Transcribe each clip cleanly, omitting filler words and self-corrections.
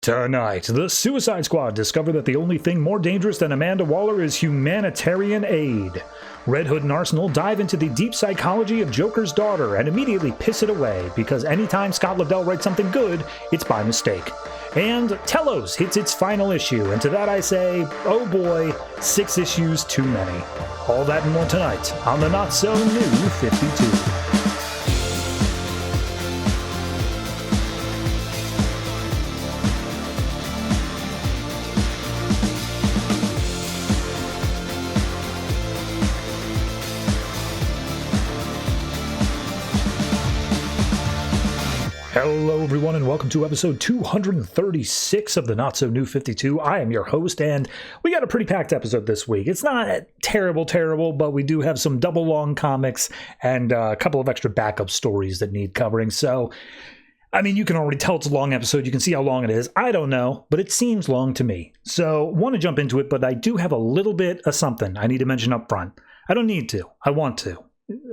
Tonight, the Suicide Squad discover that the only thing more dangerous than Amanda Waller is humanitarian aid. Red Hood and Arsenal dive into the deep psychology of Joker's daughter and immediately piss it away, because anytime Scott Lobdell writes something good, it's by mistake. And Telos hits its final issue, and to that I say, oh boy, 6 issues too many. All that and more tonight on the Not-So-New 52. Hello everyone and welcome to episode 236 of the Not-So-New 52. I am your host and we got a pretty packed episode this week. It's not terrible, but we do have some double long comics and a couple of extra backup stories that need covering. So, I mean, you can already tell it's a long episode. You can see how long it is. I don't know, but it seems long to me. So, want to jump into it, but I do have a little bit of something I need to mention up front. I don't need to. I want to.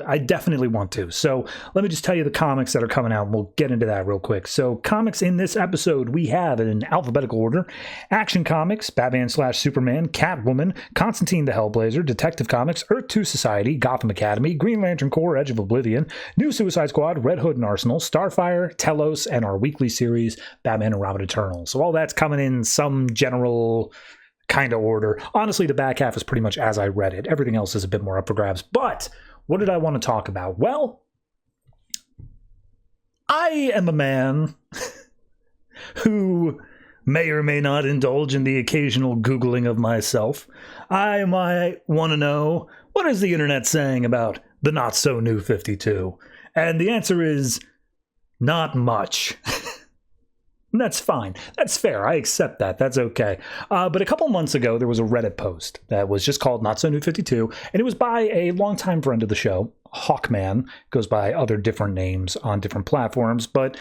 I definitely want to. So let me just tell you the comics that are coming out, and we'll get into that real quick. So comics in this episode, we have in alphabetical order: Action Comics, Batman/Superman, Catwoman, Constantine the Hellblazer, Detective Comics, Earth 2 Society, Gotham Academy, Green Lantern Corps, Edge of Oblivion, New Suicide Squad, Red Hood and Arsenal, Starfire, Telos, and our weekly series, Batman and Robin Eternal. So all that's coming in some general kind of order. Honestly, the back half is pretty much as I read it. Everything else is a bit more up for grabs. But what did I want to talk about? Well, I am a man who may or may not indulge in the occasional Googling of myself. I might want to know, what is the internet saying about the Not-So-New 52? And the answer is, not much. And that's fine. That's fair. I accept that. That's okay. But a couple months ago, there was a Reddit post that was just called Not-So-New 52, and it was by a longtime friend of the show, Hawkman. Goes by other different names on different platforms, but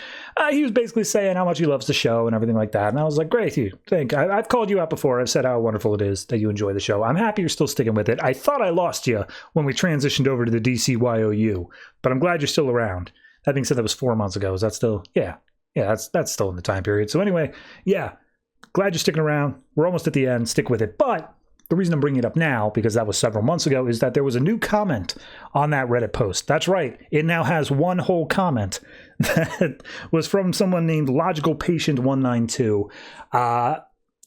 he was basically saying how much he loves the show and everything like that. And I was like, great, you think. I've called you out before. I've said how wonderful it is that you enjoy the show. I'm happy you're still sticking with it. I thought I lost you when we transitioned over to the DCYOU, but I'm glad you're still around. That being said, that was 4 months ago. Is that still? Yeah, that's still in the time period. So anyway, yeah, glad you're sticking around. We're almost at the end. Stick with it. But the reason I'm bringing it up now, because that was several months ago, is that there was a new comment on that Reddit post. That's right. It now has one whole comment that was from someone named Logical Patient 192,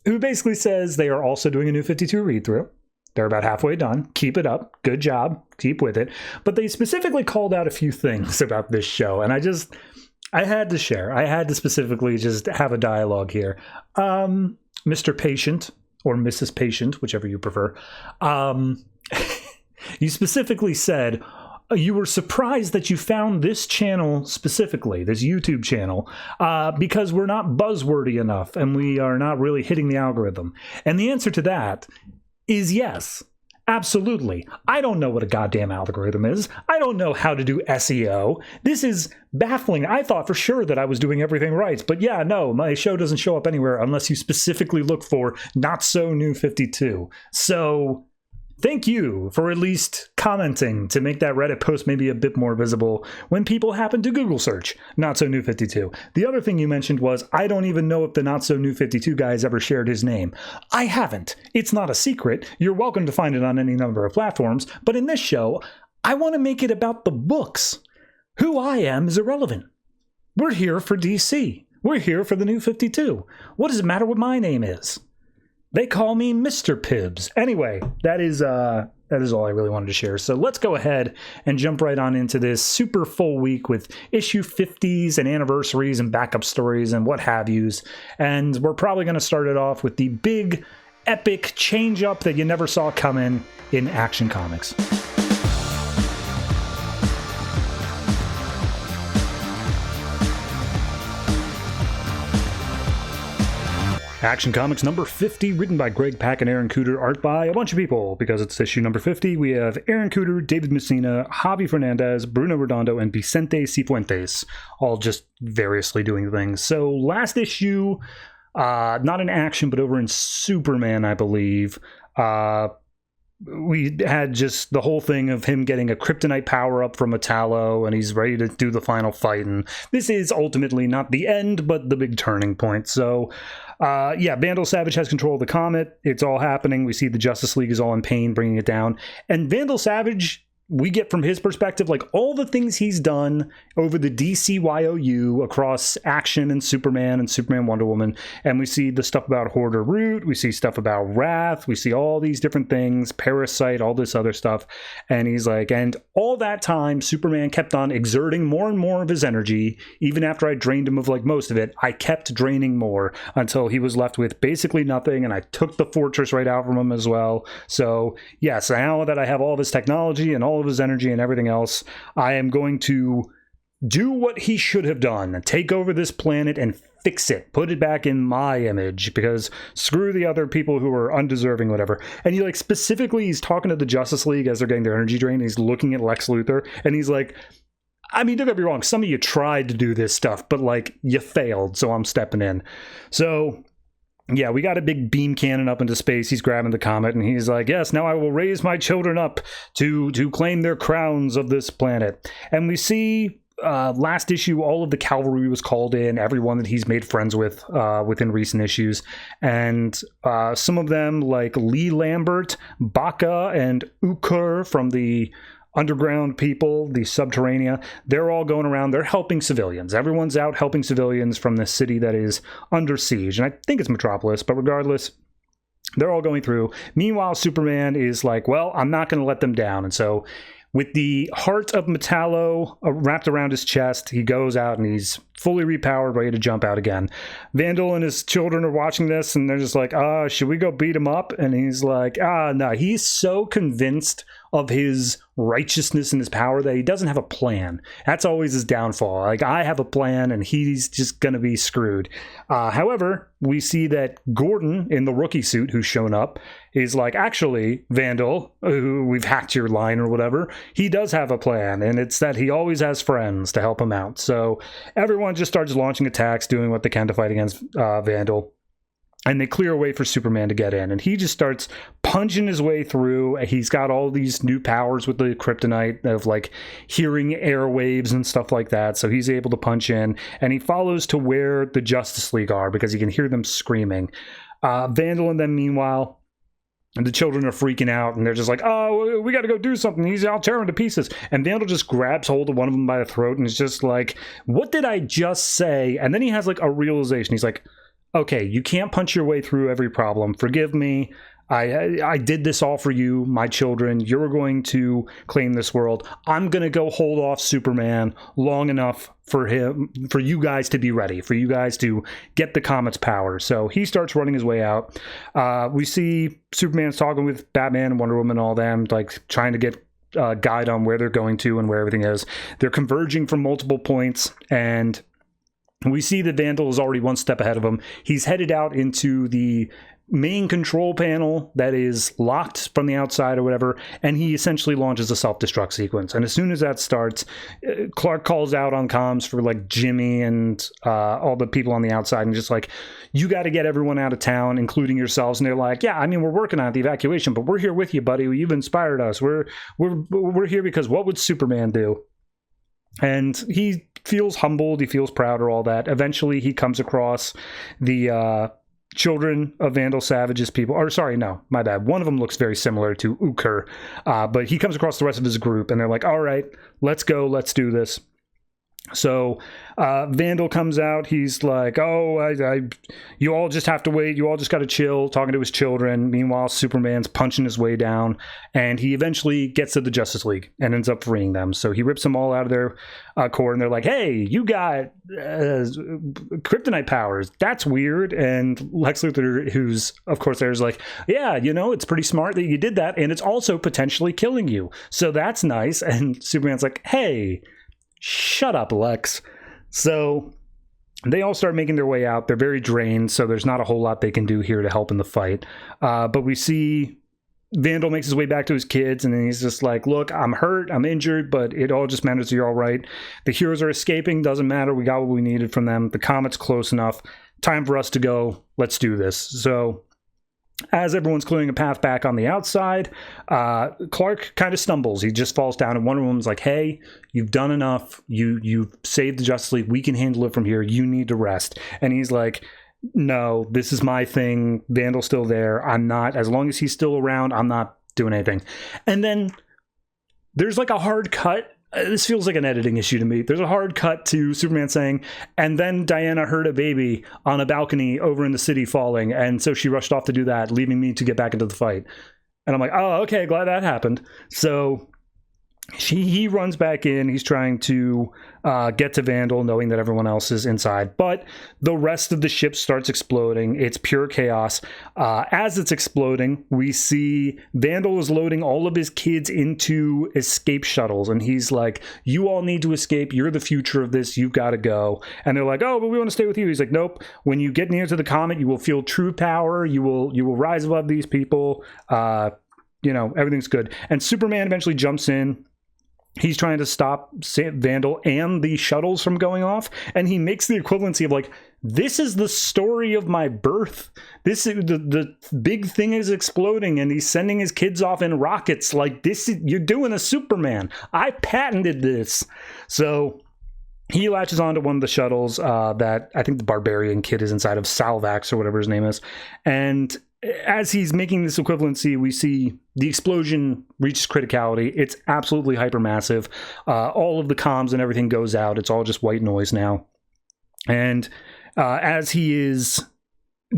who basically says they are also doing a new 52 read-through. They're about halfway done. Keep it up. Good job. Keep with it. But they specifically called out a few things about this show, and I had to share. I had to specifically just have a dialogue here. Mr. Patient, or Mrs. Patient, whichever you prefer, you specifically said you were surprised that you found this channel specifically, this YouTube channel, because we're not buzzwordy enough and we are not really hitting the algorithm. And the answer to that is yes. Absolutely. I don't know what a goddamn algorithm is. I don't know how to do SEO. This is baffling. I thought for sure that I was doing everything right. But yeah, no, my show doesn't show up anywhere unless you specifically look for Not-So-New 52. So thank you for at least commenting to make that Reddit post maybe a bit more visible when people happen to Google search Not-So-New 52. The other thing you mentioned was, I don't even know if the Not-So-New 52 guy has ever shared his name. I haven't. It's not a secret. You're welcome to find it on any number of platforms. But in this show, I want to make it about the books. Who I am is irrelevant. We're here for DC. We're here for the New 52. What does it matter what my name is? They call me Mr. Pibbs. Anyway, that is all I really wanted to share. So let's go ahead and jump right on into this super full week with issue 50s and anniversaries and backup stories and what have yous. And we're probably going to start it off with the big, epic change-up that you never saw coming in Action Comics. Action Comics number 50, written by Greg Pak and Aaron Kuder, art by a bunch of people, because it's issue number 50. We have Aaron Kuder, David Messina, Javi Fernandez, Bruno Redondo, and Vicente Cifuentes, all just variously doing things. So last issue, not in Action, but over in Superman, I believe, we had just the whole thing of him getting a kryptonite power up from Metallo, and he's ready to do the final fight. And this is ultimately not the end, but the big turning point. So, Vandal Savage has control of the comet. It's all happening. We see the Justice League is all in pain, bringing it down. And Vandal Savage, we get from his perspective, like all the things he's done over the DCYOU across Action and Superman Wonder Woman. And we see the stuff about Hoarder Root. We see stuff about Wrath. We see all these different things, Parasite, all this other stuff. And he's like, and all that time, Superman kept on exerting more and more of his energy. Even after I drained him of like most of it, I kept draining more until he was left with basically nothing. And I took the fortress right out from him as well. So yes, now that I have all of his technology and all of his energy and everything else, I am going to do what he should have done, take over this planet and fix it, put it back in my image, because screw the other people who are undeserving, whatever. And he like specifically, he's talking to the Justice League as they're getting their energy drained. He's looking at Lex Luthor and he's like, I mean, don't get me wrong, some of you tried to do this stuff, but like you failed, so I'm stepping in. So yeah, we got a big beam cannon up into space. He's grabbing the comet, and he's like, yes, now I will raise my children up to claim their crowns of this planet. And we see last issue, all of the cavalry was called in, everyone that he's made friends with within recent issues. And some of them, like Lee Lambert, Baka, and Ukur from the underground people, the Subterranea, they're all going around. They're helping civilians. Everyone's out helping civilians from this city that is under siege. And I think it's Metropolis, but regardless, they're all going through. Meanwhile, Superman is like, well, I'm not going to let them down. And so with the heart of Metallo wrapped around his chest, he goes out and he's fully repowered, ready to jump out again. Vandal and his children are watching this, and they're just like, should we go beat him up? And he's like, no. He's so convinced of his righteousness and his power that he doesn't have a plan. That's always his downfall. Like, I have a plan, and he's just going to be screwed. However, we see that Gordon in the rookie suit who's shown up is like, actually, Vandal, who we've hacked your line or whatever, he does have a plan, and it's that he always has friends to help him out. So everyone just starts launching attacks, doing what they can to fight against Vandal. And they clear a way for Superman to get in. And he just starts punching his way through. He's got all these new powers with the kryptonite of like hearing airwaves and stuff like that. So he's able to punch in. And he follows to where the Justice League are because he can hear them screaming. Vandal and them, meanwhile, and the children are freaking out. And they're just like, oh, we got to go do something. He's out tearing to pieces. And Vandal just grabs hold of one of them by the throat and is just like, what did I just say? And then he has like a realization. He's like, okay, you can't punch your way through every problem. Forgive me. I did this all for you, my children. You're going to claim this world. I'm going to go hold off Superman long enough for you guys to be ready, for you guys to get the comet's power. So he starts running his way out. We see Superman's talking with Batman and Wonder Woman and all them, like trying to get guide on where they're going to and where everything is. They're converging from multiple points, and we see that Vandal is already one step ahead of him. He's headed out into the main control panel that is locked from the outside or whatever, and he essentially launches a self-destruct sequence. And as soon as that starts, Clark calls out on comms for like Jimmy and all the people on the outside, and just like, you got to get everyone out of town, including yourselves. And they're like, yeah, I mean, we're working on the evacuation, but we're here with you, buddy. You've inspired us. We're here because what would Superman do? And he feels humbled, he feels proud, or all that. Eventually, he comes across the children of Vandal Savage's people. Or, sorry, no, my bad. One of them looks very similar to Ukur. But he comes across the rest of his group, and they're like, all right, let's go, let's do this. So Vandal comes out. He's like, oh, you all just have to wait. You all just got to chill, talking to his children. Meanwhile, Superman's punching his way down, and he eventually gets to the Justice League and ends up freeing them. So he rips them all out of their core, and they're like, hey, you got kryptonite powers. That's weird. And Lex Luthor, who's, of course, there's like, yeah, you know, it's pretty smart that you did that, and it's also potentially killing you. So that's nice. And Superman's like, hey, shut up, Lex. So they all start making their way out. They're very drained, so there's not a whole lot they can do here to help in the fight. But we see Vandal makes his way back to his kids, and then he's just like, look, I'm hurt, I'm injured, but it all just matters you're all right. The heroes are escaping, doesn't matter, we got what we needed from them. The comet's close enough. Time for us to go. Let's do this. So As everyone's clearing a path back on the outside, Clark kind of stumbles. He just falls down, and Wonder Woman's like, hey, you've done enough. You've saved the Justice League. We can handle it from here. You need to rest. And he's like, no, this is my thing. Vandal's still there. I'm not, as long as he's still around, I'm not doing anything. And then there's like a hard cut. This feels like an editing issue to me. There's a hard cut to Superman saying, and then Diana heard a baby on a balcony over in the city falling, and so she rushed off to do that, leaving me to get back into the fight. And I'm like, oh, okay, glad that happened. So he runs back in. He's trying to get to Vandal, knowing that everyone else is inside. But the rest of the ship starts exploding. It's pure chaos. As it's exploding, we see Vandal is loading all of his kids into escape shuttles. And he's like, you all need to escape. You're the future of this. You've got to go. And they're like, oh, but we want to stay with you. He's like, nope. When you get near to the comet, you will feel true power. You will rise above these people. Everything's good. And Superman eventually jumps in. He's trying to stop Vandal and the shuttles from going off, and he makes the equivalency of like, this is the story of my birth. This is the big thing is exploding, and he's sending his kids off in rockets. Like, you're doing a Superman. I patented this. So he latches onto one of the shuttles that I think the Barbarian kid is inside of, Salvax or whatever his name is, and as he's making this equivalency, we see the explosion reaches criticality. It's absolutely hypermassive. All of the comms and everything goes out. It's all just white noise now. And as he is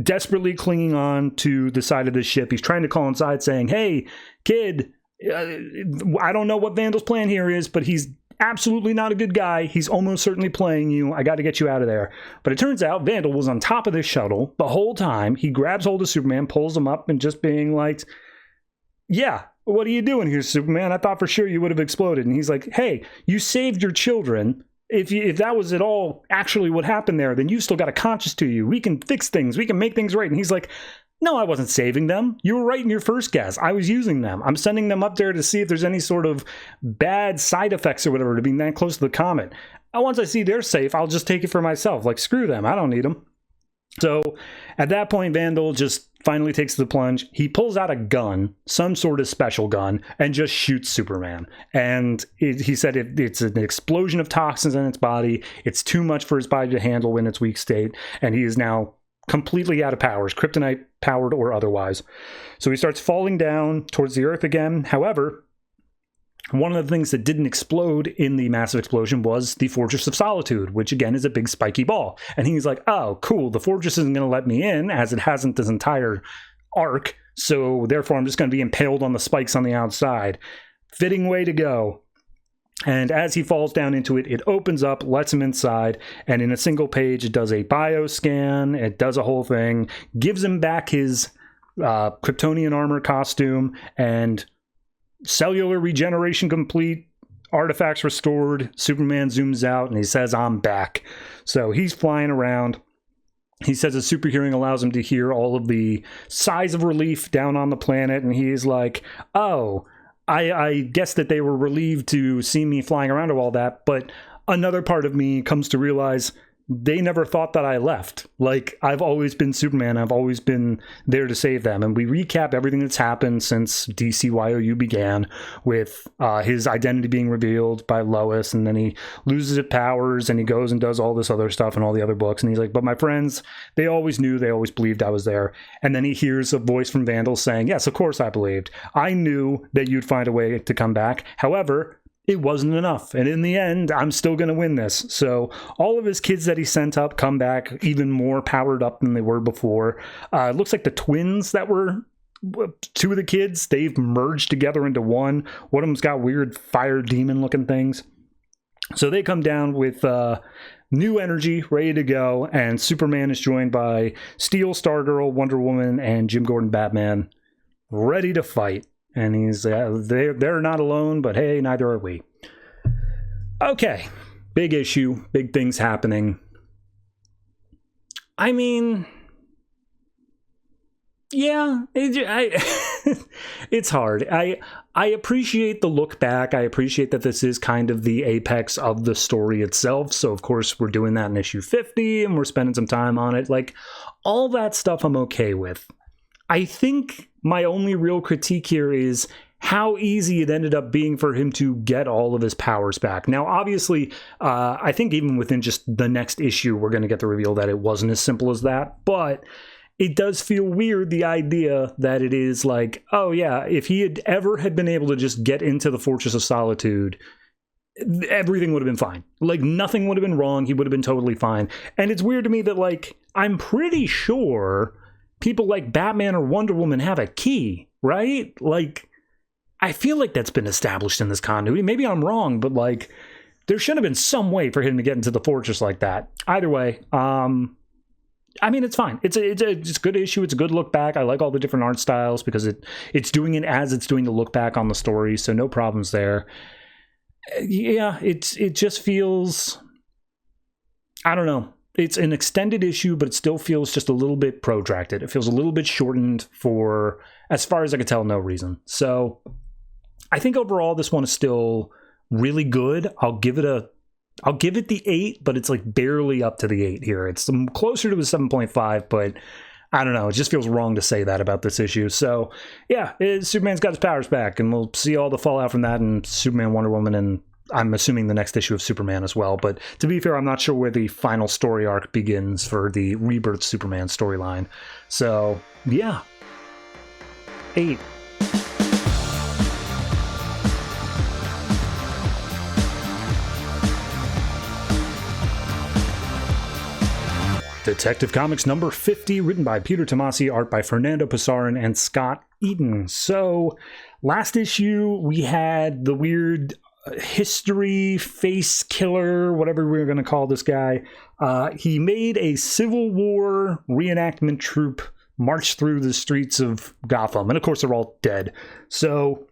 desperately clinging on to the side of the ship, he's trying to call inside saying, hey, kid, I don't know what Vandal's plan here is, but he's absolutely not a good guy. He's almost certainly playing you. I got to get you out of there. But it turns out Vandal was on top of this shuttle the whole time. He grabs hold of Superman, pulls him up, and just being like, yeah, what are you doing here, Superman? I thought for sure you would have exploded. And he's like, hey, you saved your children. If that was at all actually what happened there, then you still got a conscience to you. We can fix things. We can make things right. And he's like, no, I wasn't saving them. You were right in your first guess. I was using them. I'm sending them up there to see if there's any sort of bad side effects or whatever to being that close to the comet. Once I see they're safe, I'll just take it for myself. Like, screw them. I don't need them. So at that point, Vandal just finally takes the plunge. He pulls out a gun, some sort of special gun, and just shoots Superman. And he said it's an explosion of toxins in its body. It's too much for his body to handle in its weak state. And he is now completely out of powers, kryptonite powered or otherwise. So he starts falling down towards the earth again. However, one of the things that didn't explode in the massive explosion was the Fortress of Solitude, which again is a big spiky ball. And he's like, oh, cool, the Fortress isn't going to let me in, as it hasn't this entire arc, so therefore I'm just going to be impaled on the spikes on the outside. Fitting way to go. And as he falls down into it, it opens up, lets him inside, and in a single page, it does a bioscan, it does a whole thing, gives him back his Kryptonian armor costume, and cellular regeneration complete, artifacts restored. Superman zooms out, and he says, I'm back. So he's flying around. He says a super hearing allows him to hear all of the sighs of relief down on the planet, and he's like, oh, I guess that they were relieved to see me flying around or all that, but another part of me comes to realize they never thought that I left. Like, I've always been Superman. I've always been there to save them. And we recap everything that's happened since DCYOU began, with his identity being revealed by Lois, and then he loses his powers, and he goes and does all this other stuff in all the other books. And he's like, but my friends, they always knew, they always believed I was there. And then he hears a voice from Vandal saying, yes, of course I believed. I knew that you'd find a way to come back. However, it wasn't enough. And in the end, I'm still going to win this. So all of his kids that he sent up come back even more powered up than they were before. It looks like the twins that were two of the kids, they've merged together into one. One of them's got weird fire demon looking things. So they come down with new energy, ready to go. And Superman is joined by Steel, Stargirl, Wonder Woman, and Jim Gordon Batman, ready to fight. And he's, they're not alone, but hey, neither are we. Okay, big issue, big things happening. I mean, yeah, it's hard. I appreciate the look back. I appreciate that this is kind of the apex of the story itself. So, of course, we're doing that in issue 50, and we're spending some time on it. Like, all that stuff I'm okay with. I think my only real critique here is how easy it ended up being for him to get all of his powers back. Now, obviously, I think even within just the next issue, we're going to get the reveal that it wasn't as simple as that. But it does feel weird, the idea that it is like, oh yeah, if he had been able to just get into the Fortress of Solitude, everything would have been fine. Like, nothing would have been wrong. He would have been totally fine. And it's weird to me that, like, I'm pretty sure people like Batman or Wonder Woman have a key, right? Like, I feel like that's been established in this continuity. Maybe I'm wrong, but, like, there should have been some way for him to get into the fortress like that. Either way, I mean, it's fine. It's a good issue. It's a good look back. I like all the different art styles because it's doing it as it's doing the look back on the story, so no problems there. Yeah, it just feels, I don't know. It's an extended issue, but it still feels just a little bit protracted. It feels a little bit shortened for, as far as I can tell, no reason. So I think overall this one is still really good. I'll give it the 8, but it's like barely up to the 8 here. It's closer to a 7.5, but I don't know. It just feels wrong to say that about this issue. So yeah, Superman's got his powers back, and we'll see all the fallout from that in Superman, Wonder Woman, and I'm assuming the next issue of Superman as well. But to be fair, I'm not sure where the final story arc begins for the Rebirth Superman storyline. So yeah, 8. Detective Comics number 50, written by Peter Tomasi, art by Fernando, Pasarin, and Scot, Eaton. So, last issue, we had the weird history face killer, whatever we were going to call this guy. He made a Civil War reenactment troupe march through the streets of Gotham, and of course they're all dead. So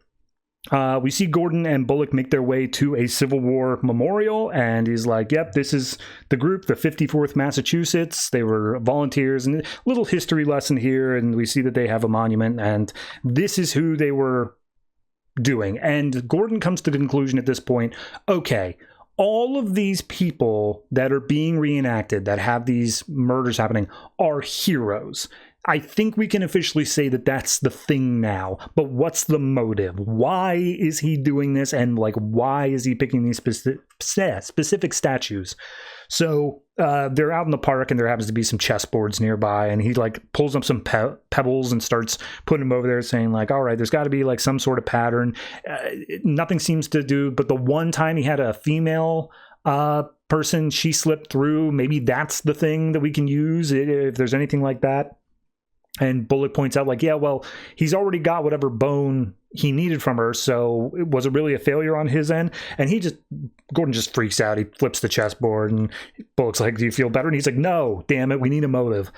we see Gordon and Bullock make their way to a Civil War memorial, and he's like, yep, this is the group, the 54th Massachusetts. They were volunteers, and a little history lesson here, and we see that they have a monument, and this is who they were doing. And Gordon comes to the conclusion at this point, okay, all of these people that are being reenacted, that have these murders happening, are heroes. I think we can officially say that that's the thing now. But what's the motive? Why is he doing this? And like, why is he picking these specific statues? So they're out in the park, and there happens to be some chessboards nearby, and he like pulls up some pebbles and starts putting them over there, saying like, all right, there's got to be like some sort of pattern. Nothing seems to do, but the one time he had a female person, she slipped through. Maybe that's the thing that we can use if there's anything like that. And Bullock points out, like, yeah, well, he's already got whatever bone he needed from her, so was it really a failure on his end? And Gordon just freaks out. He flips the chessboard, and Bullock's like, do you feel better? And he's like, no, damn it, we need a motive.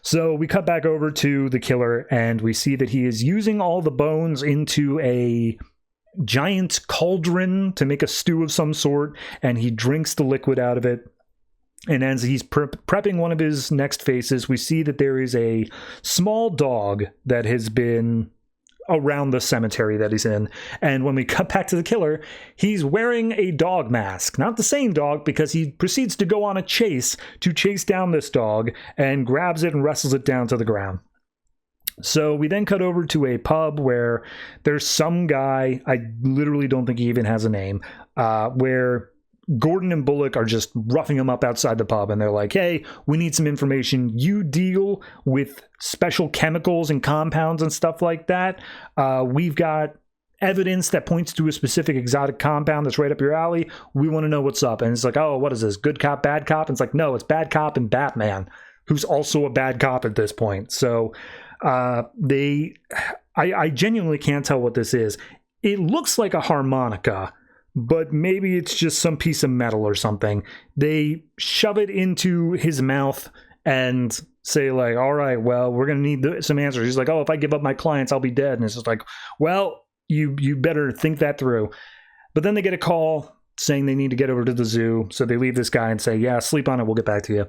So we cut back over to the killer, and we see that he is using all the bones into a giant cauldron to make a stew of some sort, and he drinks the liquid out of it. And as he's prepping one of his next faces, we see that there is a small dog that has been around the cemetery that he's in. And when we cut back to the killer, he's wearing a dog mask. Not the same dog, because he proceeds to go on a chase to chase down this dog and grabs it and wrestles it down to the ground. So we then cut over to a pub where there's some guy, I literally don't think he even has a name, where Gordon and Bullock are just roughing him up outside the pub, and they're like, hey, we need some information. You deal with special chemicals and compounds and stuff like that. We've got evidence that points to a specific exotic compound that's right up your alley. We want to know what's up. And it's like, oh, what is this? Good cop, bad cop? And it's like, no, it's bad cop and Batman, who's also a bad cop at this point. So I genuinely can't tell what this is. It looks like a harmonica, but maybe it's just some piece of metal or something. They shove it into his mouth and say like, all right, well, we're going to need some answers. He's like, oh, if I give up my clients, I'll be dead. And it's just like, well, you better think that through. But then they get a call saying they need to get over to the zoo. So they leave this guy and say, yeah, sleep on it. We'll get back to you.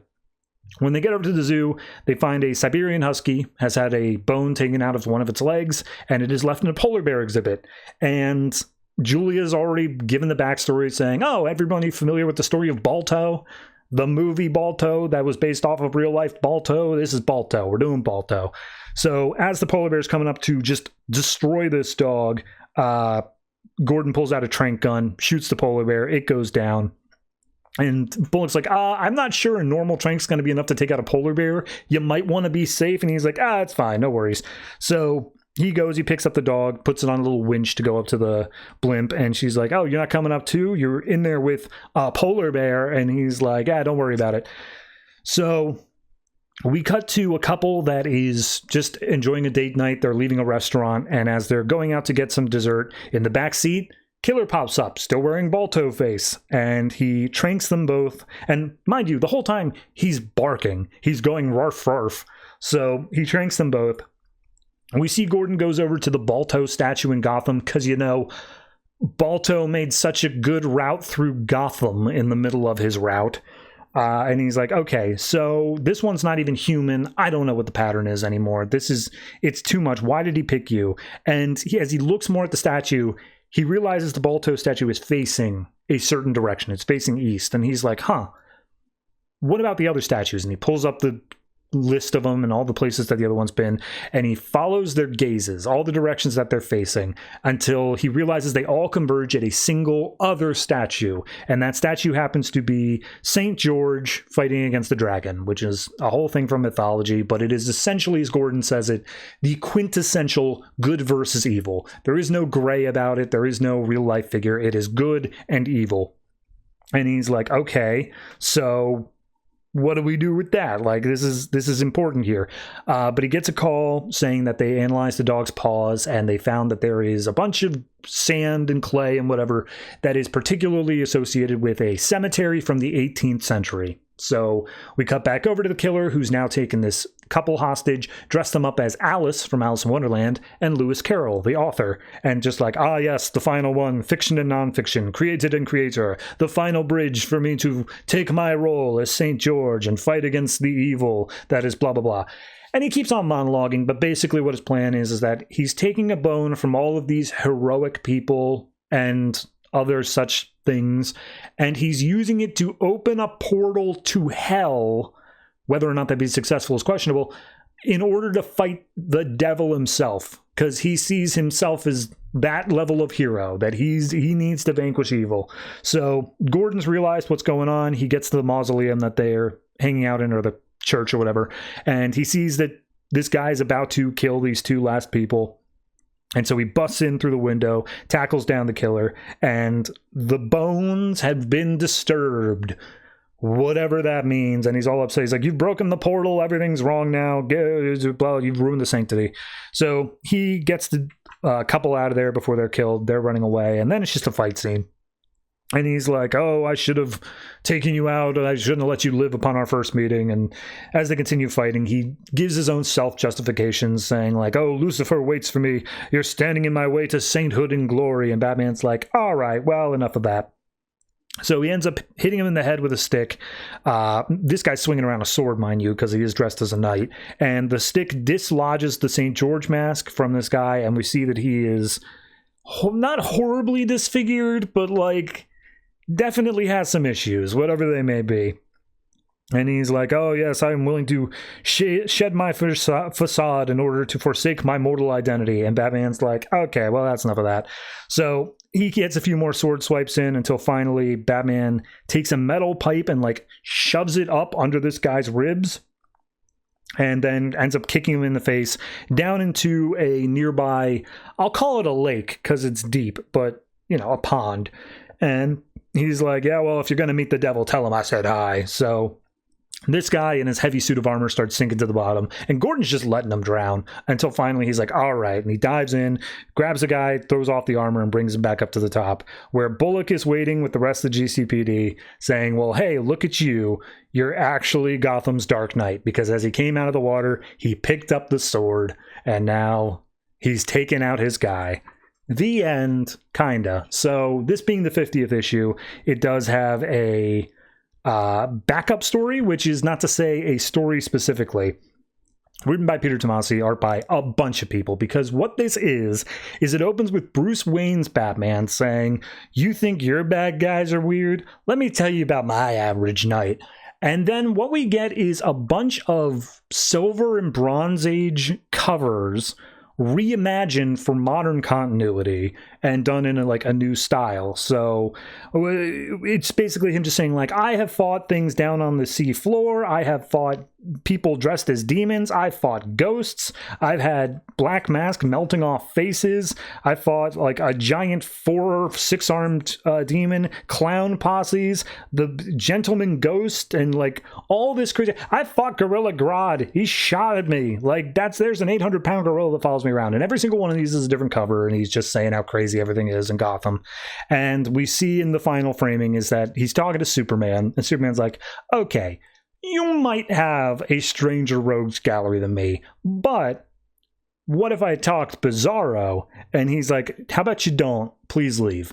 When they get over to the zoo, they find a Siberian husky has had a bone taken out of one of its legs, and it is left in a polar bear exhibit. And Julia's already given the backstory, saying, oh, everybody familiar with the story of Balto, the movie Balto that was based off of real life Balto. This is Balto. We're doing Balto. So as the polar bear is coming up to just destroy this dog, Gordon pulls out a tranq gun, shoots the polar bear. It goes down. And Bullock's like, I'm not sure a normal tranq's going to be enough to take out a polar bear. You might want to be safe. And he's like, it's fine. No worries. So he goes, he picks up the dog, puts it on a little winch to go up to the blimp. And she's like, oh, you're not coming up too? You're in there with a polar bear. And he's like, don't worry about it. So we cut to a couple that is just enjoying a date night. They're leaving a restaurant. And as they're going out to get some dessert, in the back seat, Killer pops up, still wearing Balto face, and he tranks them both. And mind you, the whole time he's barking. He's going rarf rarf. So he tranks them both. And we see Gordon goes over to the Balto statue in Gotham because, Balto made such a good route through Gotham in the middle of his route. And he's like, okay, so this one's not even human. I don't know what the pattern is anymore. It's too much. Why did he pick you? And as he looks more at the statue, he realizes the Balto statue is facing a certain direction. It's facing east. And he's like, what about the other statues? And he pulls up the list of them and all the places that the other one's been. And he follows their gazes, all the directions that they're facing, until he realizes they all converge at a single other statue. And that statue happens to be St. George fighting against the dragon, which is a whole thing from mythology. But it is essentially, as Gordon says it, the quintessential good versus evil. There is no gray about it. There is no real life figure. It is good and evil. And he's like, okay, so what do we do with that? Like, this is important here. But he gets a call saying that they analyzed the dog's paws and they found that there is a bunch of sand and clay and whatever that is particularly associated with a cemetery from the 18th century. So we cut back over to the killer, who's now taken this couple hostage, dressed them up as Alice from Alice in Wonderland and Lewis Carroll, the author, and just like, yes, the final one, fiction and nonfiction, created and creator, the final bridge for me to take my role as St. George and fight against the evil that is blah, blah, blah. And he keeps on monologuing, but basically what his plan is that he's taking a bone from all of these heroic people and other such things, and he's using it to open a portal to hell. Whether or not that be successful is questionable, in order to fight the devil himself, because he sees himself as that level of hero, that he needs to vanquish evil. So Gordon's realized what's going on. He gets to the mausoleum that they're hanging out in, or the church or whatever, and he sees that this guy is about to kill these two last people. And so he busts in through the window, tackles down the killer, and the bones have been disturbed, whatever that means. And he's all upset. He's like, you've broken the portal. Everything's wrong now. You've ruined the sanctity. So he gets the couple out of there before they're killed. They're running away. And then it's just a fight scene. And he's like, I should have taken you out. I shouldn't have let you live upon our first meeting. And as they continue fighting, he gives his own self-justifications, saying like, Lucifer waits for me. You're standing in my way to sainthood and glory. And Batman's like, all right, well, enough of that. So he ends up hitting him in the head with a stick. This guy's swinging around a sword, mind you, because he is dressed as a knight. And the stick dislodges the St. George mask from this guy. And we see that he is not horribly disfigured, but like definitely has some issues, whatever they may be. And he's like, yes, I'm willing to shed my facade in order to forsake my mortal identity. And Batman's like, okay, well, that's enough of that. So he gets a few more sword swipes in until finally Batman takes a metal pipe and like shoves it up under this guy's ribs, and then ends up kicking him in the face down into a nearby, I'll call it a lake because it's deep, but, a pond. And he's like, yeah, well, if you're going to meet the devil, tell him I said hi. So this guy in his heavy suit of armor starts sinking to the bottom, and Gordon's just letting him drown until finally he's like, all right. And he dives in, grabs the guy, throws off the armor, and brings him back up to the top, where Bullock is waiting with the rest of the GCPD saying, well, hey, look at you. You're actually Gotham's Dark Knight, because as he came out of the water, he picked up the sword, and now he's taken out his guy. The end, kinda. So this being the 50th issue, it does have a backup story, which is not to say a story specifically. Written by Peter Tomasi, art by a bunch of people, because what this is it opens with Bruce Wayne's Batman saying, you think your bad guys are weird? Let me tell you about my average night. And then what we get is a bunch of Silver and Bronze Age covers reimagined for modern continuity and done in a new style. So it's basically him just saying, like, I have fought things down on the sea floor. I have fought people dressed as demons. I fought ghosts. I've had Black Mask melting off faces. I fought like a giant 4 or 6-armed demon, clown posses, the gentleman ghost, and like all this crazy. I fought Gorilla Grodd. He shot at me. Like there's an 800-pound gorilla that follows me around, and every single one of these is a different cover, and he's just saying how crazy everything is in Gotham. And we see in the final framing is that he's talking to Superman, and Superman's like, okay, you might have a stranger rogues gallery than me, but what if I talked Bizarro? And he's like, how about you don't? Please leave.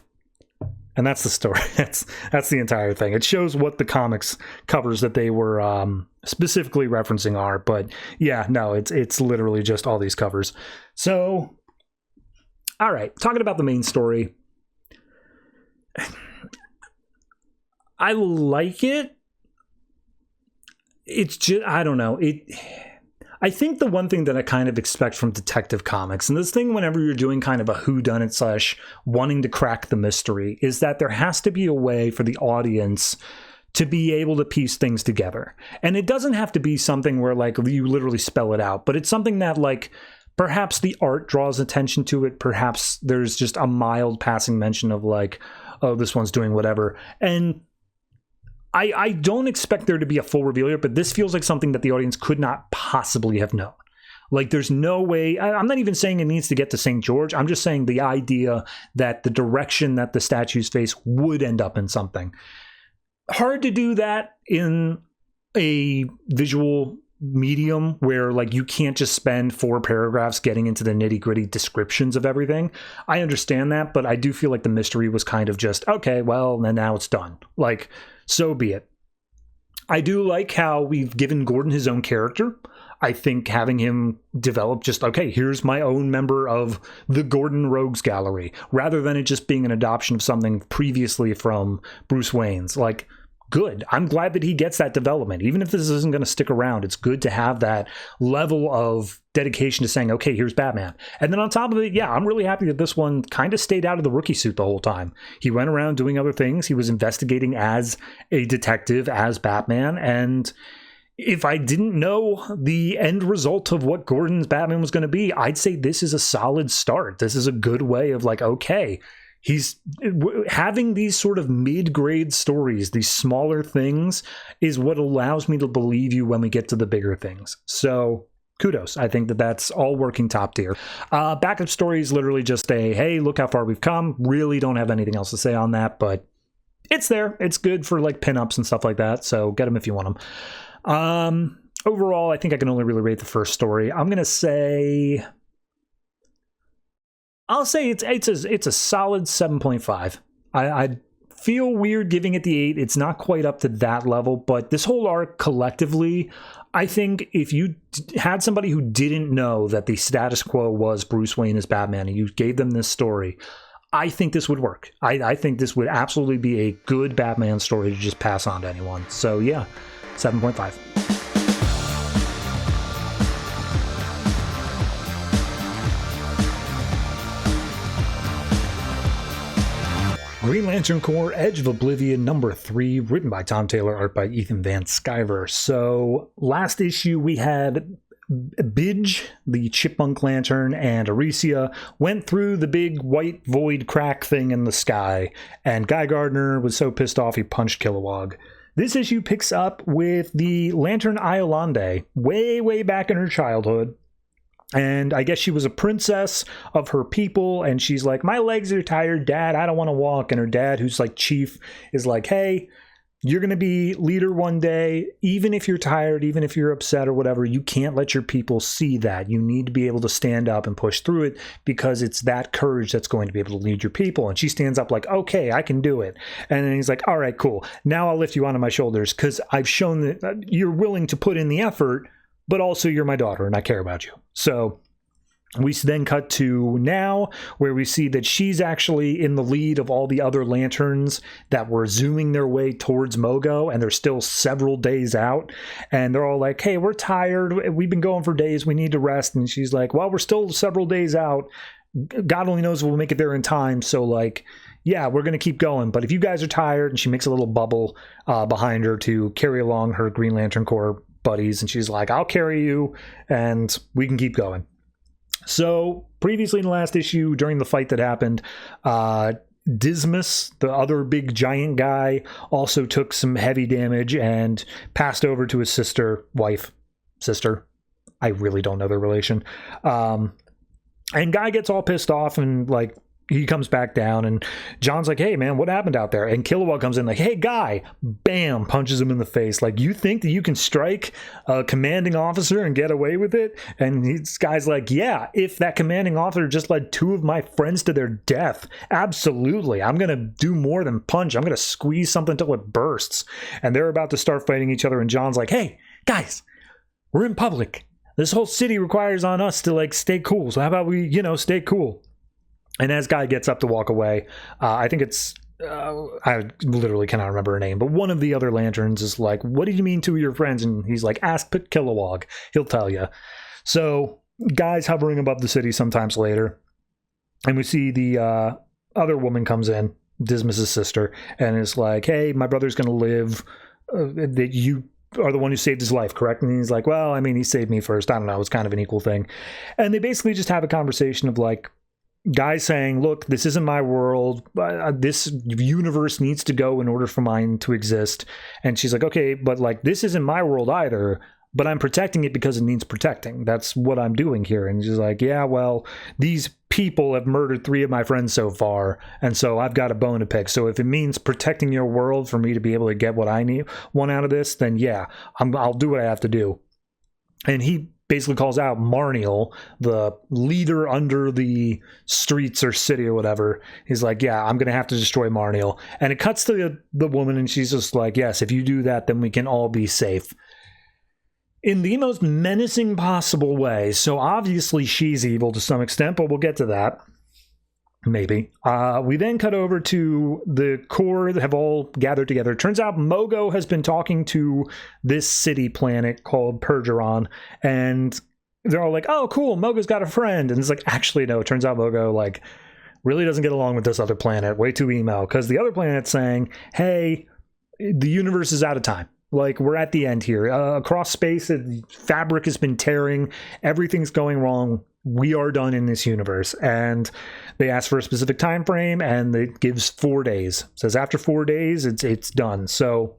And that's the story. That's the entire thing. It shows what the comics covers that they were specifically referencing are. But yeah, no, it's literally just all these covers. So, all right, talking about the main story. I like it. It's just, I don't know. I think the one thing that I kind of expect from Detective Comics, and this thing whenever you're doing kind of a whodunit / wanting to crack the mystery, is that there has to be a way for the audience to be able to piece things together. And it doesn't have to be something where like you literally spell it out, but it's something that like perhaps the art draws attention to it. Perhaps there's just a mild passing mention of like, oh, this one's doing whatever. And I don't expect there to be a full reveal here, but this feels like something that the audience could not possibly have known. Like, there's no way. I'm not even saying it needs to get to St. George. I'm just saying the idea that the direction that the statues face would end up in something. Hard to do that in a visual medium where, like, you can't just spend 4 paragraphs getting into the nitty-gritty descriptions of everything. I understand that, but I do feel like the mystery was kind of just, okay, well, then now it's done. Like, so be it. I do like how we've given Gordon his own character. I think having him develop just, okay, here's my own member of the Gordon Rogues Gallery, rather than it just being an adoption of something previously from Bruce Wayne's. Like, good. I'm glad that he gets that development. Even if this isn't going to stick around, it's good to have that level of dedication to saying, okay, here's Batman. And then on top of it, yeah, I'm really happy that this one kind of stayed out of the rookie suit the whole time. He went around doing other things. He was investigating as a detective, as Batman. And if I didn't know the end result of what Gordon's Batman was going to be, I'd say this is a solid start. This is a good way of like, okay, he's having these sort of mid-grade stories, these smaller things, is what allows me to believe you when we get to the bigger things. So kudos. I think that that's all working top tier. Backup story is literally just a, hey, look how far we've come. Really don't have anything else to say on that, but it's there. It's good for like pinups and stuff like that. So get them if you want them. Overall, I think I can only really rate the first story. I'm going to say, I'll say it's a solid 7.5. I feel weird giving it the 8. It's not quite up to that level, but this whole arc collectively, I think if you had somebody who didn't know that the status quo was Bruce Wayne as Batman and you gave them this story, I think this would work. I think this would absolutely be a good Batman story to just pass on to anyone. So yeah, 7.5. Green Lantern Corps, Edge of Oblivion, number 3, written by Tom Taylor, art by Ethan Van Sciver. So, last issue we had Bidge, the Chipmunk Lantern, and Aricia went through the big white void crack thing in the sky, and Guy Gardner was so pissed off he punched Kilowog. This issue picks up with the Lantern Iolande, way back in her childhood. And I guess she was a princess of her people, and she's like, my legs are tired, Dad, I don't want to walk. And her dad, who's like chief, is like, hey, you're going to be leader one day. Even if you're tired, even if you're upset or whatever, you can't let your people see that. You need to be able to stand up and push through it, because it's that courage that's going to be able to lead your people. And she stands up like, okay, I can do it. And then he's like, all right, cool. Now I'll lift you onto my shoulders because I've shown that you're willing to put in the effort, but also you're my daughter and I care about you. So We then cut to now, where we see that she's actually in the lead of all the other lanterns that were zooming their way towards Mogo, and they're still several days out. And they're all like, hey, we're tired. We've been going for days. We need to rest. And she's like, well, we're still several days out. God only knows if we'll make it there in time. So, like, yeah, we're going to keep going. But if you guys are tired, and she makes a little bubble behind her to carry along her Green Lantern Corps buddies. And she's like, I'll carry you, and we can keep going. So, previously in the last issue, during the fight that happened, Dismas, the other big giant guy, also took some heavy damage and passed over to his sister. I really don't know their relation. And Guy gets all pissed off and, like, he comes back down, and John's like, hey, man, what happened out there? And Kilowog comes in like, hey, Guy, bam, punches him in the face. Like, you think that you can strike a commanding officer and get away with it? And this guy's like, yeah, if that commanding officer just led 2 of my friends to their death, absolutely. I'm going to do more than punch. I'm going to squeeze something until it bursts. And they're about to start fighting each other, and John's like, hey, guys, we're in public. This whole city requires on us to, like, stay cool. So how about we, stay cool? And as Guy gets up to walk away, I think it's, I literally cannot remember her name, but one of the other lanterns is like, what do you mean 2 of your friends? And he's like, ask Kilowog. He'll tell you. So Guy's hovering above the city sometimes later. And we see the other woman comes in, Dismas' sister, and is like, hey, my brother's going to live. That you are the one who saved his life, correct? And he's like, well, I mean, he saved me first. I don't know. It's kind of an equal thing. And they basically just have a conversation of like, Guy saying, look, this isn't my world. This universe needs to go in order for mine to exist. And she's like, okay, but like, this isn't my world either, but I'm protecting it because it needs protecting. That's what I'm doing here. And she's like, yeah, well, these people have murdered 3 of my friends so far, and so I've got a bone to pick. So if it means protecting your world for me to be able to get what I want out of this, then yeah, I'll do what I have to do. And he basically calls out Marniel, the leader under the streets or city or whatever. He's like, yeah, I'm going to have to destroy Marniel. And it cuts to the woman, and she's just like, yes, if you do that, then we can all be safe. In the most menacing possible way. So obviously she's evil to some extent, but we'll get to that. Maybe. We then cut over to the Corps that have all gathered together. Turns out Mogo has been talking to this city planet called Pergeron, and they're all like, oh, cool, Mogo's got a friend. And it's like, actually, no, it turns out Mogo, like, really doesn't get along with this other planet. Way too emo. Because the other planet's saying, hey, the universe is out of time. Like, we're at the end here. Across space, the fabric has been tearing. Everything's going wrong. We are done in this universe. And they ask for a specific time frame, and it gives 4 days. It says after 4 days, it's done. So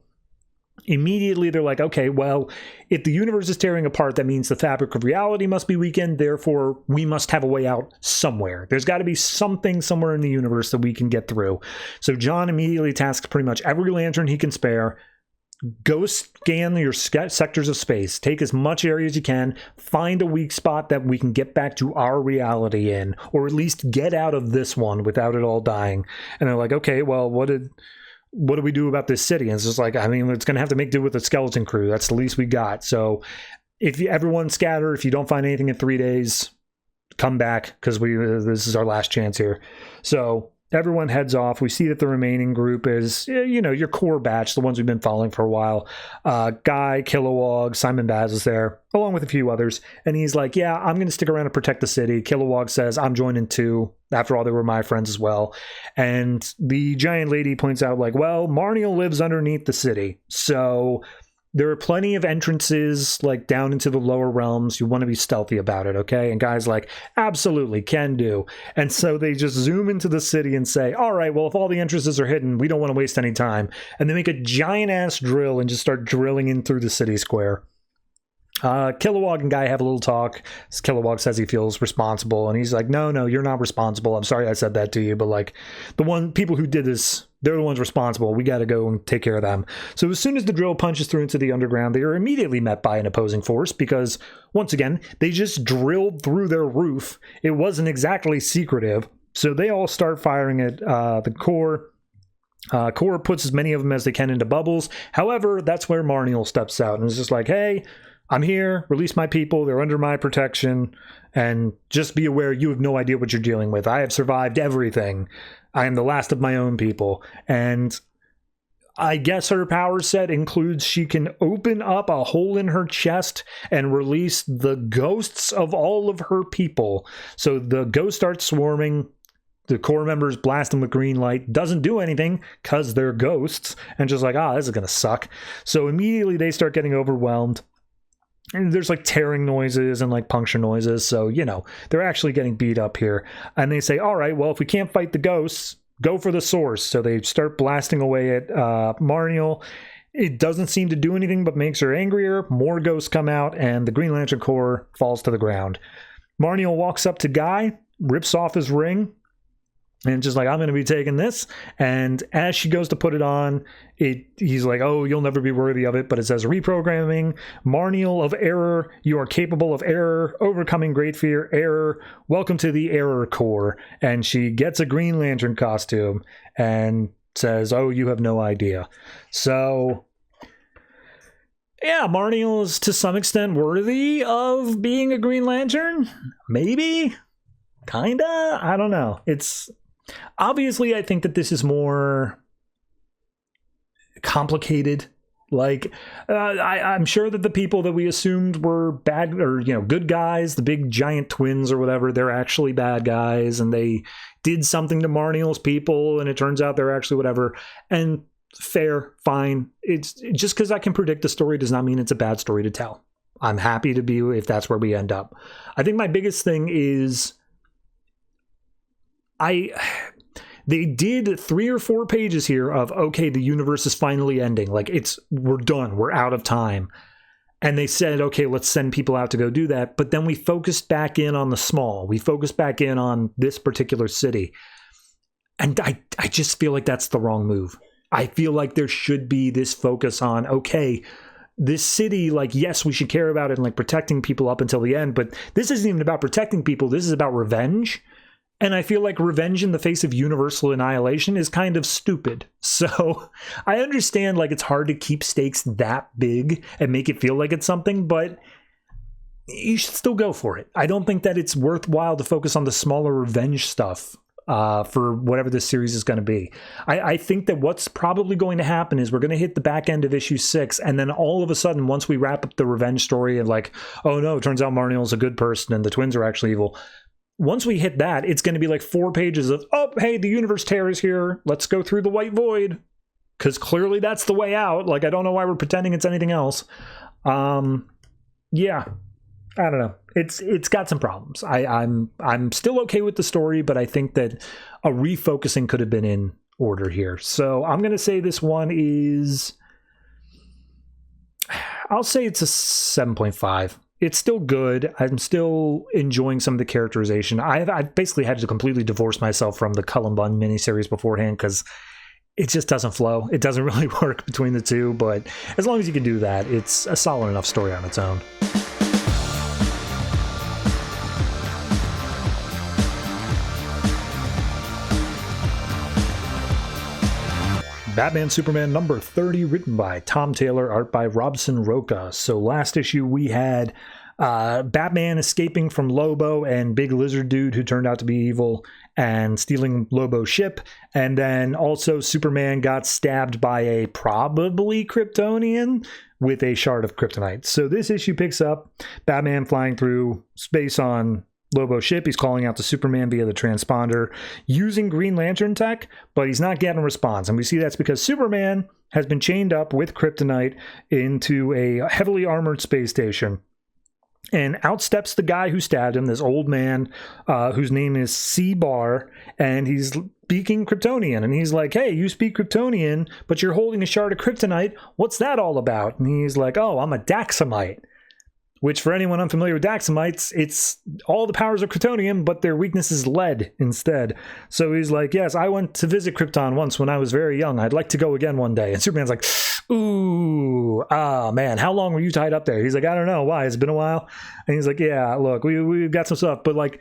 immediately they're like, okay, well, if the universe is tearing apart, that means the fabric of reality must be weakened. Therefore, we must have a way out somewhere. There's got to be something somewhere in the universe that we can get through. So John immediately tasks pretty much every lantern he can spare. Go scan your sectors of space. Take as much area as you can. Find a weak spot that we can get back to our reality in, or at least get out of this one without it all dying. And they're like, okay, well, what do we do about this city? And it's just like, I mean, it's going to have to make do with the skeleton crew. That's the least we got. So if everyone scatter, if you don't find anything in 3 days, come back, because this is our last chance here. So everyone heads off. We see that the remaining group is, your core batch, the ones we've been following for a while. Guy, Kilowog, Simon Baz is there, along with a few others. And he's like, yeah, I'm going to stick around and protect the city. Kilowog says, I'm joining too. After all, they were my friends as well. And the giant lady points out, like, well, Marniel lives underneath the city. So there are plenty of entrances, like, down into the lower realms. You want to be stealthy about it, okay? And Guy's like, absolutely, can do. And so they just zoom into the city and say, all right, well, if all the entrances are hidden, we don't want to waste any time. And they make a giant-ass drill and just start drilling in through the city square. Kilowog and Guy have a little talk. Kilowog says he feels responsible, and he's like, no, you're not responsible. I'm sorry I said that to you, but, like, people who did this, they're the ones responsible. We got to go and take care of them. So as soon as the drill punches through into the underground, they are immediately met by an opposing force because, once again, they just drilled through their roof. It wasn't exactly secretive. So they all start firing at the Corps. Corps puts as many of them as they can into bubbles. However, that's where Marniel steps out and is just like, hey, I'm here, release my people, they're under my protection, and just be aware you have no idea what you're dealing with. I have survived everything. I am the last of my own people. And I guess her power set includes she can open up a hole in her chest and release the ghosts of all of her people. So the ghost starts swarming. The core members blast them with green light. Doesn't do anything because they're ghosts. And just like, this is going to suck. So immediately they start getting overwhelmed. And there's like tearing noises and like puncture noises. So, they're actually getting beat up here. And they say, all right, well, if we can't fight the ghosts, go for the source. So they start blasting away at Marniel. It doesn't seem to do anything but makes her angrier. More ghosts come out and the Green Lantern Corps falls to the ground. Marniel walks up to Guy, rips off his ring, and just like, I'm going to be taking this. And as she goes to put it on, he's like, oh, you'll never be worthy of it. But it says reprogramming, Marniel of error. You are capable of error, overcoming great fear, error. Welcome to the Error Corps. And she gets a Green Lantern costume and says, oh, you have no idea. So, yeah, Marniel is to some extent worthy of being a Green Lantern. Maybe. Kinda. I don't know. It's... Obviously, I think that this is more complicated. Like, I'm sure that the people that we assumed were bad or, good guys, the big giant twins or whatever, they're actually bad guys and they did something to Marniel's people and it turns out they're actually whatever. And fair, fine. It's just because I can predict the story does not mean it's a bad story to tell. I'm happy to be if that's where we end up. I think my biggest thing is they did 3 or 4 pages here of, okay, the universe is finally ending. Like, we're done. We're out of time. And they said, okay, let's send people out to go do that. But then we focused back in on the small. We focused back in on this particular city. And I just feel like that's the wrong move. I feel like there should be this focus on, okay, this city, like, yes, we should care about it and like protecting people up until the end. But this isn't even about protecting people. This is about revenge. And I feel like revenge in the face of universal annihilation is kind of stupid. So I understand, like, it's hard to keep stakes that big and make it feel like it's something, but you should still go for it. I don't think that it's worthwhile to focus on the smaller revenge stuff for whatever this series is going to be. I think that what's probably going to happen is we're going to hit the back end of issue 6, and then all of a sudden, once we wrap up the revenge story and like, oh no, it turns out Marniel's a good person and the twins are actually evil. Once we hit that, it's going to be like 4 pages of, oh, hey, the universe tear is here. Let's go through the white void. Because clearly that's the way out. Like, I don't know why we're pretending it's anything else. Yeah, I don't know. It's got some problems. I'm still okay with the story, but I think that a refocusing could have been in order here. So I'm going to say this one is, I'll say it's a 7.5. It's still good. I'm still enjoying some of the characterization. I've basically had to completely divorce myself from the Cullen Bunn miniseries beforehand because it just doesn't flow. It doesn't really work between the two, but as long as you can do that, it's a solid enough story on its own. Batman Superman number 30, written by Tom Taylor, art by Robson Rocha. So last issue we had Batman escaping from Lobo and Big Lizard Dude, who turned out to be evil, and stealing Lobo's ship. And then also Superman got stabbed by a probably Kryptonian with a shard of kryptonite. So this issue picks up Batman flying through space on Lobo's ship. He's calling out to Superman via the transponder using Green Lantern tech, but he's not getting a response. And we see that's because Superman has been chained up with kryptonite into a heavily armored space station. And out steps the guy who stabbed him, this old man whose name is C-Bar, and he's speaking Kryptonian. And he's like, hey, you speak Kryptonian, but you're holding a shard of kryptonite. What's that all about? And he's like, oh, I'm a Daxamite. Which, for anyone unfamiliar with Daxamites, it's all the powers of Kryptonian, but their weakness is lead instead. So he's like, yes, I went to visit Krypton once when I was very young. I'd like to go again one day. And Superman's like, ooh, man, how long were you tied up there? He's like, I don't know. Why? It's been a while. And he's like, yeah, look, we've got some stuff. But, like,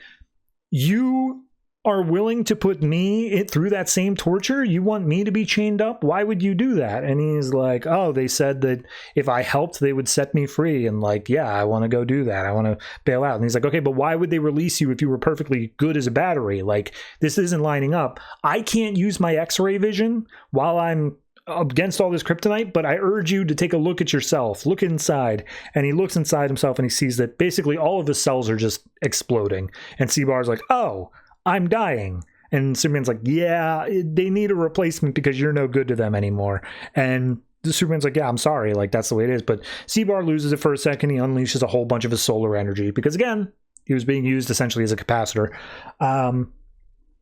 you are willing to put me through that same torture? You want me to be chained up? Why would you do that? And he's like, oh, they said that if I helped, they would set me free. And like, yeah, I want to go do that. I want to bail out. And he's like, okay, but why would they release you if you were perfectly good as a battery? Like, this isn't lining up. I can't use my X-ray vision while I'm against all this kryptonite, but I urge you to take a look at yourself. Look inside. And he looks inside himself and he sees that basically all of his cells are just exploding. And Seabar's like, oh, I'm dying. And Superman's like, yeah, they need a replacement because you're no good to them anymore. And the Superman's like, yeah, I'm sorry. Like, that's the way it is. But Seabar loses it for a second. He unleashes a whole bunch of his solar energy because, again, he was being used essentially as a capacitor.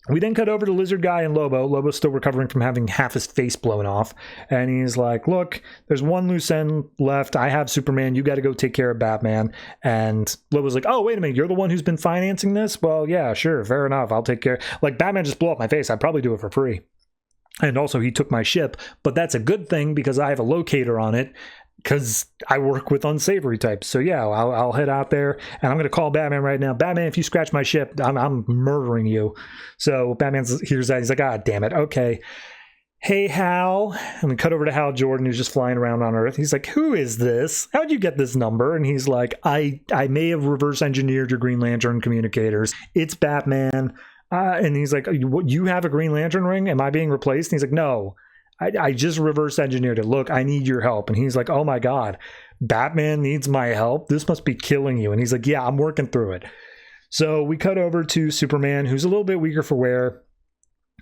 We then cut over to Lizard Guy and Lobo. Lobo's still recovering from having half his face blown off. And he's like, look, there's one loose end left. I have Superman. You got to go take care of Batman. And Lobo's like, oh, wait a minute. You're the one who's been financing this? Well, yeah, sure. Fair enough. I'll take care. Like, Batman just blew up my face. I'd probably do it for free. And also, he took my ship. But that's a good thing because I have a locator on it. Because I work with unsavory types. So yeah, I'll head out there and I'm going to call Batman right now. Batman, if you scratch my ship, I'm murdering you. So Batman hears that. He's like, ah, damn it. Okay. Hey, Hal. And we cut over to Hal Jordan, who's just flying around on Earth. He's like, who is this? How'd you get this number? And he's like, I may have reverse engineered your Green Lantern communicators. It's Batman. And he's like, you have a Green Lantern ring? Am I being replaced? And he's like, no. I just reverse engineered it. Look, I need your help. And he's like, oh my God, Batman needs my help? This must be killing you. And he's like, yeah, I'm working through it. So we cut over to Superman, who's a little bit weaker for wear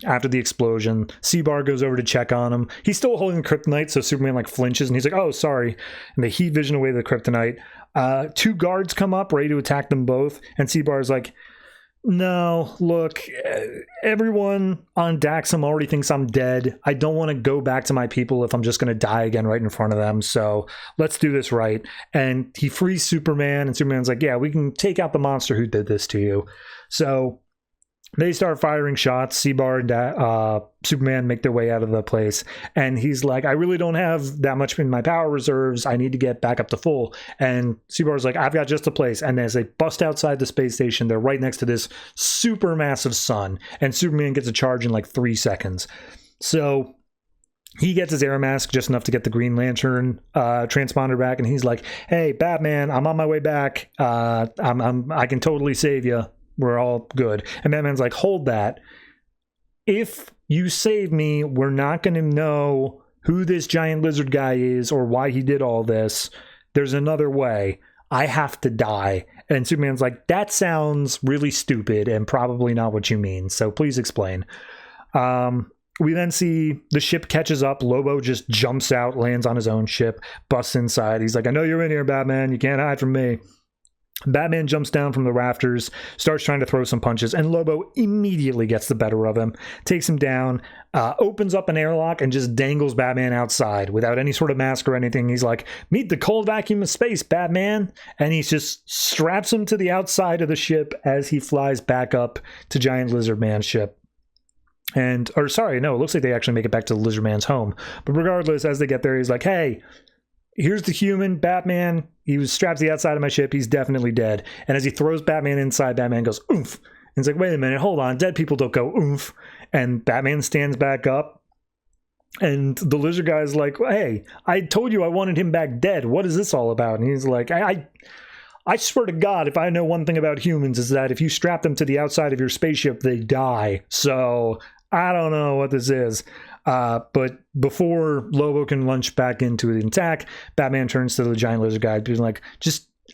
after the explosion. Seabar goes over to check on him. He's still holding the kryptonite, so Superman like flinches and he's like, oh, sorry. And they heat vision away the kryptonite. Two guards come up ready to attack them both. And Seabar's like, no, look, everyone on Daxam already thinks I'm dead. I don't want to go back to my people if I'm just going to die again right in front of them. So let's do this right. And he frees Superman, and Superman's like, yeah, we can take out the monster who did this to you. So they start firing shots. Seabar and Superman make their way out of the place. And he's like, I really don't have that much in my power reserves. I need to get back up to full. And Seabar's like, I've got just a place. And as they bust outside the space station, they're right next to this super massive sun. And Superman gets a charge in like 3 seconds. So he gets his air mask just enough to get the Green Lantern transponder back. And he's like, hey, Batman, I'm on my way back. I can totally save you. We're all good. And Batman's like, hold that. If you save me, we're not going to know who this giant lizard guy is or why he did all this. There's another way. I have to die. And Superman's like, that sounds really stupid and probably not what you mean. So please explain. We then see the ship catches up. Lobo just jumps out, lands on his own ship, busts inside. He's like, I know you're in here, Batman. You can't hide from me. Batman jumps down from the rafters, starts trying to throw some punches, and Lobo immediately gets the better of him, takes him down, opens up an airlock, and just dangles Batman outside without any sort of mask or anything. He's like, meet the cold vacuum of space, Batman! And he just straps him to the outside of the ship as he flies back up to Giant Lizard Man's ship. It looks like they actually make it back to the Lizard Man's home. But regardless, as they get there, he's like, hey, here's the human, Batman. He was strapped to the outside of my ship. He's definitely dead. And as he throws Batman inside, Batman goes, oomph. And he's like, wait a minute, hold on. Dead people don't go oomph. And Batman stands back up. And the lizard guy's like, hey, I told you I wanted him back dead. What is this all about? And he's like, I swear to God, if I know one thing about humans, is that if you strap them to the outside of your spaceship, they die. So I don't know what this is. But before Lobo can launch back into the attack, Batman turns to the giant lizard guy, being like,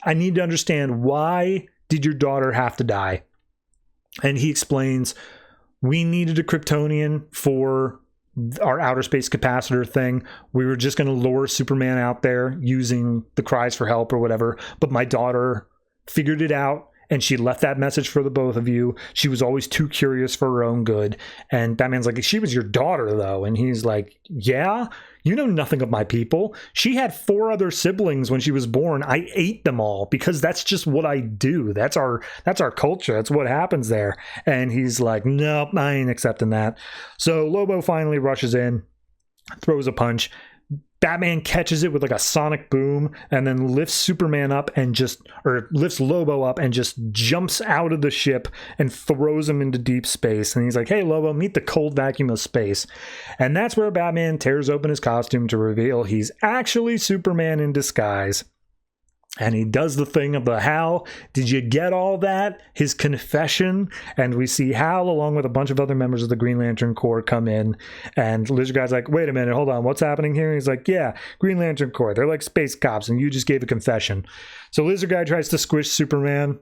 I need to understand, why did your daughter have to die? And he explains, we needed a Kryptonian for our outer space capacitor thing. We were just going to lure Superman out there using the cries for help or whatever. But my daughter figured it out. And she left that message for the both of you. She was always too curious for her own good. And Batman's like, she was your daughter, though. And he's like, yeah, you know nothing of my people. She had 4 other siblings when she was born. I ate them all because that's just what I do. That's our culture. That's what happens there. And he's like, nope, I ain't accepting that. So Lobo finally rushes in, throws a punch. Batman catches it with like a sonic boom and then lifts Superman up and lifts Lobo up and just jumps out of the ship and throws him into deep space. And he's like, hey, Lobo, meet the cold vacuum of space. And that's where Batman tears open his costume to reveal he's actually Superman in disguise. And he does the thing of the Hal, did you get all that? His confession. And we see Hal, along with a bunch of other members of the Green Lantern Corps, come in. And Lizard Guy's like, wait a minute, hold on, what's happening here? And he's like, yeah, Green Lantern Corps, they're like space cops, and you just gave a confession. So Lizard Guy tries to squish Superman.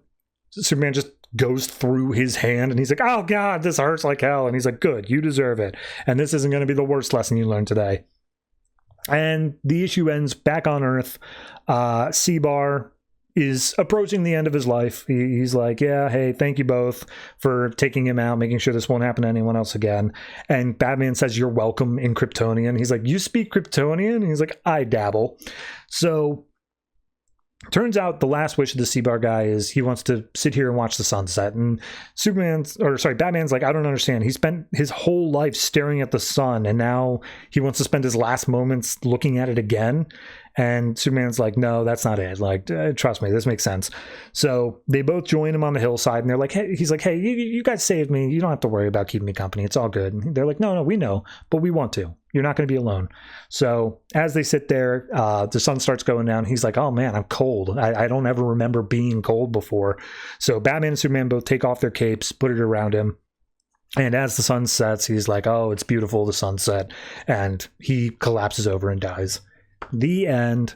Superman just goes through his hand, and he's like, oh God, this hurts like hell. And he's like, good, you deserve it. And this isn't going to be the worst lesson you learned today. And the issue ends back on Earth. C-Bar is approaching the end of his life. He's like, yeah, hey, thank you both for taking him out, making sure this won't happen to anyone else again. And Batman says, you're welcome in Kryptonian. He's like, you speak Kryptonian? And he's like, I dabble. So turns out the last wish of the C-Bar guy is he wants to sit here and watch the sunset. And Batman's like, I don't understand. He spent his whole life staring at the sun, and now he wants to spend his last moments looking at it again. And Superman's like, no, that's not it. Like, trust me, this makes sense. So they both join him on the hillside, and they're like, hey, he's like, hey, you guys saved me. You don't have to worry about keeping me company. It's all good. And they're like, no, we know, but we want to. You're not going to be alone. So as they sit there, the sun starts going down. He's like, oh man, I'm cold. I don't ever remember being cold before. So Batman and Superman both take off their capes, put it around him. And as the sun sets, he's like, oh, it's beautiful, the sunset. And he collapses over and dies. The end.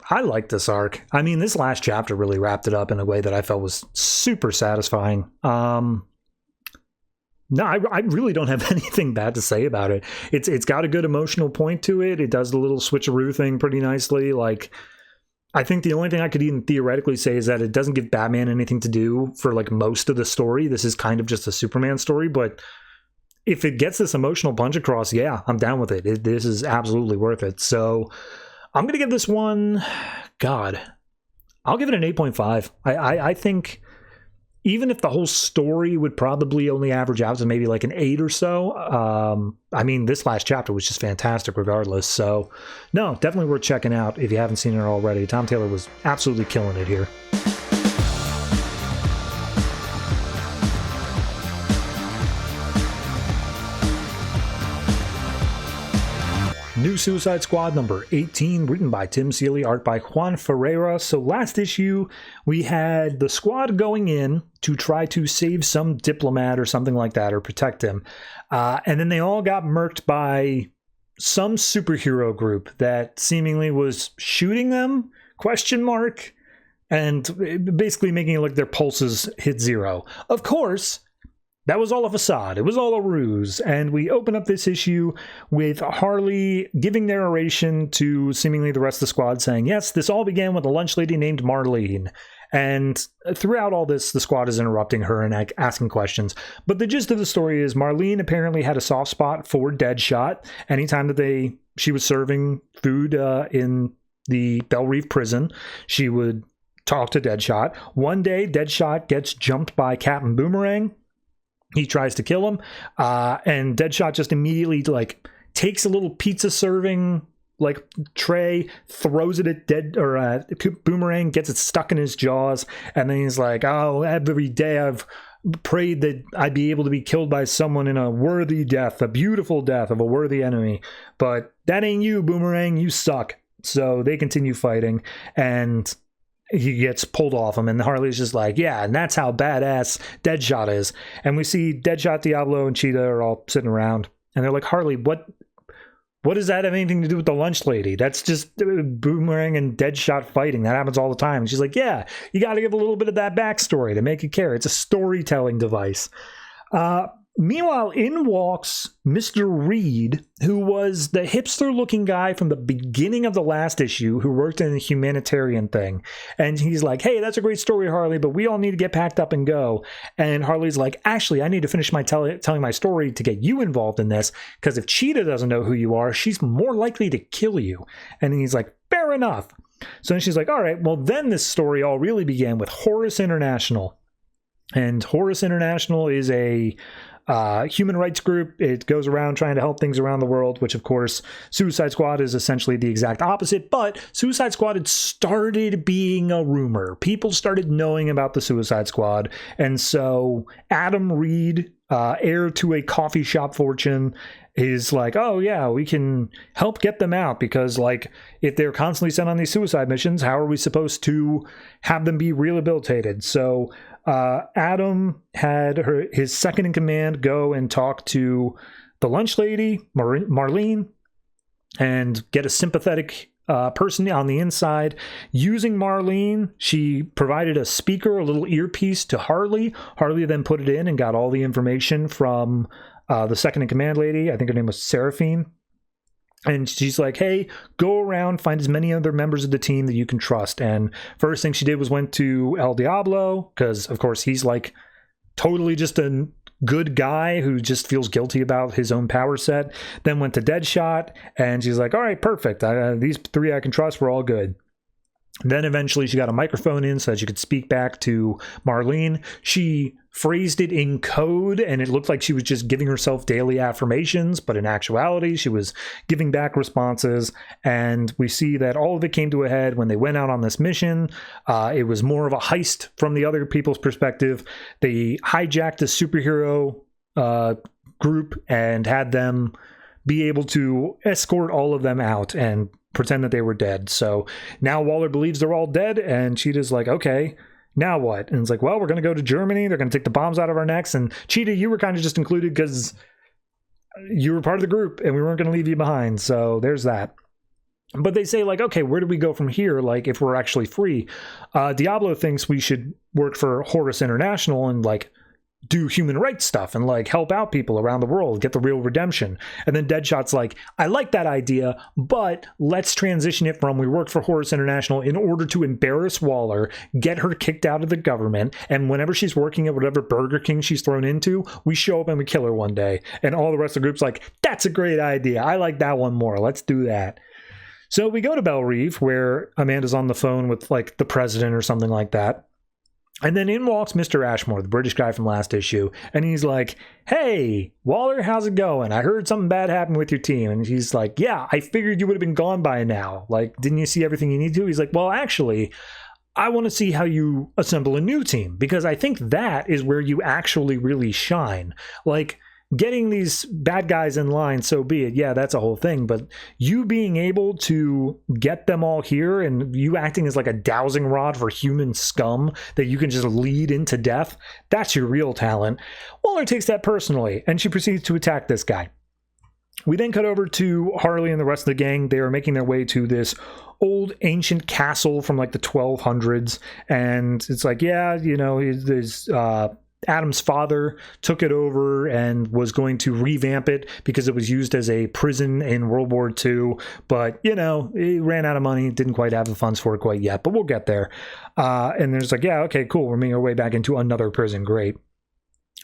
I like this arc. I mean, this last chapter really wrapped it up in a way that I felt was super satisfying. No, I really don't have anything bad to say about it. It's got a good emotional point to it. It does the little switcheroo thing pretty nicely. Like, I think the only thing I could even theoretically say is that it doesn't give Batman anything to do for like most of the story. This is kind of just a Superman story, but if it gets this emotional punch across, yeah, I'm down with it. This is absolutely worth it. So I'm going to give this one, I'll give it an 8.5. I think even if the whole story would probably only average out to maybe like an 8 or so, I mean, this last chapter was just fantastic regardless. So no, definitely worth checking out if you haven't seen it already. Tom Taylor was absolutely killing it here. New Suicide Squad number 18, written by Tim Seeley, art by Juan Ferreyra. So last issue, we had the squad going in to try to save some diplomat or something like that, or protect him. And then they all got murked by some superhero group that seemingly was shooting them, ? And basically making it like their pulses hit zero. Of course, that was all a facade. It was all a ruse. And we open up this issue with Harley giving narration to seemingly the rest of the squad, saying, yes, this all began with a lunch lady named Marlene. And throughout all this, the squad is interrupting her and asking questions. But the gist of the story is Marlene apparently had a soft spot for Deadshot. Anytime that she was serving food in the Belle Reve prison, she would talk to Deadshot. One day, Deadshot gets jumped by Captain Boomerang. He tries to kill him, and Deadshot just immediately like takes a little pizza serving like tray, throws it at Boomerang, gets it stuck in his jaws, and then he's like, "Oh, every day I've prayed that I'd be able to be killed by someone in a worthy death, a beautiful death of a worthy enemy, but that ain't you, Boomerang. You suck." So they continue fighting, and he gets pulled off him, and Harley's just like, yeah, and that's how badass Deadshot is. And we see Deadshot, Diablo, and Cheetah are all sitting around, and they're like, Harley, what does that have anything to do with the lunch lady? That's just Boomerang and Deadshot fighting. That happens all the time. And she's like, yeah, you got to give a little bit of that backstory to make it care. It's a storytelling device. Meanwhile, in walks Mr. Reed, who was the hipster-looking guy from the beginning of the last issue who worked in a humanitarian thing. And he's like, hey, that's a great story, Harley, but we all need to get packed up and go. And Harley's like, actually, I need to finish my telling my story to get you involved in this, because if Cheetah doesn't know who you are, she's more likely to kill you. And he's like, fair enough. So then she's like, all right, well, then this story all really began with Horus International. And Horus International is a human rights group. It goes around trying to help things around the world, which of course Suicide Squad is essentially the exact opposite. But Suicide Squad had started being a rumor. People started knowing about the Suicide Squad. And so Adam Reed, heir to a coffee shop fortune, is like, oh yeah, we can help get them out, because like if they're constantly sent on these suicide missions, how are we supposed to have them be rehabilitated? So Adam had his second in command go and talk to the lunch lady, Marlene, and get a sympathetic person on the inside. Using Marlene, she provided a speaker, a little earpiece to Harley. Harley then put it in and got all the information from the second in command lady. I think her name was Seraphine. And she's like, hey, go around, find as many other members of the team that you can trust. And first thing she did was went to El Diablo, because of course he's like totally just a good guy who just feels guilty about his own power set. Then went to Deadshot, and she's like, all right, perfect. These three I can trust. We're all good. Then eventually she got a microphone in so that she could speak back to Marlene. She phrased it in code, and it looked like she was just giving herself daily affirmations, but in actuality, she was giving back responses. And we see that all of it came to a head when they went out on this mission. It was more of a heist from the other people's perspective. They hijacked a superhero group and had them be able to escort all of them out and pretend that they were dead. So now Waller believes they're all dead, and Cheetah's like, okay, now what? And it's like, well, we're going to go to Germany. They're going to take the bombs out of our necks. And Cheetah, you were kind of just included because you were part of the group and we weren't going to leave you behind. So there's that. But they say, like, okay, where do we go from here? Like, if we're actually free? Diablo thinks we should work for Horus International and, like, do human rights stuff and like help out people around the world, get the real redemption. And then Deadshot's like, I like that idea, but let's transition it from we work for Horus International in order to embarrass Waller, get her kicked out of the government, and whenever she's working at whatever Burger King she's thrown into, we show up and we kill her one day. And all the rest of the group's like, that's a great idea. I like that one more. Let's do that. So we go to Belle Reve, where Amanda's on the phone with like the president or something like that. And then in walks Mr. Ashmore, the British guy from last issue, and he's like, hey, Waller, how's it going? I heard something bad happened with your team. And he's like, yeah, I figured you would have been gone by now. Like, didn't you see everything you need to? He's like, well, actually, I want to see how you assemble a new team, because I think that is where you actually really shine. Like, getting these bad guys in line, so be it. Yeah, that's a whole thing. But you being able to get them all here and you acting as like a dowsing rod for human scum that you can just lead into death, that's your real talent. Waller takes that personally, and she proceeds to attack this guy. We then cut over to Harley and the rest of the gang. They are making their way to this old ancient castle from like the 1200s. And it's like, yeah, you know, there's Adam's father took it over and was going to revamp it because it was used as a prison in World War II. But, you know, it ran out of money. Didn't quite have the funds for it quite yet, but we'll get there. And there's like, yeah, okay, cool. We're making our way back into another prison. Great.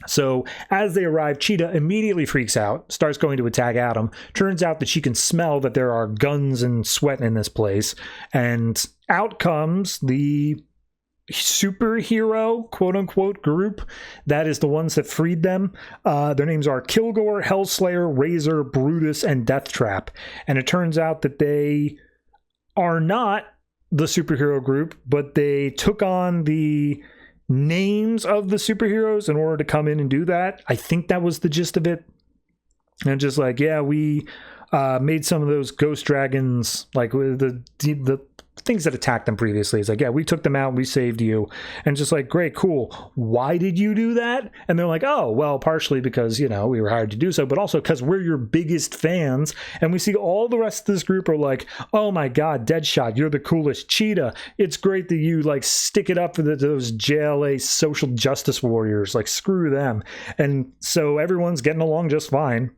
So as they arrive, Cheetah immediately freaks out, starts going to attack Adam. Turns out that she can smell that there are guns and sweat in this place. And out comes the superhero quote-unquote group that is the ones that freed them. Their names are Kilgore, Hellslayer, Razor, Brutus, and Deathtrap. And it turns out that they are not the superhero group, but they took on the names of the superheroes in order to come in and do that. I think that was the gist of it. And just like, yeah, we made some of those ghost dragons, like the things that attacked them previously. It's like, yeah, we took them out, we saved you. And just like, great, cool. Why did you do that? And they're like, oh, well, partially because, you know, we were hired to do so, but also because we're your biggest fans. And we see all the rest of this group are like, oh my God, Deadshot, you're the coolest. Cheetah, it's great that you like stick it up for those JLA social justice warriors. Like, screw them. And so everyone's getting along just fine.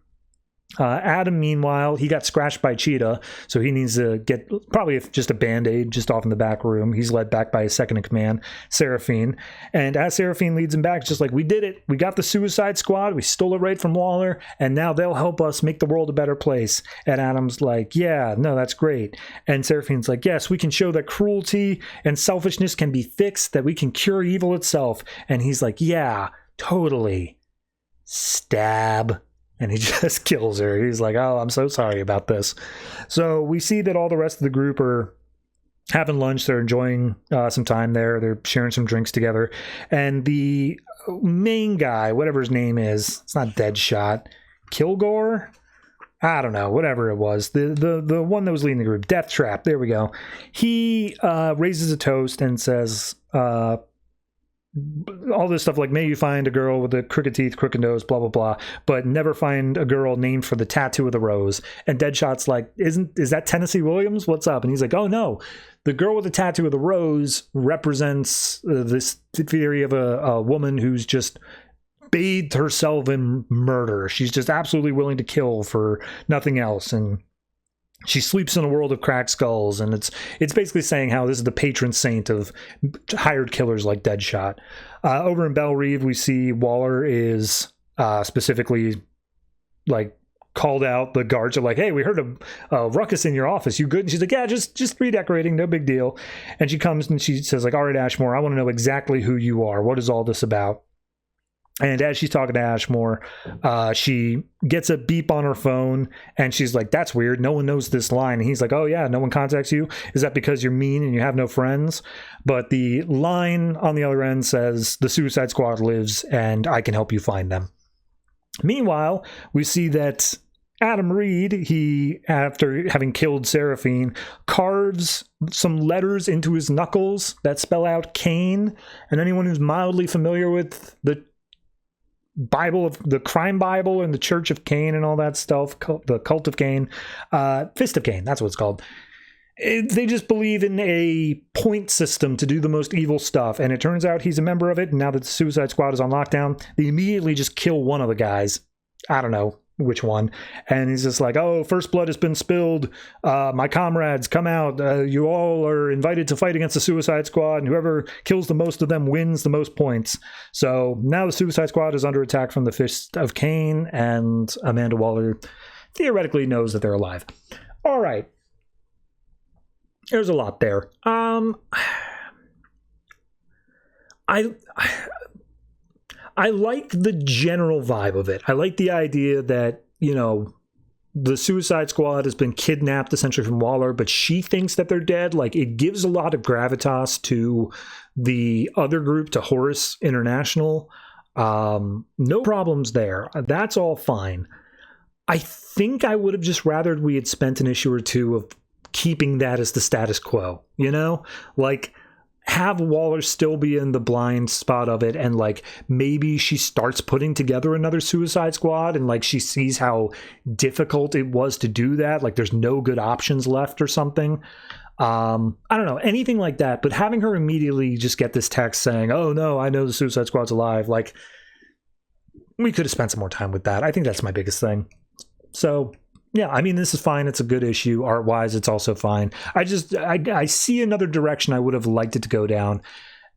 Adam, meanwhile, he got scratched by Cheetah, so he needs to get probably just a band-aid just off in the back room. He's led back by his second in command, Seraphine. And as Seraphine leads him back, it's just like, we did it. We got the Suicide Squad. We stole it right from Waller, and now they'll help us make the world a better place. And Adam's like, yeah, no, that's great. And Seraphine's like, yes, we can show that cruelty and selfishness can be fixed, that we can cure evil itself. And he's like, yeah, totally. stab, and he just kills her. He's like, oh, I'm so sorry about this. So we see that all the rest of the group are having lunch. They're enjoying some time there. They're sharing some drinks together. And the main guy, whatever his name is, it's not Deadshot, Kilgore? I don't know, whatever it was. The one that was leading the group, Death Trap, there we go. He raises a toast and says all this stuff like, may you find a girl with the crooked teeth, crooked nose, blah, blah, blah, but never find a girl named for the tattoo of the rose. And Deadshot's like, is that Tennessee Williams? What's up? And he's like, oh, no. The girl with the tattoo of the rose represents this theory of a woman who's just bathed herself in murder. She's just absolutely willing to kill for nothing else. And she sleeps in a world of cracked skulls. And it's basically saying how this is the patron saint of hired killers like Deadshot. Over in Belle Reve, we see Waller is specifically like called out. The guards are like, hey, we heard a ruckus in your office. You good? And she's like, yeah, just redecorating, no big deal. And she comes and she says like, all right, Ashmore, I want to know exactly who you are. What is all this about? And as she's talking to Ashmore, she gets a beep on her phone, and she's like, that's weird. No one knows this line. And he's like, oh, yeah, no one contacts you? Is that because you're mean and you have no friends? But the line on the other end says, the Suicide Squad lives, and I can help you find them. Meanwhile, we see that Adam Reed, he, after having killed Seraphine, carves some letters into his knuckles that spell out Cain. And anyone who's mildly familiar with the Bible of the crime Bible and the Church of Cain and all that stuff, the Cult of Cain, Fist of Cain, that's what it's called. They just believe in a point system to do the most evil stuff, and it turns out he's a member of it. And now that the Suicide Squad is on lockdown, they immediately just kill one of the guys. I don't know which one. And he's just like, oh, first blood has been spilled. My comrades, come out. You all are invited to fight against the Suicide Squad, and whoever kills the most of them wins the most points. So now the Suicide Squad is under attack from the Fist of Cain, and Amanda Waller theoretically knows that they're alive. All right. There's a lot there. I like the general vibe of it. I like the idea that, you know, the Suicide Squad has been kidnapped essentially from Waller, but she thinks that they're dead. Like, it gives a lot of gravitas to the other group, to Horus International. No problems there. That's all fine. I think I would have just rathered we had spent an issue or two of keeping that as the status quo, you know? Like, have Waller still be in the blind spot of it, and like maybe she starts putting together another Suicide Squad, and like she sees how difficult it was to do that, like there's no good options left or something. I don't know, anything like that. But having her immediately just get this text saying, oh no, I know the Suicide Squad's alive, like we could have spent some more time with that. I think that's my biggest thing. So yeah, I mean, this is fine. It's a good issue. Art-wise, it's also fine. I see another direction I would have liked it to go down.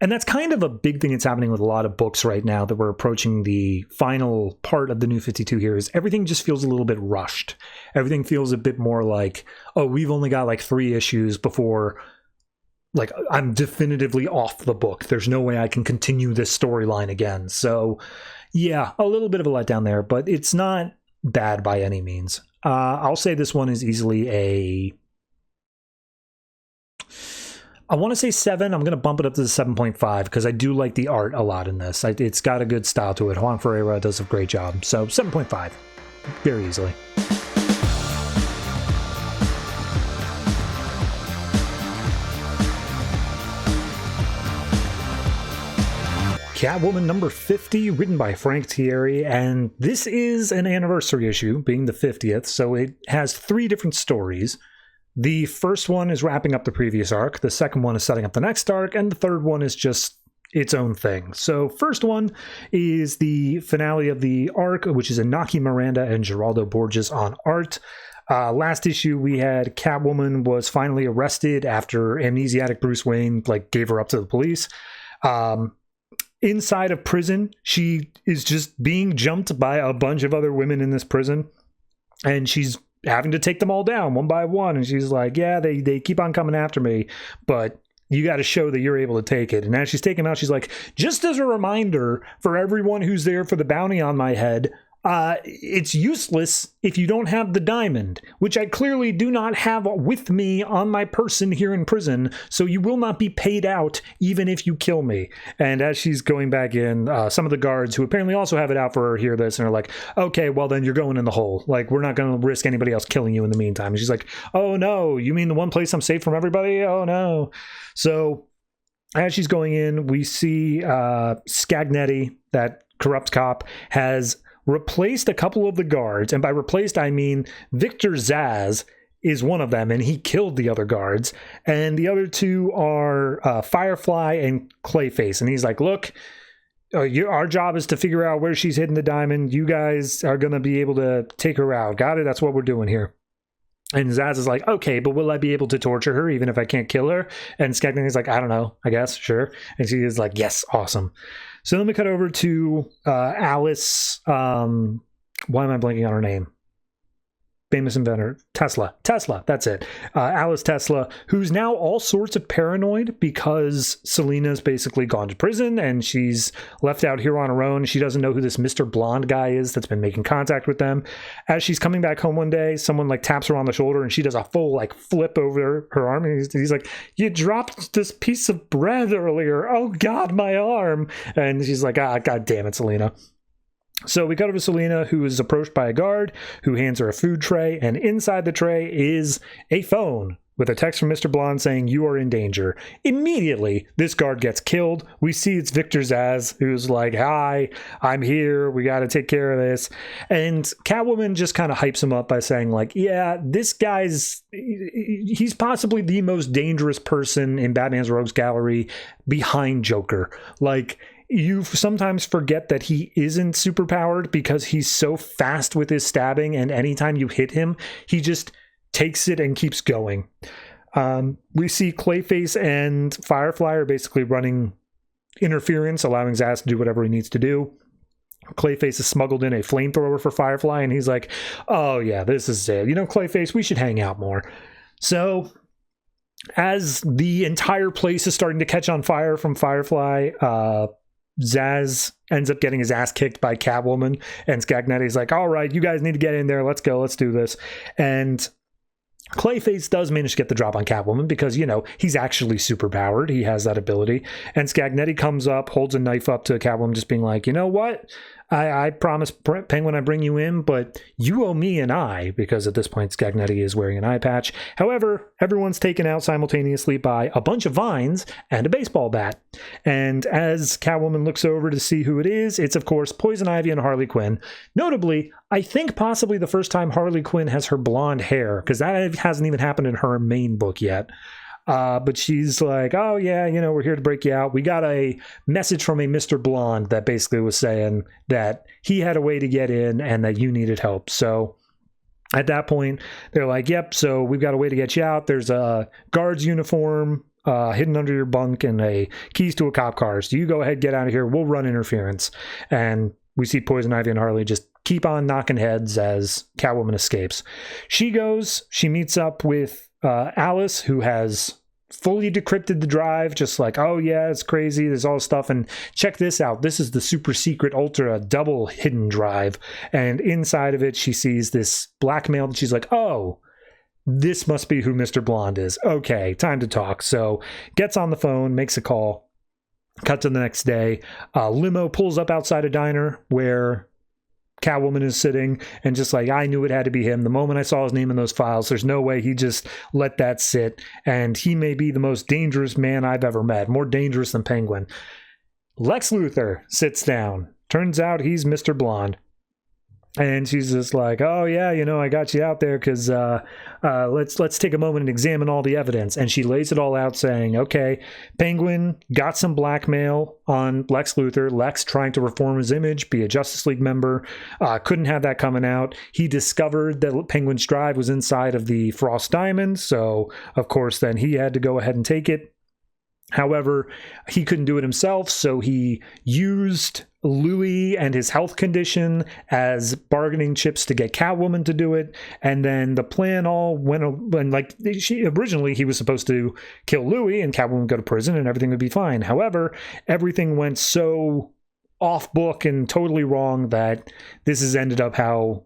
And that's kind of a big thing that's happening with a lot of books right now that we're approaching the final part of the New 52 here, is everything just feels a little bit rushed. Everything feels a bit more like, oh, we've only got like 3 issues before, like, I'm definitively off the book. There's no way I can continue this storyline again. So, yeah, a little bit of a letdown there, but it's not bad by any means. I'll say this one is easily I want to say 7. I'm going to bump it up to the 7.5 because I do like the art a lot in this. It's got a good style to it. Juan Ferreyra does a great job. So 7.5, very easily. Catwoman number 50, written by Frank Tieri, and this is an anniversary issue, being the 50th, so it has 3 different stories. The first one is wrapping up the previous arc, the second one is setting up the next arc, and the third one is just its own thing. So first one is the finale of the arc, which is Inaki, Miranda, and Geraldo Borges on art. Last issue we had Catwoman was finally arrested after amnesiac Bruce Wayne gave her up to the police. Inside of prison, she is just being jumped by a bunch of other women in this prison, and she's having to take them all down one by one. And she's like, yeah, they keep on coming after me, but you got to show that you're able to take it. And as she's taking him out, she's like, just as a reminder for everyone who's there for the bounty on my head, it's useless if you don't have the diamond, which I clearly do not have with me on my person here in prison, so you will not be paid out even if you kill me. And as she's going back in, some of the guards who apparently also have it out for her hear this and are like, okay, well then you're going in the hole. Like, we're not going to risk anybody else killing you in the meantime. And she's like, oh no, you mean the one place I'm safe from everybody? Oh no. So as she's going in, we see Scagnetti, that corrupt cop, has replaced a couple of the guards, and by replaced I mean Victor Zsasz is one of them, and he killed the other guards, and the other two are Firefly and Clayface. And he's like, look, our job is to figure out where she's hidden the diamond. You guys are gonna be able to take her out. Got it? That's what we're doing here. And Zsasz is like, okay, but will I be able to torture her even if I can't kill her? And Scagnetti's like, I don't know, I guess, sure. And she is like, yes, awesome. So then we cut over to Alice. Why am I blanking on her name? Famous inventor. Tesla, that's it. Alice Tesla, who's now all sorts of paranoid because Selena's basically gone to prison and she's left out here on her own. She doesn't know who this Mr. Blonde guy is that's been making contact with them. As she's coming back home one day, someone like taps her on the shoulder and she does a full like flip over her arm. And he's like, you dropped this piece of bread earlier. Oh God, my arm. And she's like, God damn it, Selena. So we cut over to Selena, who is approached by a guard who hands her a food tray, and inside the tray is a phone with a text from Mr. Blonde saying, you are in danger. Immediately, this guard gets killed. We see it's Victor Zsasz, who's like, hi, I'm here. We got to take care of this. And Catwoman just kind of hypes him up by saying, like, yeah, this he's possibly the most dangerous person in Batman's Rogues Gallery behind Joker. Like, you sometimes forget that he isn't superpowered because he's so fast with his stabbing, and anytime you hit him, he just takes it and keeps going. We see Clayface and Firefly are basically running interference, allowing Zsasz to do whatever he needs to do. Clayface has smuggled in a flamethrower for Firefly, and he's like, oh yeah, this is it. You know, Clayface, we should hang out more. So as the entire place is starting to catch on fire from Firefly, Zsasz ends up getting his ass kicked by Catwoman, and Scagnetti's like, all right, you guys need to get in there. Let's go. Let's do this. And Clayface does manage to get the drop on Catwoman because, you know, he's actually super powered. He has that ability. And Scagnetti comes up, holds a knife up to Catwoman, just being like, you know what? I promise, Penguin, I bring you in, but you owe me an eye, because at this point Scagnetti is wearing an eye patch. However, everyone's taken out simultaneously by a bunch of vines and a baseball bat. And as Catwoman looks over to see who it is, it's of course Poison Ivy and Harley Quinn. Notably, I think possibly the first time Harley Quinn has her blonde hair, because that hasn't even happened in her main book yet. But she's like, oh yeah, you know, we're here to break you out. We got a message from a Mr. Blonde that basically was saying that he had a way to get in and that you needed help. So at that point, they're like, yep, so we've got a way to get you out. There's a guard's uniform hidden under your bunk and a keys to a cop car. So you go ahead, get out of here. We'll run interference. And we see Poison Ivy and Harley just keep on knocking heads as Catwoman escapes. She meets up with Alice, who has fully decrypted the drive, just like, oh yeah, it's crazy, there's all stuff, and check this out, this is the super secret ultra double hidden drive, and inside of it she sees this blackmail that she's like, oh, this must be who Mr. Blonde is. Okay, time to talk. So gets on the phone, makes a call. Cut to the next day. Limo pulls up outside a diner where Catwoman is sitting, and just like, I knew it had to be him. The moment I saw his name in those files, there's no way he just let that sit. And he may be the most dangerous man I've ever met, more dangerous than Penguin. Lex Luthor sits down. Turns out he's Mr. Blonde. And she's just like, oh yeah, you know, I got you out there because let's take a moment and examine all the evidence. And she lays it all out saying, okay, Penguin got some blackmail on Lex Luthor. Lex trying to reform his image, be a Justice League member, couldn't have that coming out. He discovered that Penguin's drive was inside of the Frost Diamond, so of course then he had to go ahead and take it. However, he couldn't do it himself, so he used Louis and his health condition as bargaining chips to get Catwoman to do it. And then the plan all went, when like originally he was supposed to kill Louis and Catwoman would go to prison and everything would be fine. However, everything went so off book and totally wrong that this has ended up how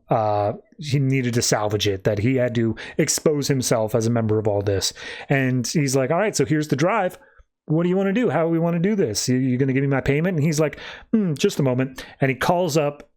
he needed to salvage it, that he had to expose himself as a member of all this. And he's like, all right, so here's the drive. What do you want to do? How do we want to do this? You're going to give me my payment? And he's like, just a moment. And he calls up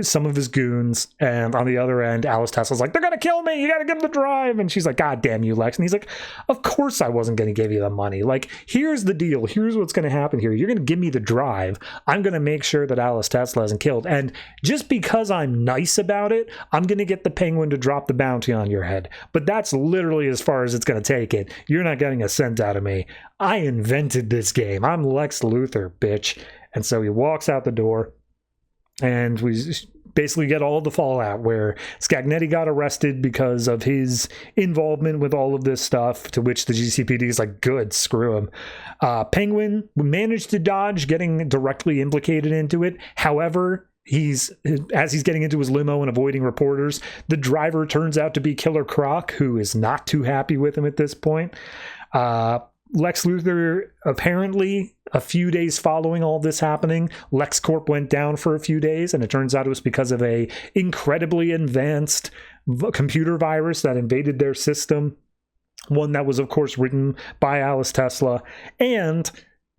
some of his goons, and on the other end, Alice Tesla's like, they're going to kill me. You got to give them the drive. And she's like, God damn you, Lex. And he's like, of course I wasn't going to give you the money. Like, here's the deal. Here's what's going to happen here. You're going to give me the drive. I'm going to make sure that Alice Tesla isn't killed. And just because I'm nice about it, I'm going to get the Penguin to drop the bounty on your head. But that's literally as far as it's going to take it. You're not getting a cent out of me. I invented this game. I'm Lex Luthor, bitch. And so he walks out the door. And we basically get all the fallout where Scagnetti got arrested because of his involvement with all of this stuff, to which the GCPD is like, good, screw him. Penguin managed to dodge getting directly implicated into it. However, as he's getting into his limo and avoiding reporters, the driver turns out to be Killer Croc, who is not too happy with him at this point. Lex Luthor, apparently, a few days following all this happening, LexCorp went down for a few days, and it turns out it was because of a incredibly advanced computer virus that invaded their system. One that was, of course, written by Alice Tesla, and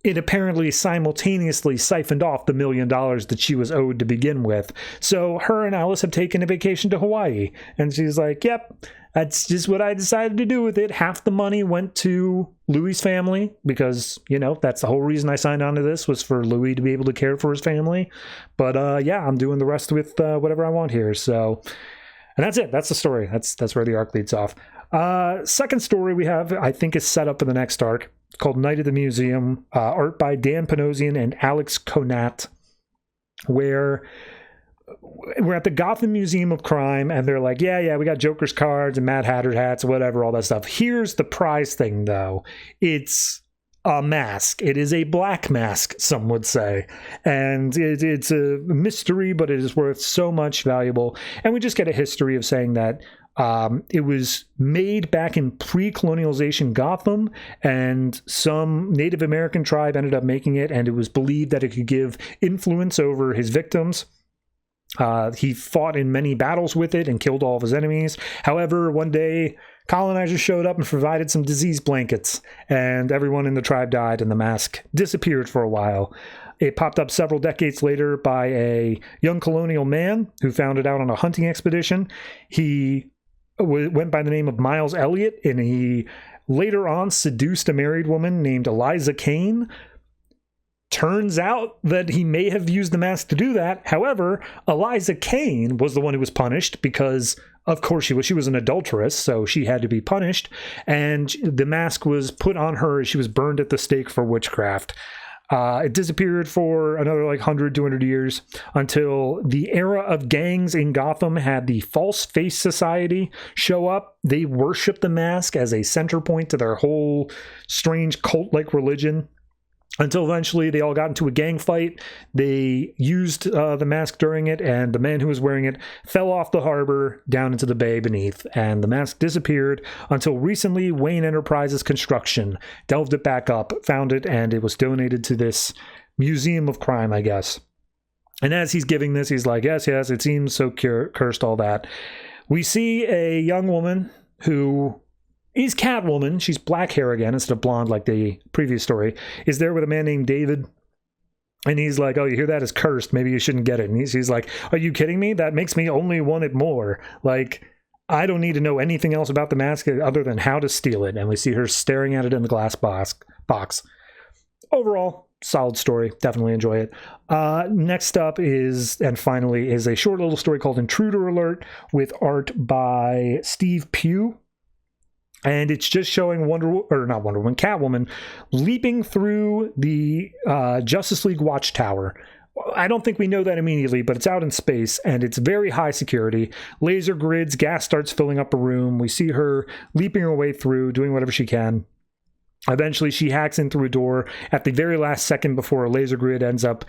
it apparently simultaneously siphoned off the $1 million that she was owed to begin with. So her and Alice have taken a vacation to Hawaii, and she's like, yep, that's just what I decided to do with it. Half the money went to Louis' family because, you know, that's the whole reason I signed on to this, was for Louis to be able to care for his family. But yeah, I'm doing the rest with whatever I want here. So, and that's it. That's the story. That's where the arc leads off. Second story we have, I think, is set up for the next arc, called Night at the Museum, art by Dan Panosian and Alex Conat, where we're at the Gotham Museum of Crime, and they're like, yeah, we got Joker's cards and Mad Hatter hats, whatever, all that stuff. Here's the prize thing, though. It's a mask. It is a black mask, some would say. And it's a mystery, but it is worth so much valuable. And we just get a history of saying that it was made back in pre-colonialization Gotham, and some Native American tribe ended up making it, and it was believed that it could give influence over his victims. He fought in many battles with it and killed all of his enemies. However, one day, colonizers showed up and provided some disease blankets, and everyone in the tribe died, and the mask disappeared for a while. It popped up several decades later by a young colonial man who found it out on a hunting expedition. He went by the name of Miles Elliott, and he later on seduced a married woman named Eliza Kane. Turns out that he may have used the mask to do that. However, Eliza Kane was the one who was punished because, of course, she was an adulteress, so she had to be punished. And the mask was put on her as she was burned at the stake for witchcraft. It disappeared for another 100, 200 years until the era of gangs in Gotham had the False Face Society show up. They worshiped the mask as a center point to their whole strange cult-like religion. Until eventually they all got into a gang fight. They used the mask during it, and the man who was wearing it fell off the harbor down into the bay beneath, and the mask disappeared until recently Wayne Enterprises Construction delved it back up, found it, and it was donated to this museum of crime, I guess. And as he's giving this, he's like, yes, it seems so cursed, all that. We see a young woman who is Catwoman. She's black hair again instead of blonde like the previous story. Is there with a man named David. And he's like, oh, you hear that? It's cursed. Maybe you shouldn't get it. And he's like, are you kidding me? That makes me only want it more. I don't need to know anything else about the mask other than how to steal it. And we see her staring at it in the glass box. Overall, solid story. Definitely enjoy it. Next up is, and finally, is a short little story called Intruder Alert with art by Steve Pugh. And it's just showing Catwoman leaping through the Justice League Watchtower. I don't think we know that immediately, but it's out in space, and it's very high security. Laser grids, gas starts filling up a room. We see her leaping her way through, doing whatever she can. Eventually, she hacks in through a door at the very last second before a laser grid ends up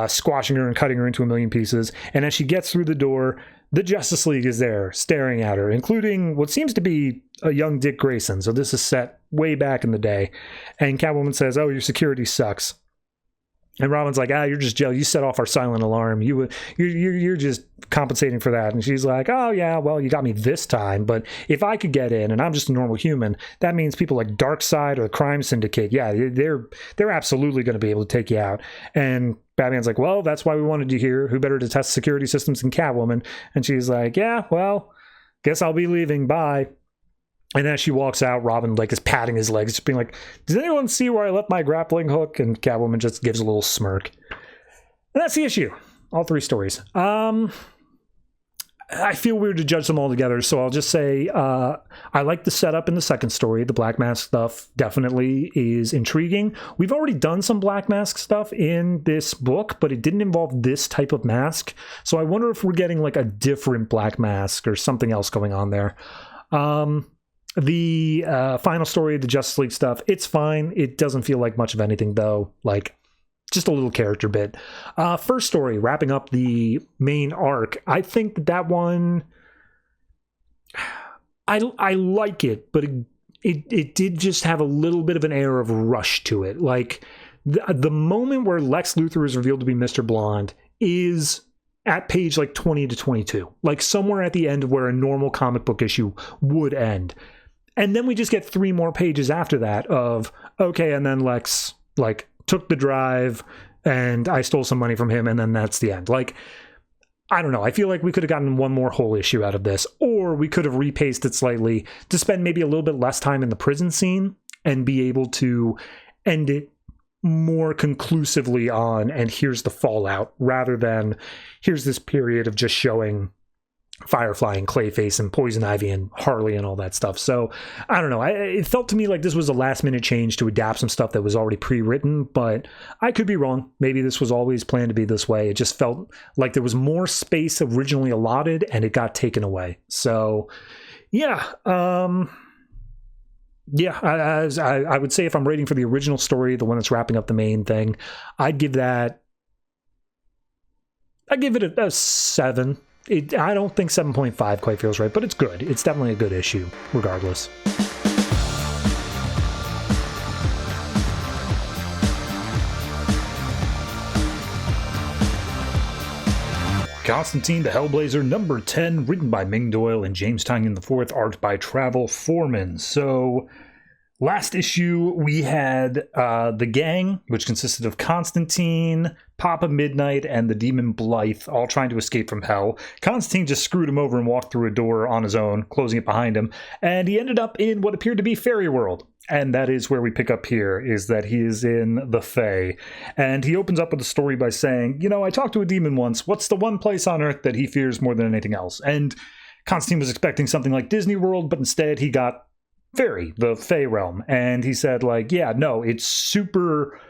squashing her and cutting her into a million pieces. And as she gets through the door, the Justice League is there staring at her, including what seems to be a young Dick Grayson. So this is set way back in the day. And Catwoman says, "Oh, your security sucks." And Robin's like, "You're just jealous. You set off our silent alarm. You're just compensating for that." And she's like, "Oh yeah, well, you got me this time. But if I could get in, and I'm just a normal human, that means people like Darkseid or the Crime Syndicate, yeah, they're absolutely going to be able to take you out." And Batman's like, "Well, that's why we wanted you here. Who better to test security systems than Catwoman?" And she's like, "Yeah, well, guess I'll be leaving. Bye." And as she walks out, Robin is patting his legs, just being like, "Does anyone see where I left my grappling hook?" And Catwoman just gives a little smirk. And that's the issue. All 3 stories. I feel weird to judge them all together, so I'll just say I like the setup in the second story. The Black Mask stuff definitely is intriguing. We've already done some Black Mask stuff in this book, but it didn't involve this type of mask. So I wonder if we're getting like a different Black Mask or something else going on there. The final story, the Justice League stuff, it's fine. It doesn't feel like much of anything, though. Like, just a little character bit. First story, wrapping up the main arc. I think that one, I like it, but it did just have a little bit of an air of rush to it. Like, the moment where Lex Luthor is revealed to be Mr. Blonde is at page like 20 to 22. Like, somewhere at the end of where a normal comic book issue would end. And then we just get 3 more pages after that of, okay, and then Lex, like, took the drive, and I stole some money from him, and then that's the end. Like, I don't know. I feel like we could have gotten one more whole issue out of this, or we could have repaced it slightly to spend maybe a little bit less time in the prison scene and be able to end it more conclusively on, and here's the fallout, rather than here's this period of just showing Firefly and Clayface and Poison Ivy and Harley and all that stuff. So I don't know. It felt to me like this was a last minute change to adapt some stuff that was already pre-written, but I could be wrong. Maybe this was always planned to be this way. It just felt like there was more space originally allotted and it got taken away. So yeah, I would say if I'm rating for the original story, the one that's wrapping up the main thing, I'd give it a 7. I don't think 7.5 quite feels right, but it's good. It's definitely a good issue, regardless. Constantine the Hellblazer, number 10, written by Ming Doyle and James Tynion IV, art by Travel Foreman. So, last issue, we had the gang, which consisted of Constantine, Papa Midnight, and the Demon Blythe, all trying to escape from hell. Constantine just screwed him over and walked through a door on his own, closing it behind him, and he ended up in what appeared to be Fairy World. And that is where we pick up here, is that he is in the Fae. And he opens up with a story by saying, I talked to a demon once. What's the one place on Earth that he fears more than anything else? And Constantine was expecting something like Disney World, but instead he got Fairy, the Fae realm. And he said, it's super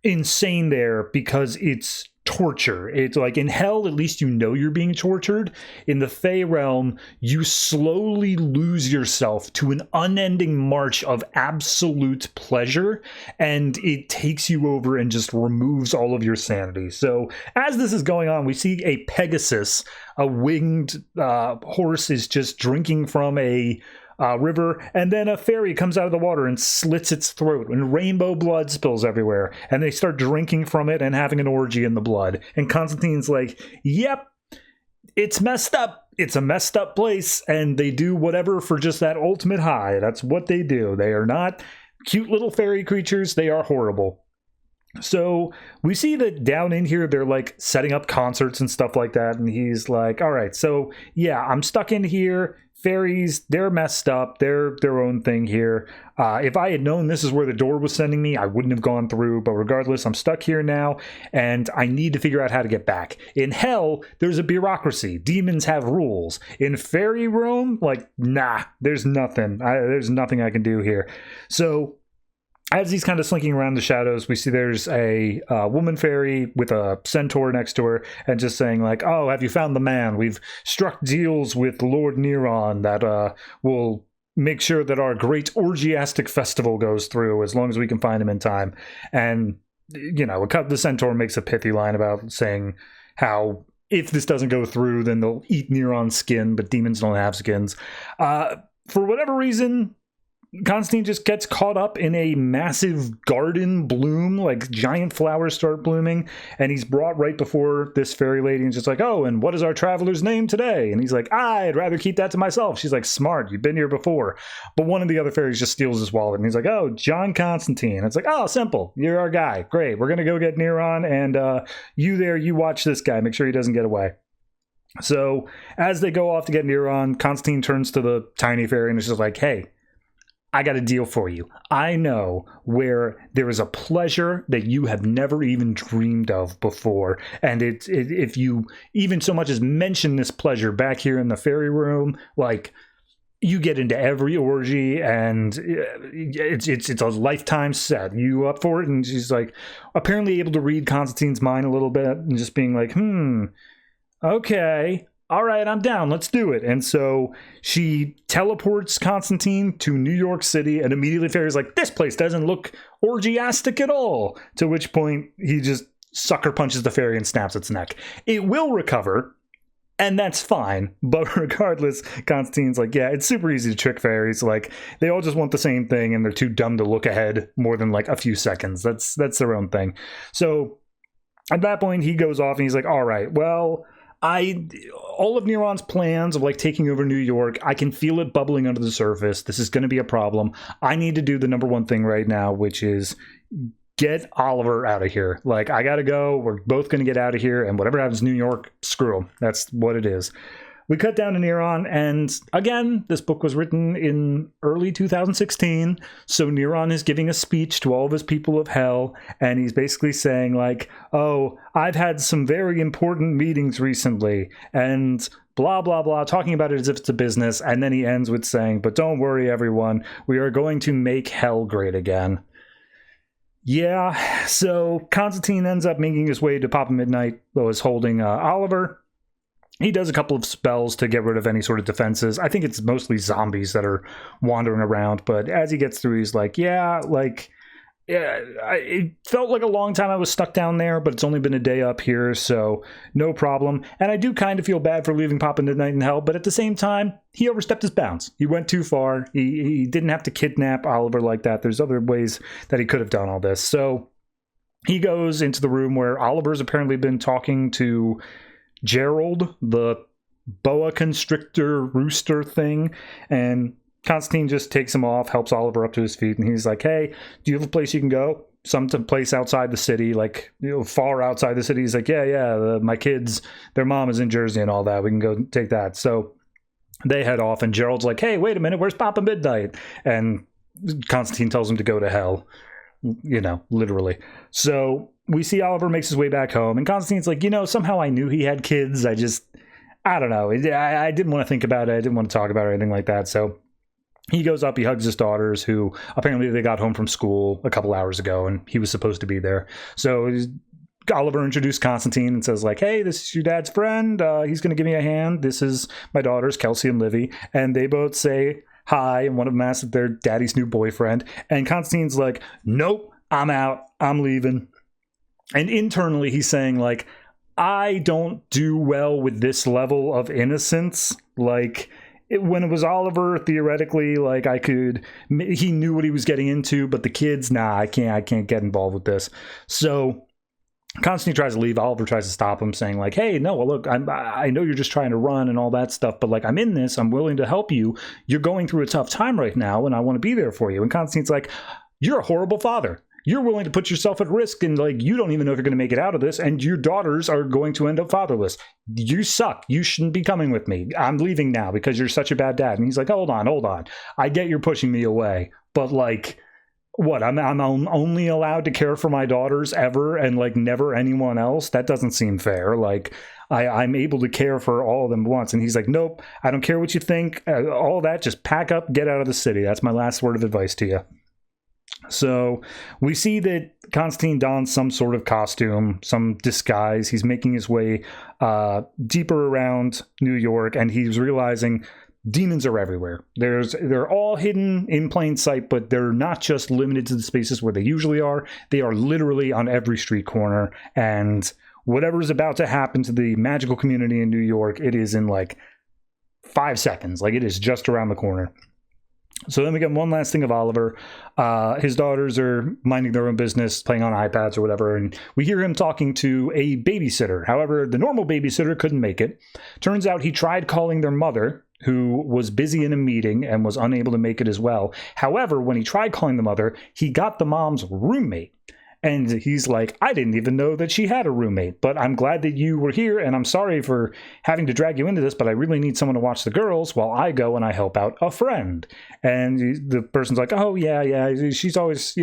insane there because it's torture. It's like in hell, at least you're being tortured. In the Fae realm, you slowly lose yourself to an unending march of absolute pleasure, and it takes you over and just removes all of your sanity. So as this is going on, we see a Pegasus, a winged horse, is just drinking from a river, and then a fairy comes out of the water and slits its throat, and rainbow blood spills everywhere, and they start drinking from it and having an orgy in the blood. And Constantine's like, yep, it's messed up. It's a messed up place, and they do whatever for just that ultimate high. That's what they do. They are not cute little fairy creatures. They are horrible. So we see that down in here, they're like setting up concerts and stuff like that. And he's like, all right, so yeah, I'm stuck in here. Fairies, they're messed up. They're their own thing here. If I had known this is where the door was sending me, I wouldn't have gone through. But regardless, I'm stuck here now, and I need to figure out how to get back. In hell, there's a bureaucracy. Demons have rules. In fairy realm, there's nothing. There's nothing I can do here. So as he's kind of slinking around the shadows, we see there's a woman fairy with a centaur next to her, and just saying oh, have you found the man? We've struck deals with Lord Neron that will make sure that our great orgiastic festival goes through as long as we can find him in time. And, the centaur makes a pithy line about saying how if this doesn't go through, then they'll eat Neron's skin, but demons don't have skins. For whatever reason, Constantine just gets caught up in a massive garden bloom, like giant flowers start blooming, and he's brought right before this fairy lady and just like, oh, and what is our traveler's name today? And he's like, I'd rather keep that to myself. She's like, smart, you've been here before. But one of the other fairies just steals his wallet, and he's like, oh, John Constantine. It's like, oh, simple, you're our guy. Great, we're going to go get Neron, and you watch this guy, make sure he doesn't get away. So as they go off to get Neron, Constantine turns to the tiny fairy and is just like, hey, I got a deal for you. I know where there is a pleasure that you have never even dreamed of before. And if you even so much as mention this pleasure back here in the fairy room, like, you get into every orgy, and it's a lifetime set. You up for it? And she's like, apparently able to read Constantine's mind a little bit and just being like, okay. All right, I'm down. Let's do it. And so she teleports Constantine to New York City, and immediately Fairy's like, this place doesn't look orgiastic at all. To which point he just sucker punches the fairy and snaps its neck. It will recover, and that's fine. But regardless, Constantine's like, yeah, it's super easy to trick fairies. Like, they all just want the same thing, and they're too dumb to look ahead more than like a few seconds. That's their own thing. So at that point, he goes off and he's like, all right, well, all of Neron's plans of like taking over New York, I can feel it bubbling under the surface. This is going to be a problem. I need to do the number one thing right now, which is get Oliver out of here. Like, I got to go. We're both going to get out of here. And whatever happens in New York, screw him. That's what it is. We cut down to Neron, and again, this book was written in early 2016, so Neron is giving a speech to all of his people of hell, and he's basically saying, like, oh, I've had some very important meetings recently, and blah, blah, blah, talking about it as if it's a business, and then he ends with saying, but don't worry, everyone, we are going to make hell great again. Yeah, so Constantine ends up making his way to Papa Midnight, though is holding Oliver. He does a couple of spells to get rid of any sort of defenses. I think it's mostly zombies that are wandering around. But as he gets through, he's like, it felt like a long time I was stuck down there, but it's only been a day up here, so no problem. And I do kind of feel bad for leaving Papa Midnight in hell, but at the same time, he overstepped his bounds. He went too far. He didn't have to kidnap Oliver like that. There's other ways that he could have done all this. So he goes into the room where Oliver's apparently been talking to Gerald, the boa constrictor rooster thing, and Constantine just takes him off, helps Oliver up to his feet, and he's like, hey, do you have a place you can go? Some place outside the city, like, far outside the city. He's like, yeah, my kids, their mom is in Jersey and all that. We can go take that. So they head off, and Gerald's like, hey, wait a minute, where's Papa Midnight? And Constantine tells him to go to hell, literally. So we see Oliver makes his way back home, and Constantine's like, somehow I knew he had kids. I don't know. I didn't want to think about it. I didn't want to talk about it or anything like that. So he goes up, he hugs his daughters, who apparently they got home from school a couple hours ago, and he was supposed to be there. So Oliver introduced Constantine and says, like, hey, this is your dad's friend. He's going to give me a hand. This is my daughters, Kelsey and Livy. And they both say hi, and one of them asks if they're daddy's new boyfriend. And Constantine's like, nope, I'm out. I'm leaving. And internally, he's saying, like, I don't do well with this level of innocence. Like, when it was Oliver, theoretically, like, he knew what he was getting into, but the kids, nah, I can't get involved with this. So Constantine tries to leave. Oliver tries to stop him, saying, like, hey, no, well, look, I know you're just trying to run and all that stuff, but, like, I'm in this. I'm willing to help you. You're going through a tough time right now, and I want to be there for you. And Constantine's like, you're a horrible father. You're willing to put yourself at risk, and, like, you don't even know if you're going to make it out of this, and your daughters are going to end up fatherless. You suck. You shouldn't be coming with me. I'm leaving now because you're such a bad dad. And he's like, hold on. I get you're pushing me away, but, like, what? I'm only allowed to care for my daughters ever, and, like, never anyone else? That doesn't seem fair. Like, I'm able to care for all of them once. And he's like, nope, I don't care what you think. All that, just pack up, get out of the city. That's my last word of advice to you. So we see that Constantine dons some sort of costume, some disguise. He's making his way deeper around New York, and he's realizing demons are everywhere. They're all hidden in plain sight, but they're not just limited to the spaces where they usually are. They are literally on every street corner, and whatever is about to happen to the magical community in New York, it is in like 5 seconds. Like, it is just around the corner. So then we get one last thing of Oliver. His daughters are minding their own business, playing on iPads or whatever, and we hear him talking to a babysitter. However, the normal babysitter couldn't make it. Turns out he tried calling their mother, who was busy in a meeting and was unable to make it as well. However, when he tried calling the mother, he got the mom's roommate. And he's like, I didn't even know that she had a roommate, but I'm glad that you were here, and I'm sorry for having to drag you into this, but I really need someone to watch the girls while I go and I help out a friend. And the person's like, oh, yeah, she's always,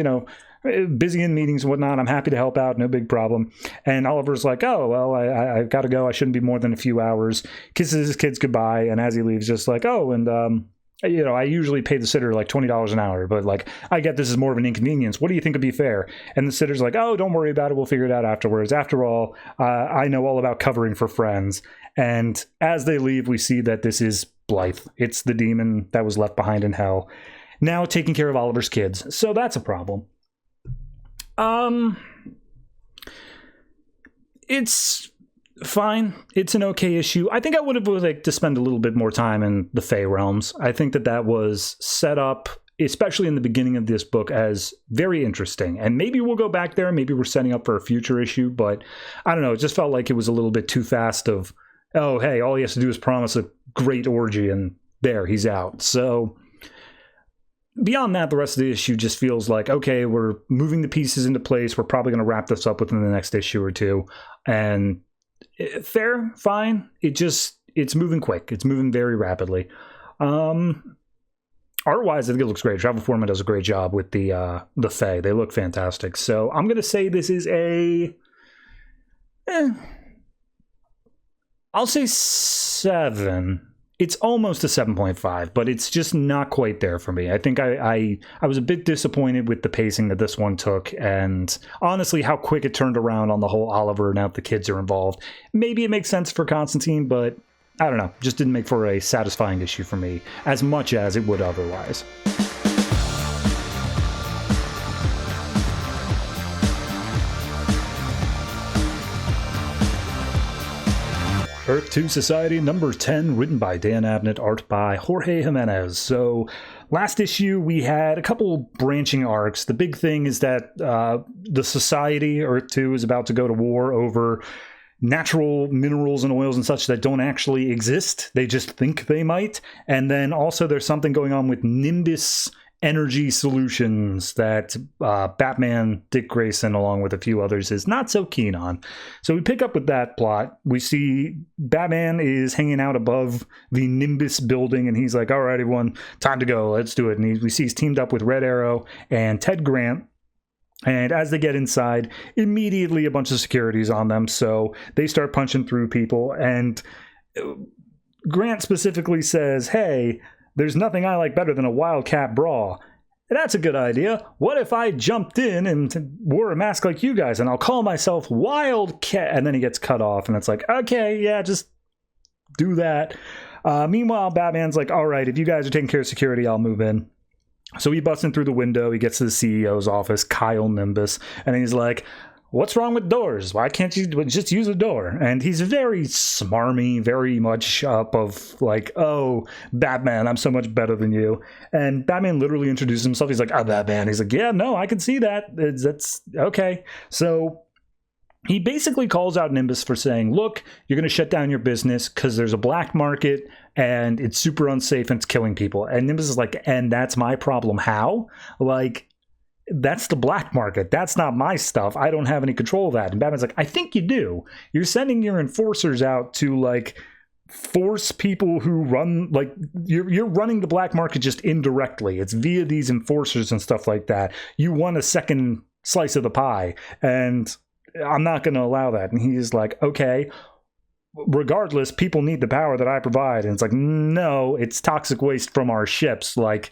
busy in meetings and whatnot. I'm happy to help out, no big problem. And Oliver's like, oh, well, I've got to go. I shouldn't be more than a few hours. Kisses his kids goodbye, and as he leaves, just like, oh, and I usually pay the sitter like $20 an hour, but like, I get this is more of an inconvenience. What do you think would be fair? And the sitter's like, oh, don't worry about it. We'll figure it out afterwards. After all, I know all about covering for friends. And as they leave, we see that this is Blythe. It's the demon that was left behind in hell, now taking care of Oliver's kids. So that's a problem. It's fine. It's an okay issue. I think I would have liked to spend a little bit more time in the Fey realms. I think that was set up, especially in the beginning of this book, as very interesting. And maybe we'll go back there. Maybe we're setting up for a future issue. But I don't know. It just felt like it was a little bit too fast of, oh, hey, all he has to do is promise a great orgy and there, he's out. So beyond that, the rest of the issue just feels like, okay, we're moving the pieces into place. We're probably going to wrap this up within the next issue or two. And fair, fine. It's moving quick. It's moving very rapidly. Art-wise, I think it looks great. Travel Foreman does a great job with the Fae. They look fantastic. So I'm going to say this is I'll say 7. It's almost a 7.5, but it's just not quite there for me. I think I was a bit disappointed with the pacing that this one took, and honestly, how quick it turned around on the whole Oliver now that the kids are involved. Maybe it makes sense for Constantine, but I don't know. Just didn't make for a satisfying issue for me, as much as it would otherwise. Earth 2 Society number 10, written by Dan Abnett, art by Jorge Jimenez. So last issue, we had a couple branching arcs. The big thing is that the Society, Earth 2, is about to go to war over natural minerals and oils and such that don't actually exist. They just think they might. And then also there's something going on with Nimbus energy solutions that Batman, Dick Grayson, along with a few others, is not so keen on. So we pick up with that plot. We see Batman is hanging out above the Nimbus building, and he's like, all right, everyone, time to go. Let's do it. And we see he's teamed up with Red Arrow and Ted Grant. And as they get inside, immediately a bunch of security is on them. So they start punching through people. And Grant specifically says, hey, there's nothing I like better than a wildcat brawl. That's a good idea. What if I jumped in and wore a mask like you guys, and I'll call myself Wildcat? And then he gets cut off, and it's like, okay, yeah, just do that. Meanwhile, Batman's like, all right, if you guys are taking care of security, I'll move in. So he busts in through the window. He gets to the CEO's office, Kyle Nimbus, and he's like, what's wrong with doors? Why can't you just use a door? And he's very smarmy, very much up of like, oh, Batman, I'm so much better than you. And Batman literally introduces himself. He's like, oh, Batman. He's like, yeah, no, I can see that. That's okay. So he basically calls out Nimbus for saying, look, you're going to shut down your business because there's a black market and it's super unsafe and it's killing people. And Nimbus is like, and that's my problem. How? Like, that's the black market. That's not my stuff. I don't have any control of that. And Batman's like, I think you do. You're sending your enforcers out to like force people who run, like you're running the black market just indirectly. It's via these enforcers and stuff like that. You want a second slice of the pie, and I'm not going to allow that. And he's like, okay, regardless, people need the power that I provide. And it's like, no, it's toxic waste from our ships. Like,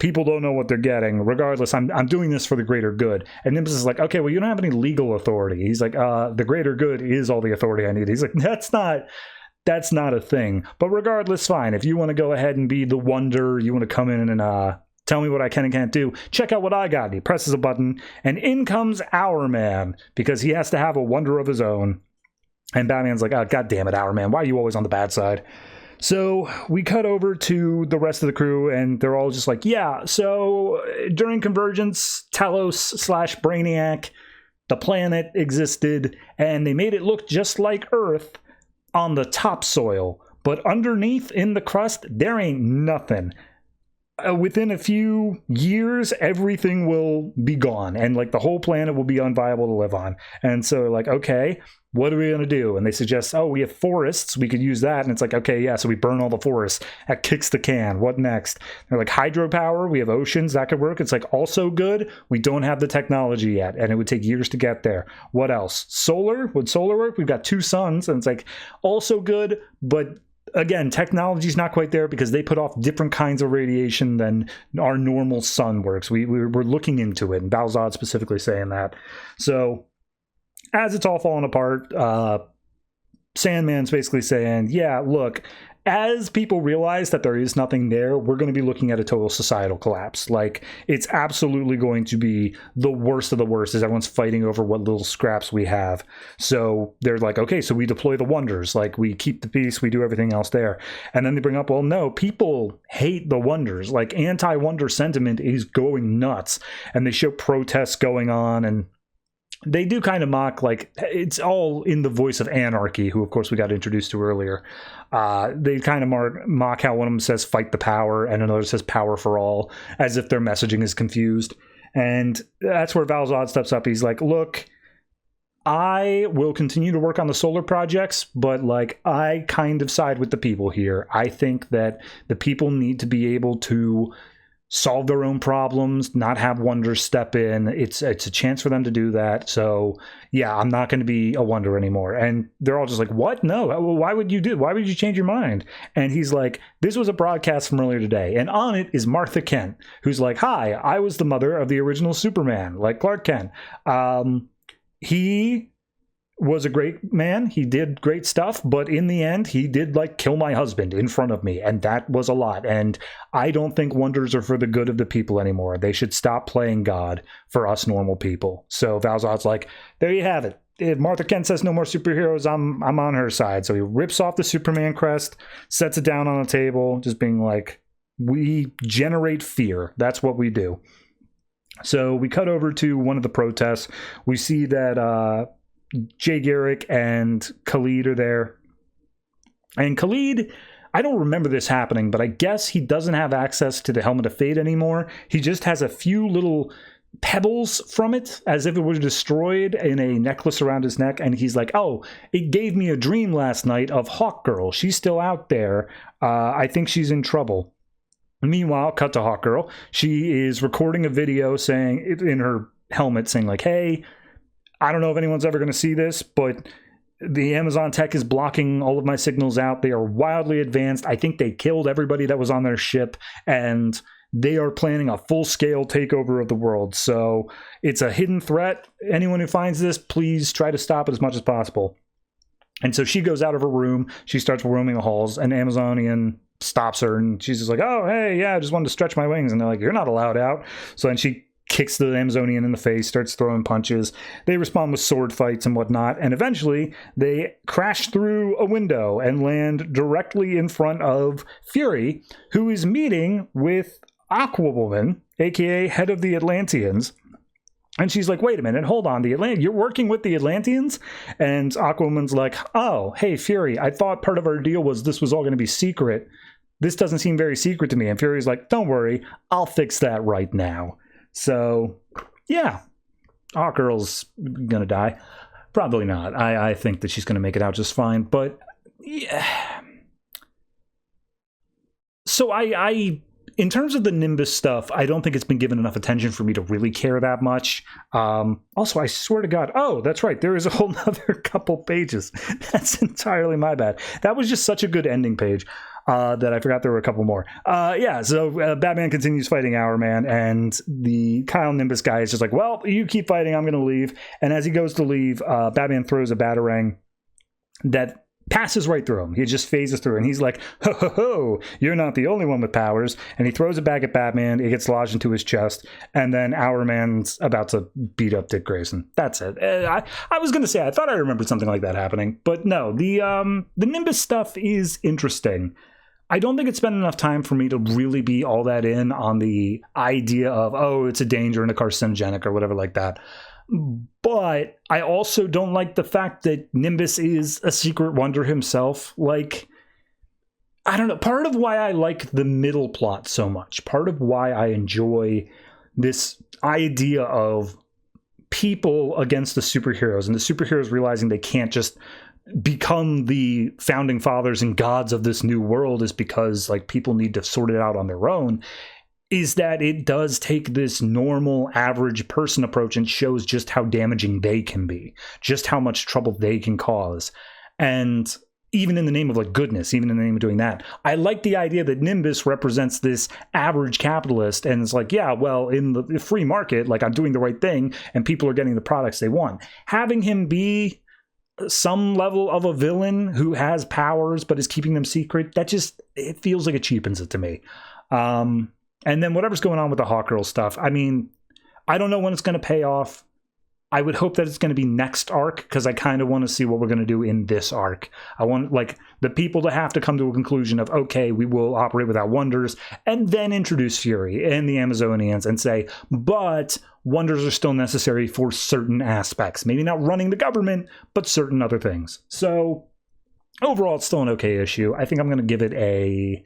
people don't know what they're getting. Regardless, I'm doing this for the greater good. And Nimbus is like, okay, well, you don't have any legal authority. He's like, the greater good is all the authority I need. He's like, that's not that's not a thing. But regardless, fine. If you want to go ahead and be the Wonder, you want to come in and tell me what I can and can't do, check out what I got. And he presses a button, and in comes Our Man, because he has to have a wonder of his own. And Batman's like, oh, God damn it, Our Man, why are you always on the bad side? So we cut over to the rest of the crew, and they're all just like, yeah, so during Convergence, Talos/Brainiac, the planet existed, and they made it look just like Earth on the topsoil. But underneath, in the crust, there ain't nothing. Within a few years, everything will be gone, and like the whole planet will be unviable to live on. And so like, okay, what are we going to do? And they suggest, oh, we have forests, we could use that. And it's like, okay, yeah, so we burn all the forests. That kicks the can. What next? They're like, hydropower, we have oceans, that could work. It's like, also good, we don't have the technology yet, and it would take years to get there. What else? Solar? Would solar work? We've got 2 suns, and it's like, also good, but again, technology's not quite there because they put off different kinds of radiation than our normal sun works. We're looking into it, and Balzad specifically saying that. So as it's all falling apart, Sandman's basically saying, yeah, look, as people realize that there is nothing there, we're going to be looking at a total societal collapse. Like, it's absolutely going to be the worst of the worst as everyone's fighting over what little scraps we have. So they're like, okay, so we deploy the Wonders. Like, we keep the peace, we do everything else there. And then they bring up, well, no, people hate the Wonders. Like, anti-Wonder sentiment is going nuts. And they show protests going on, and they do kind of mock, like, it's all in the voice of Anarchy, who, of course, we got introduced to earlier. They kind of mock how one of them says, fight the power, and another says, power for all, as if their messaging is confused. And that's where Valzad steps up. He's like, look, I will continue to work on the solar projects, but, like, I kind of side with the people here. I think that the people need to be able to solve their own problems, not have Wonders step in. It's a chance for them to do that. So yeah, I'm not going to be a Wonder anymore. And they're all just like, what? No, why would you change your mind? And he's like, this was a broadcast from earlier today, and on it is Martha Kent, who's like, hi, I was the mother of the original Superman, like Clark Kent. He was a great man. He did great stuff, but in the end, he did, like, kill my husband in front of me, and that was a lot. And I don't think Wonders are for the good of the people anymore. They should stop playing God for us normal people. So Valzad's like, there you have it. If Martha Kent says no more superheroes, I'm on her side. So he rips off the Superman crest, sets it down on the table, just being like, we generate fear. That's what we do. So we cut over to one of the protests. We see that Jay Garrick and Khalid are there. And Khalid, I don't remember this happening, but I guess he doesn't have access to the Helmet of Fate anymore. He just has a few little pebbles from it, as if it were destroyed, in a necklace around his neck. And he's like, oh, it gave me a dream last night of Hawkgirl. She's still out there. I think she's in trouble. Meanwhile, cut to Hawkgirl. She is recording a video saying, in her helmet, saying like, hey, I don't know if anyone's ever going to see this, but the Amazon tech is blocking all of my signals out. They are wildly advanced. I think they killed everybody that was on their ship, and they are planning a full-scale takeover of the world. So it's a hidden threat. Anyone who finds this, please try to stop it as much as possible. And so she goes out of her room. She starts roaming the halls. An Amazonian stops her, and she's just like, oh, hey, yeah, I just wanted to stretch my wings. And they're like, you're not allowed out. So then she kicks the Amazonian in the face, starts throwing punches. They respond with sword fights and whatnot, and eventually they crash through a window and land directly in front of Fury, who is meeting with Aquawoman, aka head of the Atlanteans. And she's like, wait a minute, hold on, you're working with the Atlanteans? And Aquawoman's like, oh, hey, Fury, I thought part of our deal was this was all going to be secret. This doesn't seem very secret to me. And Fury's like, don't worry, I'll fix that right now. So, yeah, Hawkgirl's gonna die. Probably not. I think that she's gonna make it out just fine. But, yeah. So I in terms of the Nimbus stuff, I don't think it's been given enough attention for me to really care that much. Also, I swear to God, oh, that's right, there is a whole other couple pages. That's entirely my bad. That was just such a good ending page. That I forgot there were a couple more. So Batman continues fighting Our Man, and the Kyle Nimbus guy is just like, well, you keep fighting, I'm going to leave. And as he goes to leave, Batman throws a batarang that passes right through him. He just phases through, and he's like, ho, ho, ho, you're not the only one with powers. And he throws it back at Batman. It gets lodged into his chest, and then Our Man's about to beat up Dick Grayson. That's it. I was going to say, I thought I remembered something like that happening, but no, the Nimbus stuff is interesting. I don't think it's spent enough time for me to really be all that in on the idea of, oh, it's a danger and a carcinogenic or whatever like that. But I also don't like the fact that Nimbus is a secret wonder himself. Like, I don't know. Part of why I like the middle plot so much, part of why I enjoy this idea of people against the superheroes and the superheroes realizing they can't just become the founding fathers and gods of this new world, is because like people need to sort it out on their own, is that it does take this normal average person approach and shows just how damaging they can be, just how much trouble they can cause. And even in the name of like goodness, even in the name of doing that, I like the idea that Nimbus represents this average capitalist, and it's like, yeah, well, in the free market, like I'm doing the right thing and people are getting the products they want. Having him be some level of a villain who has powers but is keeping them secret, that just, it feels like it cheapens it to me. And then whatever's going on with the Hawkgirl stuff, I mean, I don't know when it's going to pay off. I would hope that it's going to be next arc, because I kind of want to see what we're going to do in this arc. I want like the people to have to come to a conclusion of, okay, we will operate without wonders, and then introduce Fury and the Amazonians and say, but wonders are still necessary for certain aspects. Maybe not running the government, but certain other things. So overall, it's still an okay issue. I think I'm going to give it a...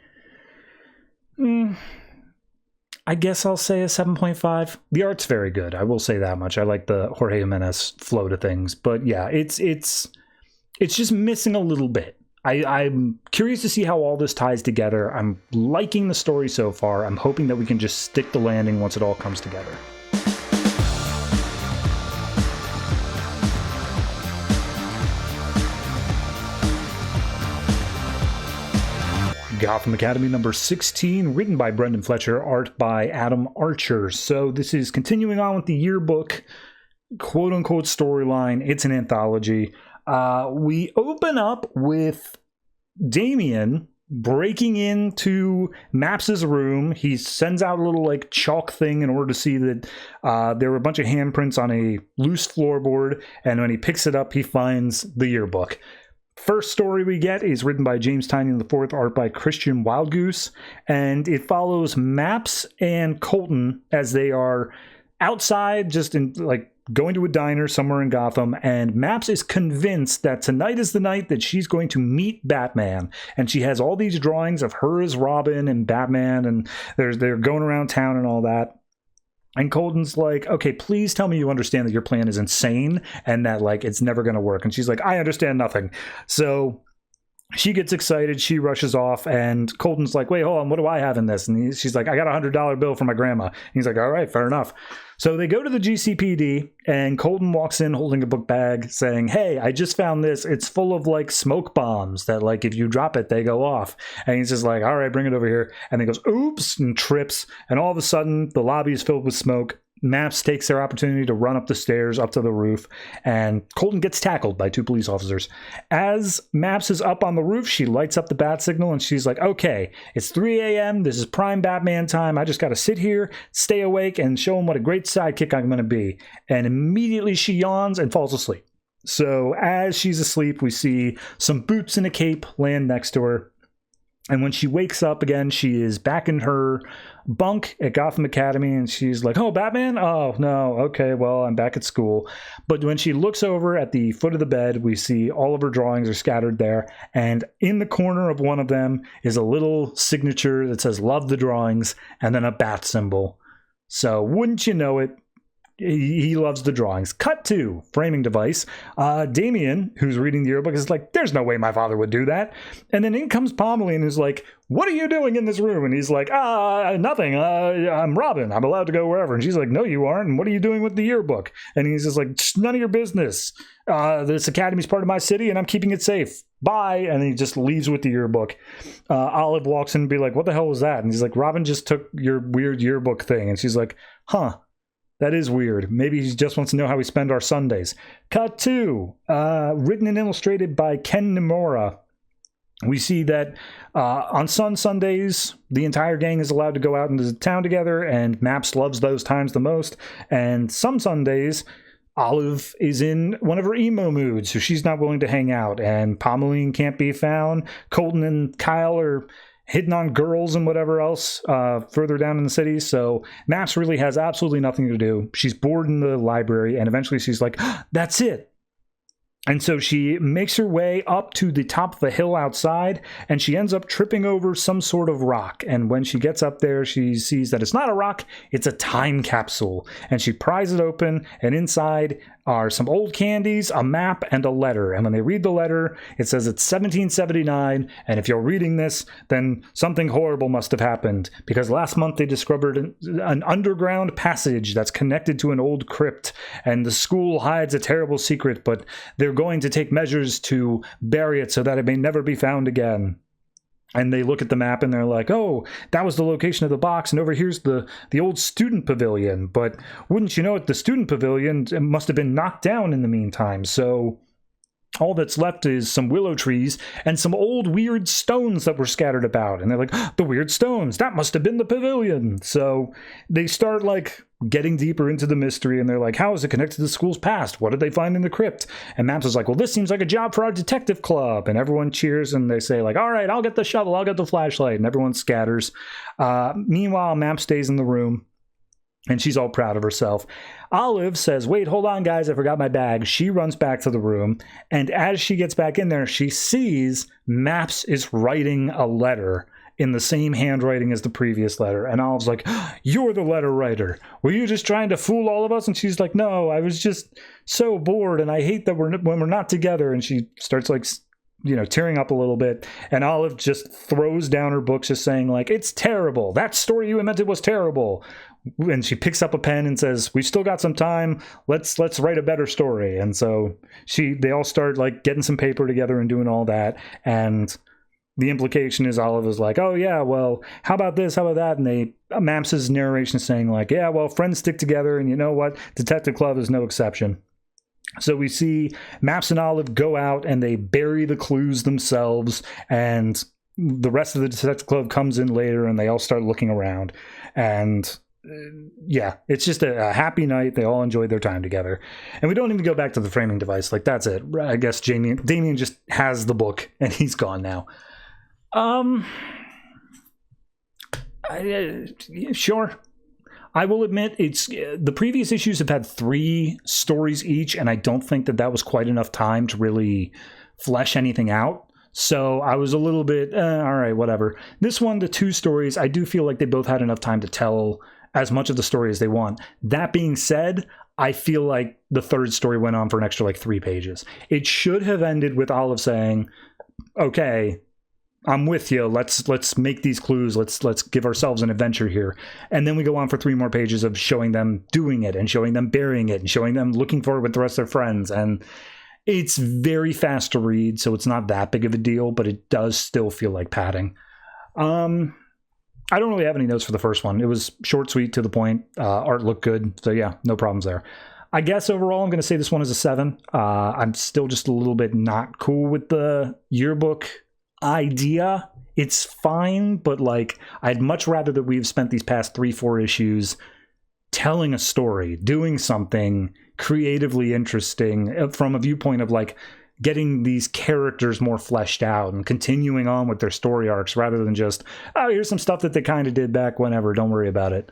I guess I'll say a 7.5. The art's very good. I will say that much. I like the Jorge Jimenez flow to things. But yeah, it's just missing a little bit. I'm curious to see how all this ties together. I'm liking the story so far. I'm hoping that we can just stick the landing once it all comes together. Gotham Academy number 16, written by Brendan Fletcher, art by Adam Archer. So this is continuing on with the yearbook, quote-unquote storyline. It's an anthology. We open up with Damian breaking into Maps's room. He sends out a little like chalk thing in order to see that there were a bunch of handprints on a loose floorboard, and when he picks it up, he finds the yearbook. First story we get is written by James Tynion IV, art by Christian Wildgoose, and it follows Maps and Colton as they are outside, just in like going to a diner somewhere in Gotham, and Maps is convinced that tonight is the night that she's going to meet Batman, and she has all these drawings of her as Robin and Batman, and they're going around town and all that. And Colton's like, okay, please tell me you understand that your plan is insane and that, like, it's never going to work. And she's like, I understand nothing. So she gets excited. She rushes off. And Colton's like, wait, hold on. What do I have in this? And she's like, I got $100 bill for my grandma. And he's like, all right, fair enough. So they go to the GCPD, and Colton walks in holding a book bag saying, hey, I just found this. It's full of like smoke bombs that like if you drop it, they go off. And he's just like, all right, bring it over here. And he goes, oops, and trips. And all of a sudden, the lobby is filled with smoke. Maps takes their opportunity to run up the stairs, up to the roof, and Colton gets tackled by two police officers. As Maps is up on the roof, she lights up the bat signal, and she's like, okay, it's 3 a.m., this is prime Batman time, I just gotta sit here, stay awake, and show him what a great sidekick I'm gonna be. And immediately she yawns and falls asleep. So as she's asleep, we see some boots and a cape land next to her. And when she wakes up again, she is back in her bunk at Gotham Academy, and she's like, oh, Batman? Oh, no. Okay, well, I'm back at school. But when she looks over at the foot of the bed, we see all of her drawings are scattered there. And in the corner of one of them is a little signature that says, love the drawings, and then a bat symbol. So wouldn't you know it, he loves the drawings. Cut to framing device. Damian, who's reading the yearbook, is like, there's no way my father would do that. And then in comes Pommeline, who's like, what are you doing in this room? And he's like, nothing. I'm Robin. I'm allowed to go wherever. And she's like, no, you aren't. And what are you doing with the yearbook? And he's just like, none of your business. This academy's part of my city, and I'm keeping it safe. Bye. And he just leaves with the yearbook. Olive walks in and be like, what the hell was that? And he's like, Robin just took your weird yearbook thing. And she's like, huh. That is weird. Maybe he just wants to know how we spend our Sundays. Cut 2, written and illustrated by Ken Nimura. We see that on Sundays, the entire gang is allowed to go out into the town together, and Maps loves those times the most. And some Sundays, Olive is in one of her emo moods, so she's not willing to hang out. And Pommeline can't be found. Colton and Kyle are hitting on girls and whatever else further down in the city. So Maps really has absolutely nothing to do. She's bored in the library, and eventually she's like, that's it. And so she makes her way up to the top of a hill outside, and she ends up tripping over some sort of rock. And when she gets up there, she sees that it's not a rock, it's a time capsule. And she pries it open, and inside are some old candies, a map, and a letter. And when they read the letter, it says it's 1779, and if you're reading this, then something horrible must have happened, because last month they discovered an underground passage that's connected to an old crypt, and the school hides a terrible secret, but they're going to take measures to bury it so that it may never be found again. And they look at the map and they're like, oh, that was the location of the box, and over here's the old student pavilion. But wouldn't you know it, the student pavilion must have been knocked down in the meantime. So all that's left is some willow trees and some old weird stones that were scattered about. And they're like, the weird stones, that must have been the pavilion. So they start like getting deeper into the mystery, and they're like, how is it connected to the school's past? What did they find in the crypt? And Maps is like, well, this seems like a job for our detective club. And everyone cheers, and they say like, all right, I'll get the shovel, I'll get the flashlight. And everyone scatters. Meanwhile, Maps stays in the room, and she's all proud of herself. Olive says, wait, hold on, guys, I forgot my bag. She runs back to the room, and as she gets back in there, she sees Maps is writing a letter in the same handwriting as the previous letter. And Olive's like, you're the letter writer. Were you just trying to fool all of us? And she's like, no, I was just so bored, and I hate that when we're not together. And she starts like, tearing up a little bit, and Olive just throws down her books, just saying like, it's terrible. That story you invented was terrible. And she picks up a pen and says, we've still got some time. Let's write a better story. And so they all start like getting some paper together and doing all that. And the implication is Olive is like, oh yeah, well, how about this? How about that? And Maps' narration is saying like, yeah, well, friends stick together, and you know what? Detective Club is no exception. So we see Maps and Olive go out, and they bury the clues themselves, and the rest of the Detective Club comes in later, and they all start looking around. And yeah, it's just a happy night. They all enjoyed their time together. And we don't even go back to the framing device. Like, that's it. I guess Damien just has the book, and he's gone now. Sure. I will admit, it's the previous issues have had 3 stories each, and I don't think that was quite enough time to really flesh anything out. So I was a little bit, all right, whatever. This one, the 2 stories, I do feel like they both had enough time to tell as much of the story as they want. That being said, I feel like the 3rd story went on for an extra like 3 pages. It should have ended with Olive saying, okay, I'm with you. Let's make these clues. Let's give ourselves an adventure here. And then we go on for 3 more pages of showing them doing it, and showing them burying it, and showing them looking for it with the rest of their friends. And it's very fast to read, so it's not that big of a deal, but it does still feel like padding. I don't really have any notes for the first one. It was short, sweet, to the point. Art looked good. So yeah, no problems there. I guess overall, I'm going to say this one is a 7. I'm still just a little bit not cool with the yearbook idea. It's fine, but like, I'd much rather that we've spent these past 3-4 issues telling a story, doing something creatively interesting from a viewpoint of like getting these characters more fleshed out and continuing on with their story arcs, rather than just, oh, here's some stuff that they kind of did back whenever, don't worry about it.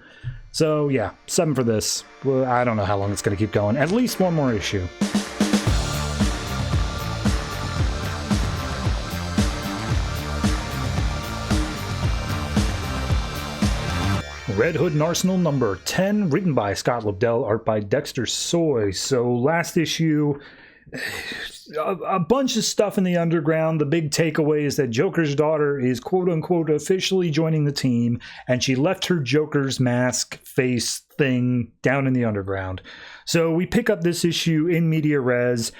So yeah, 7 for this. Well, I don't know how long it's going to keep going. At least 1 more issue. Red Hood and Arsenal number 10, written by Scott Lobdell, art by Dexter Soy. So last issue, a bunch of stuff in the underground. The big takeaway is that Joker's daughter is quote-unquote officially joining the team, and she left her Joker's mask face thing down in the underground. So we pick up this issue in media res.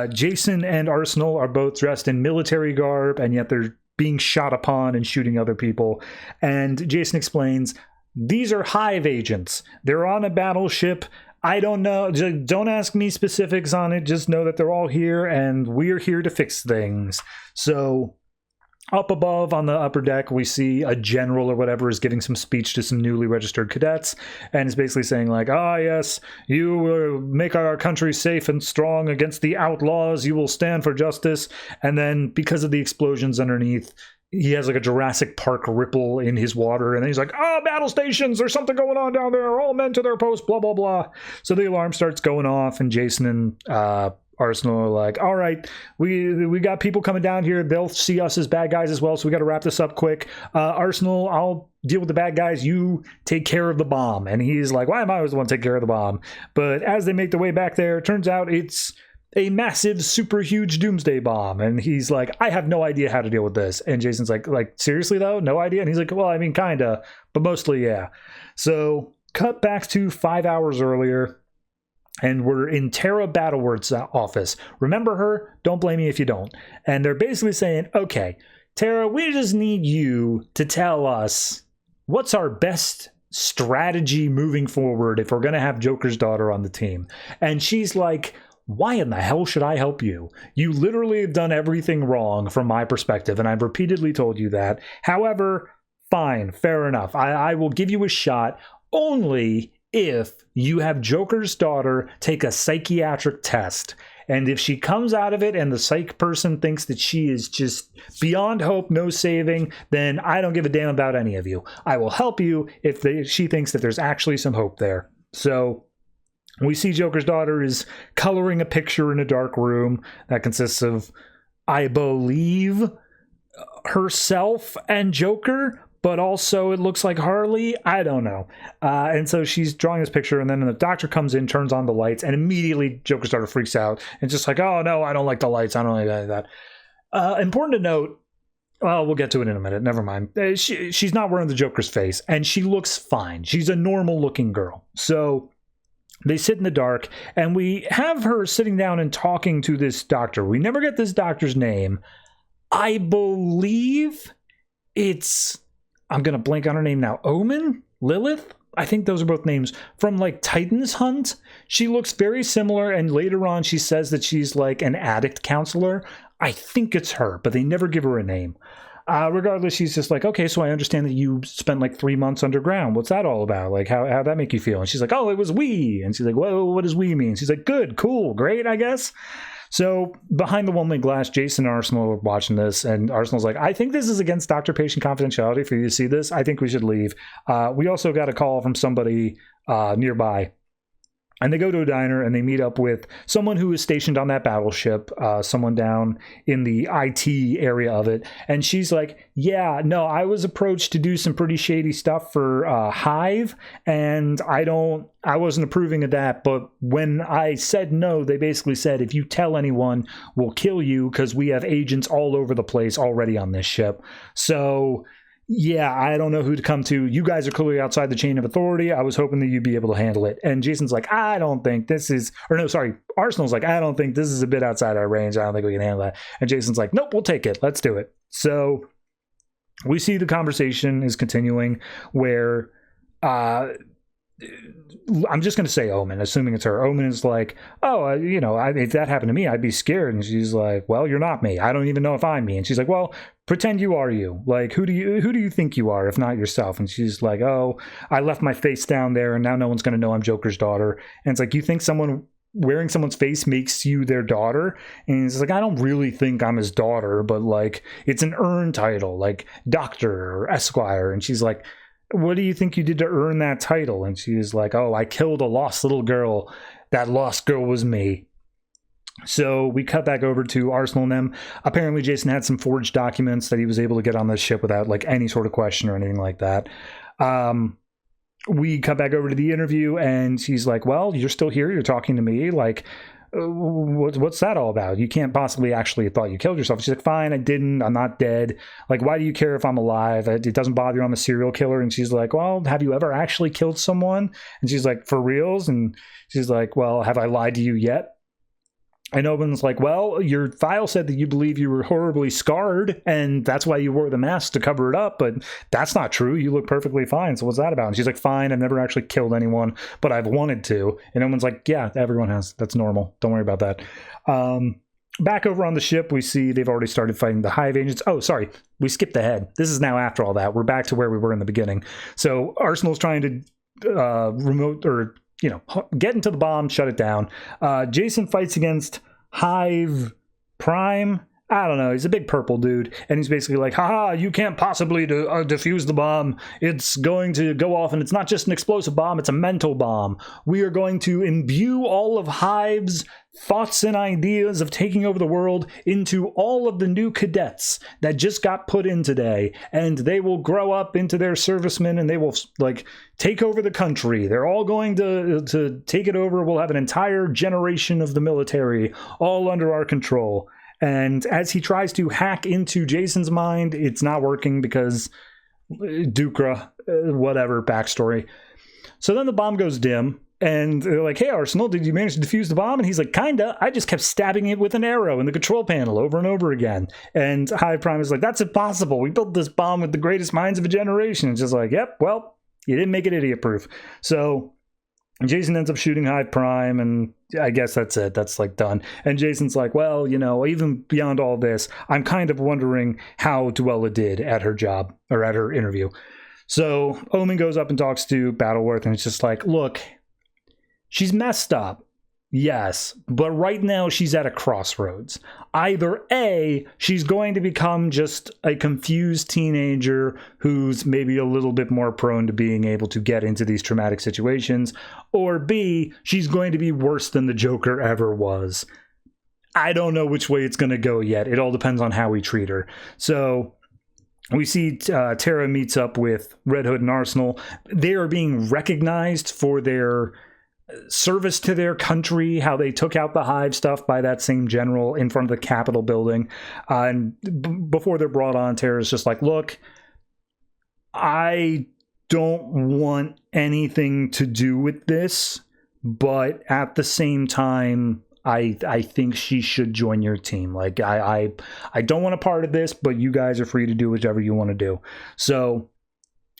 Jason and Arsenal are both dressed in military garb, and yet they're being shot upon and shooting other people. And Jason explains, these are Hive agents. They're on a battleship. I don't know. Just don't ask me specifics on it. Just know that they're all here, and we're here to fix things. So up above on the upper deck, we see a general or whatever is giving some speech to some newly registered cadets, and is basically saying like, yes, you will make our country safe and strong against the outlaws. You will stand for justice. And then because of the explosions underneath, he has like a Jurassic Park ripple in his water, and then he's like, battle stations, there's something going on down there, all men to their post, blah, blah, blah. So the alarm starts going off, and Jason and Arsenal are like, all right, we got people coming down here, they'll see us as bad guys as well, so we got to wrap this up quick. Arsenal, I'll deal with the bad guys, you take care of the bomb. And he's like, why am I always the one to take care of the bomb? But as they make their way back there, it turns out it's a massive, super huge doomsday bomb. And he's like, I have no idea how to deal with this. And Jason's like, seriously though? No idea? And he's like, well, I mean, kinda, but mostly, yeah. So cut back to 5 hours earlier, and we're in Tara Battleworth's office. Remember her? Don't blame me if you don't. And they're basically saying, okay, Tara, we just need you to tell us what's our best strategy moving forward if we're going to have Joker's daughter on the team. And she's like, why in the hell should I help you? You literally have done everything wrong from my perspective, and I've repeatedly told you that. However, fine, fair enough. I will give you a shot only if you have Joker's daughter take a psychiatric test. And if she comes out of it and the psych person thinks that she is just beyond hope, no saving, then I don't give a damn about any of you. I will help you if she thinks that there's actually some hope there. So we see Joker's daughter is coloring a picture in a dark room that consists of, I believe, herself and Joker, but also it looks like Harley. I don't know. And so she's drawing this picture, and then the doctor comes in, turns on the lights, and immediately Joker's daughter freaks out and just like, oh no, I don't like the lights. I don't like that. Important to note, well, we'll get to it in a minute. Never mind. She's not wearing the Joker's face, and she looks fine. She's a normal looking girl. So they sit in the dark, and we have her sitting down and talking to this doctor. We never get this doctor's name. I believe it's, I'm going to blank on her name now, Omen? Lilith? I think those are both names from like Titan's Hunt. She looks very similar, and later on she says that she's like an addict counselor. I think it's her, but they never give her a name. Regardless, she's just like, okay, so I understand that you spent like 3 months underground. What's that all about? Like, how'd that make you feel? And she's like, oh, it was we. And she's like, whoa, what does we mean? She's like, good, cool, great, I guess. So behind the one-way glass, Jason and Arsenal are watching this, and Arsenal's like, I think this is against doctor-patient confidentiality for you to see this. I think we should leave. We also got a call from somebody nearby. And they go to a diner and they meet up with someone who is stationed on that battleship, someone down in the IT area of it. And she's like, yeah, no, I was approached to do some pretty shady stuff for Hive, and I wasn't approving of that. But when I said no, they basically said, if you tell anyone, we'll kill you, because we have agents all over the place already on this ship. So yeah, I don't know who to come to. You guys are clearly outside the chain of authority. I was hoping that you'd be able to handle it. And Jason's like, I don't think this is, or no, sorry, Arsenal's like, I don't think this is a bit outside our range. I don't think we can handle that. And Jason's like, nope, we'll take it. Let's do it. So we see the conversation is continuing where I'm just going to say Omen, assuming it's her. Omen is like, oh, if that happened to me, I'd be scared. And she's like, well, you're not me. I don't even know if I'm me. And she's like, well, pretend you are you. Like, who do you think you are, if not yourself? And she's like, oh, I left my face down there, and now no one's going to know I'm Joker's daughter. And it's like, you think someone wearing someone's face makes you their daughter? And it's like, I don't really think I'm his daughter, but like, it's an earned title, like doctor or esquire. And she's like, what do you think you did to earn that title? And she was like, oh, I killed a lost little girl. That lost girl was me. So we cut back over to Arsenal and them. Apparently Jason had some forged documents that he was able to get on this ship without like any sort of question or anything like that. We cut back over to the interview, and she's like, well, you're still here, you're talking to me, like, what's that all about? You can't possibly actually have thought you killed yourself. She's like, fine, I didn't, I'm not dead. Like, why do you care if I'm alive? It doesn't bother you, I'm a serial killer. And she's like, well, have you ever actually killed someone? And she's like, for reals? And she's like, well, have I lied to you yet? And Owen's like, well, your file said that you believe you were horribly scarred, and that's why you wore the mask to cover it up, but that's not true. You look perfectly fine, so what's that about? And she's like, fine, I've never actually killed anyone, but I've wanted to. And Owen's like, yeah, everyone has. That's normal. Don't worry about that. Back over on the ship, we see they've already started fighting the Hive agents. Oh, sorry, we skipped ahead. This is now after all that. We're back to where we were in the beginning. So Arsenal's trying to get into the bomb, shut it down. Jason fights against Hive Prime. I don't know. He's a big purple dude. And he's basically like, haha, you can't possibly defuse the bomb. It's going to go off, and it's not just an explosive bomb. It's a mental bomb. We are going to imbue all of Hive's thoughts and ideas of taking over the world into all of the new cadets that just got put in today, and they will grow up into their servicemen, and they will take over the country. They're all going to take it over. We'll have an entire generation of the military all under our control. And as he tries to hack into Jason's mind, it's not working because Dukra, whatever, backstory. So then the bomb goes dim. And they're like, hey, Arsenal, did you manage to defuse the bomb? And he's like, kinda. I just kept stabbing it with an arrow in the control panel over and over again. And Hive Prime is like, that's impossible. We built this bomb with the greatest minds of a generation. It's just like, yep, well, you didn't make it idiot-proof. So Jason ends up shooting Hive Prime, and I guess that's it. That's done. And Jason's like, well, even beyond all this, I'm kind of wondering how Duella did at her job, or at her interview. So Omen goes up and talks to Battleworth, and it's just like, look, she's messed up, yes, but right now she's at a crossroads. Either A, she's going to become just a confused teenager who's maybe a little bit more prone to being able to get into these traumatic situations, or B, she's going to be worse than the Joker ever was. I don't know which way it's going to go yet. It all depends on how we treat her. So we see Tara meets up with Red Hood and Arsenal. They are being recognized for their service to their country, how they took out the Hive stuff by that same general in front of the Capitol building. And before they're brought on, Tara's just like, look, I don't want anything to do with this, but at the same time, I think she should join your team. I don't want a part of this, but you guys are free to do whichever you want to do. So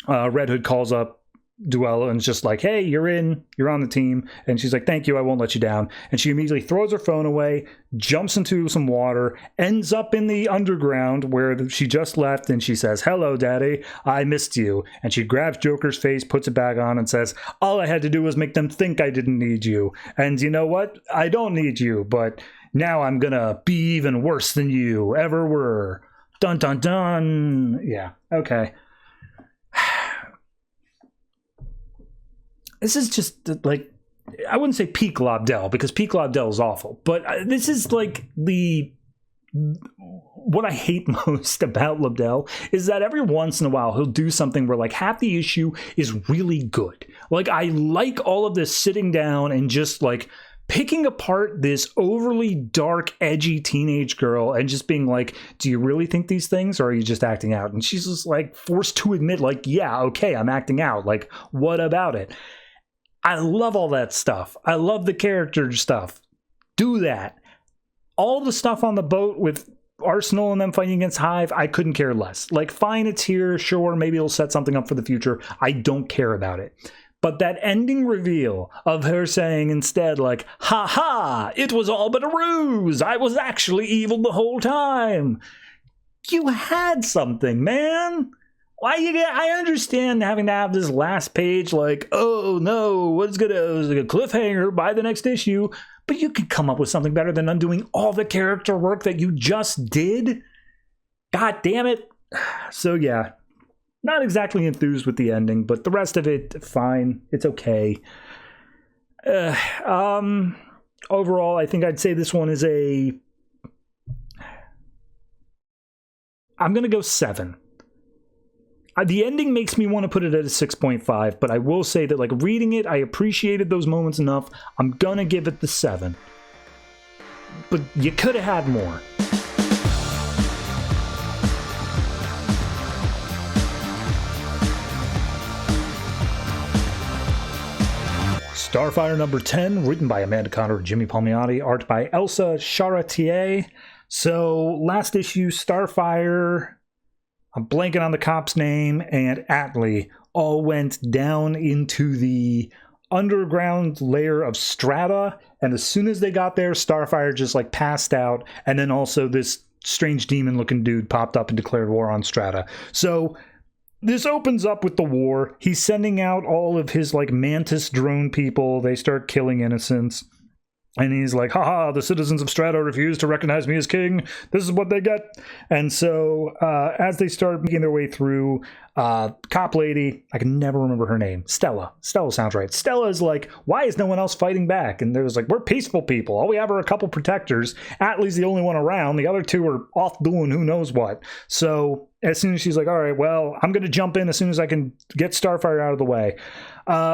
Red Hood calls up Duella and it's just like, hey, you're on the team. And she's like, thank you, I won't let you down. And she immediately throws her phone away, jumps into some water, ends up in the underground where she just left, and she says, hello, daddy, I missed you. And she grabs Joker's face, puts it back on, and says, all I had to do was make them think I didn't need you. And you know what? I don't need you, but now I'm gonna be even worse than you ever were. Dun dun dun. Yeah, okay. This is just I wouldn't say peak Lobdell, because peak Lobdell is awful, but this is what I hate most about Lobdell is that every once in a while he'll do something where half the issue is really good. I like all of this sitting down and just picking apart this overly dark, edgy teenage girl and just being like, do you really think these things, or are you just acting out? And she's just forced to admit yeah, okay, I'm acting out. What about it? I love all that stuff. I love the character stuff. Do that. All the stuff on the boat with Arsenal and them fighting against Hive, I couldn't care less. Fine, it's here. Sure, maybe it'll set something up for the future. I don't care about it. But that ending reveal of her saying instead, ha ha, it was all but a ruse. I was actually evil the whole time. You had something, man. I understand having to have this last page oh no, what's it was a cliffhanger by the next issue, but you could come up with something better than undoing all the character work that you just did. God damn it. So yeah, not exactly enthused with the ending, but the rest of it, fine. It's okay. Overall, I think I'd say this one is I'm gonna go 7. The ending makes me want to put it at a 6.5, but I will say that reading it, I appreciated those moments enough. I'm gonna give it the 7. But you could have had more. Starfire number 10, written by Amanda Conner and Jimmy Palmiotti, art by Elsa Charretier. So, last issue, Starfire, I'm blanking on the cop's name, and Atlee all went down into the underground layer of strata, and as soon as they got there, Starfire just like passed out, and then also this strange demon-looking dude popped up and declared war on Strata. So this opens up with the war. He's sending out all of his like mantis drone people. They start killing innocents. And he's like, haha, the citizens of Strata refuse to recognize me as king. This is what they get. And so as they start making their way through, cop lady, I can never remember her name. Stella sounds right. Stella's like, why is no one else fighting back? And there's like, we're peaceful people. All we have are a couple protectors. Atlee's the only one around. The other two are off doing who knows what. So as soon as she's like, all right, well, I'm going to jump in as soon as I can get Starfire out of the way.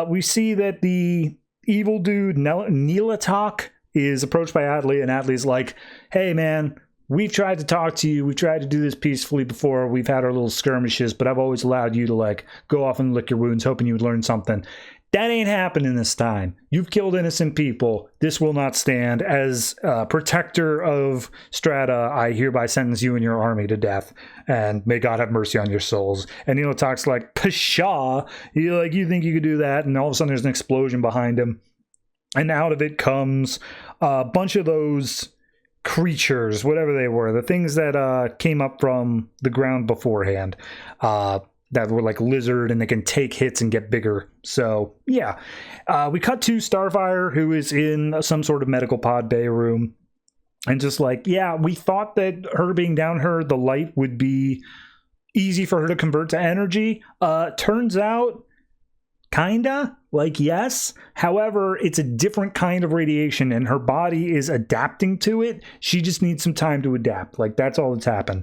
We see that the evil dude Neelatok is approached by Atlee, and Atlee's like, hey man, we've tried to talk to you, we've tried to do this peacefully before, we've had our little skirmishes, but I've always allowed you to like go off and lick your wounds hoping you would learn something. That ain't happening this time. You've killed innocent people. This will not stand. As protector of Strata, I hereby sentence you and your army to death, and may God have mercy on your souls. And Neelatak's like, pshaw, you think you could do that? And all of a sudden there's an explosion behind him. And out of it comes a bunch of those creatures, whatever they were, the things that came up from the ground beforehand, that were like lizard and they can take hits and get bigger. So, yeah. We cut to Starfire, who is in some sort of medical pod bay room. And just like, yeah, we thought that her being down here, the light would be easy for her to convert to energy. Turns out, kinda, like yes. However, it's a different kind of radiation and her body is adapting to it. She just needs some time to adapt. Like that's all that's happened.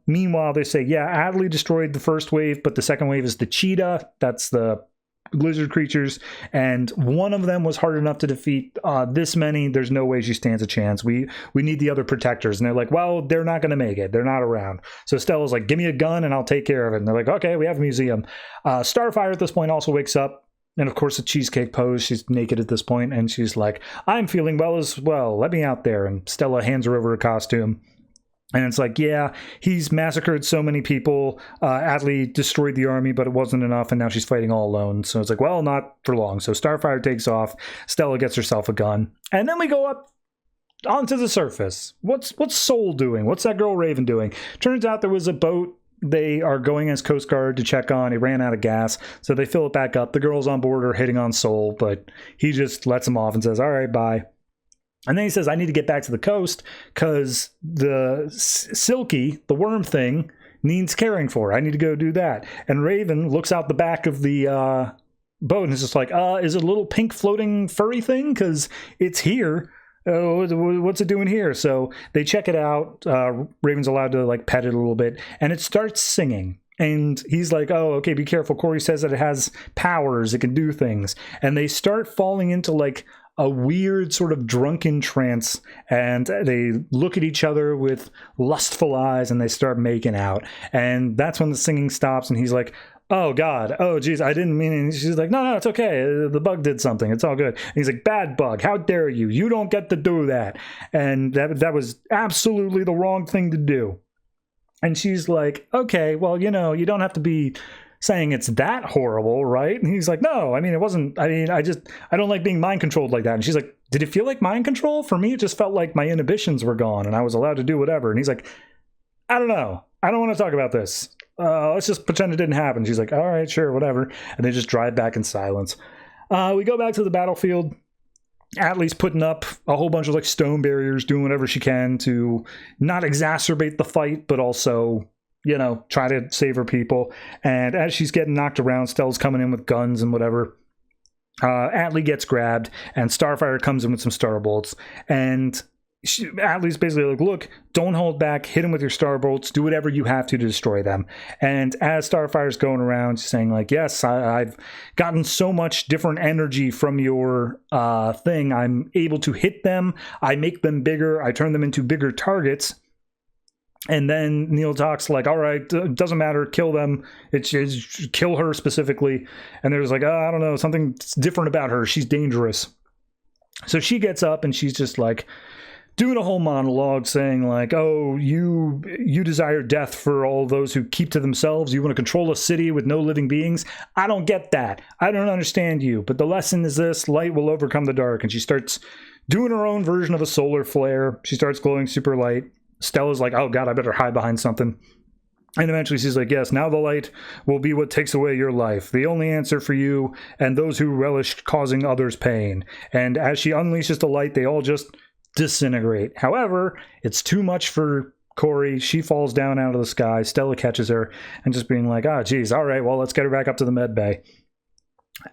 Meanwhile, they say, yeah, Atlee destroyed the first wave, but the second wave is the cheetah. That's the lizard creatures, and one of them was hard enough to defeat this many. There's no way she stands a chance. We need the other protectors. And they're like, well, they're not going to make it. They're not around. So Stella's like, give me a gun and I'll take care of it. And they're like, okay, we have a museum. Starfire at this point also wakes up. And of course, a cheesecake pose. She's naked at this point, and she's like, I'm feeling well as well. Let me out there. And Stella hands her over a costume. And it's like, yeah, he's massacred so many people. Atlee destroyed the army, but it wasn't enough, and now she's fighting all alone. So it's like, well, not for long. So Starfire takes off. Stella gets herself a gun. And then we go up onto the surface. What's Soul doing? What's that girl Raven doing? Turns out there was a boat they are going as Coast Guard to check on. It ran out of gas, so they fill it back up. The girls on board are hitting on Soul, but he just lets them off and says, all right, bye. And then he says, I need to get back to the coast because the Silky, the worm thing, needs caring for. I need to go do that. And Raven looks out the back of the boat and is just like, is it a little pink floating furry thing? Because it's here. What's it doing here? So they check it out. Raven's allowed to like pet it a little bit, and it starts singing. And he's like, oh, okay, be careful. Corey says that it has powers. It can do things. And they start falling into like a weird sort of drunken trance, and they look at each other with lustful eyes and they start making out. And that's when the singing stops, and he's like, oh God, oh geez, I didn't mean it. And she's like, no, it's okay. The bug did something. It's all good. And he's like, bad bug. How dare you? You don't get to do that. And that was absolutely the wrong thing to do. And she's like, okay, well, you don't have to be saying it's that horrible, right? And he's like, no, I mean, it wasn't. I mean, I don't like being mind controlled like that. And she's like, did it feel like mind control? For me, it just felt like my inhibitions were gone and I was allowed to do whatever. And he's like, I don't know. I don't want to talk about this. Let's just pretend it didn't happen. She's like, all right, sure, whatever. And they just drive back in silence. We go back to the battlefield. Atlee's putting up a whole bunch of like stone barriers, doing whatever she can to not exacerbate the fight, but also, try to save her people. And as she's getting knocked around, Stella's coming in with guns and whatever. Atlee gets grabbed, and Starfire comes in with some star bolts. And Atlee's basically like, look, don't hold back, hit him with your star bolts, do whatever you have to destroy them. And as Starfire's going around, she's saying like, yes, I've gotten so much different energy from your thing. I'm able to hit them. I make them bigger. I turn them into bigger targets. And then Neil talks like, all right, doesn't matter, kill them. It's kill her specifically. And there's like, I don't know, something different about her. She's dangerous. So she gets up and she's just like doing a whole monologue saying like, oh, you desire death for all those who keep to themselves. You want to control a city with no living beings. I don't get that. I don't understand you. But the lesson is this: light will overcome the dark. And she starts doing her own version of a solar flare. She starts glowing super light. Stella's like, oh God, I better hide behind something. And eventually she's like, yes, now the light will be what takes away your life. The only answer for you and those who relish causing others pain. And as she unleashes the light, they all just disintegrate. However, it's too much for Corey. She falls down out of the sky. Stella catches her and just being like, oh, geez, all right, well, let's get her back up to the med bay.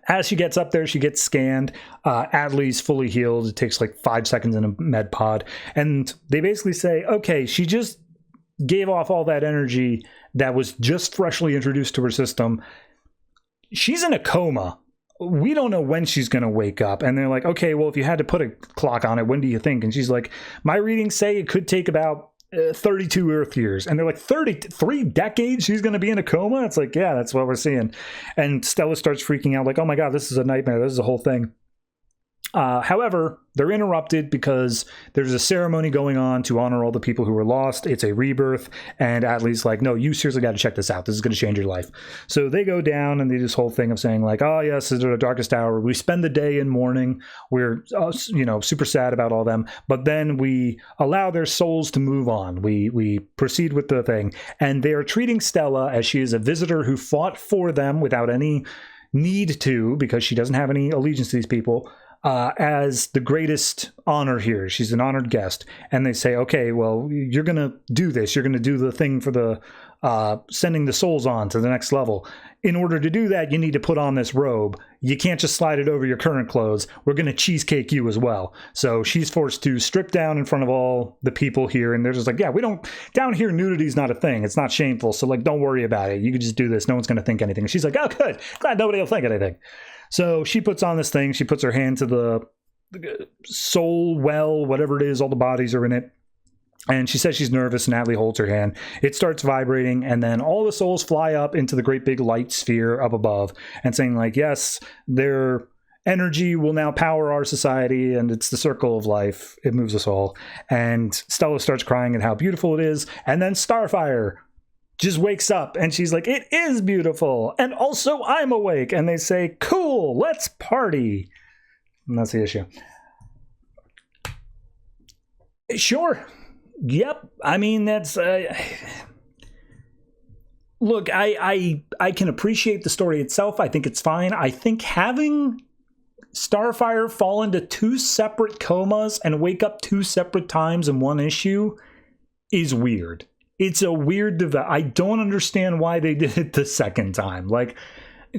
As she gets up there, she gets scanned. Adley's fully healed. It takes like 5 seconds in a med pod. And they basically say, okay, she just gave off all that energy that was just freshly introduced to her system. She's in a coma. We don't know when she's going to wake up. And they're like, okay, well, if you had to put a clock on it, when do you think? And she's like, my readings say it could take about 32 Earth years. And they're like, 33 decades she's going to be in a coma? It's like, yeah, that's what we're seeing. And Stella starts freaking out like, oh my God, this is a nightmare. This is a whole thing. However, they're interrupted because there's a ceremony going on to honor all the people who were lost. It's a rebirth, and Adley's like, no, you seriously got to check this out. This is going to change your life. So they go down and they do this whole thing of saying like, oh yes, this is the darkest hour. We spend the day in mourning. We're super sad about all them, but then we allow their souls to move on. We proceed with the thing, and they are treating Stella as she is a visitor who fought for them without any need to, because she doesn't have any allegiance to these people. As the greatest honor here. She's an honored guest. And they say, okay, well, you're going to do this. You're going to do the thing for the sending the souls on to the next level. In order to do that, you need to put on this robe. You can't just slide it over your current clothes. We're going to cheesecake you as well. So she's forced to strip down in front of all the people here. And they're just like, yeah, we don't, down here, nudity is not a thing. It's not shameful. So like, don't worry about it. You can just do this. No one's going to think anything. And she's like, oh, good. Glad nobody will think anything. So she puts on this thing. She puts her hand to the soul well, whatever it is. All the bodies are in it. And she says she's nervous, and Adley holds her hand. It starts vibrating, and then all the souls fly up into the great big light sphere up above and saying like, yes, their energy will now power our society, and it's the circle of life. It moves us all. And Stella starts crying at how beautiful it is. And then Starfire just wakes up and she's like, it is beautiful. And also I'm awake. And they say, cool, let's party. And that's the issue. Sure. Yep. I mean, that's look, I can appreciate the story itself. I think it's fine. I think having Starfire fall into 2 separate comas and wake up 2 separate times in one issue is weird. It's a weird I don't understand why they did it the second time. Like,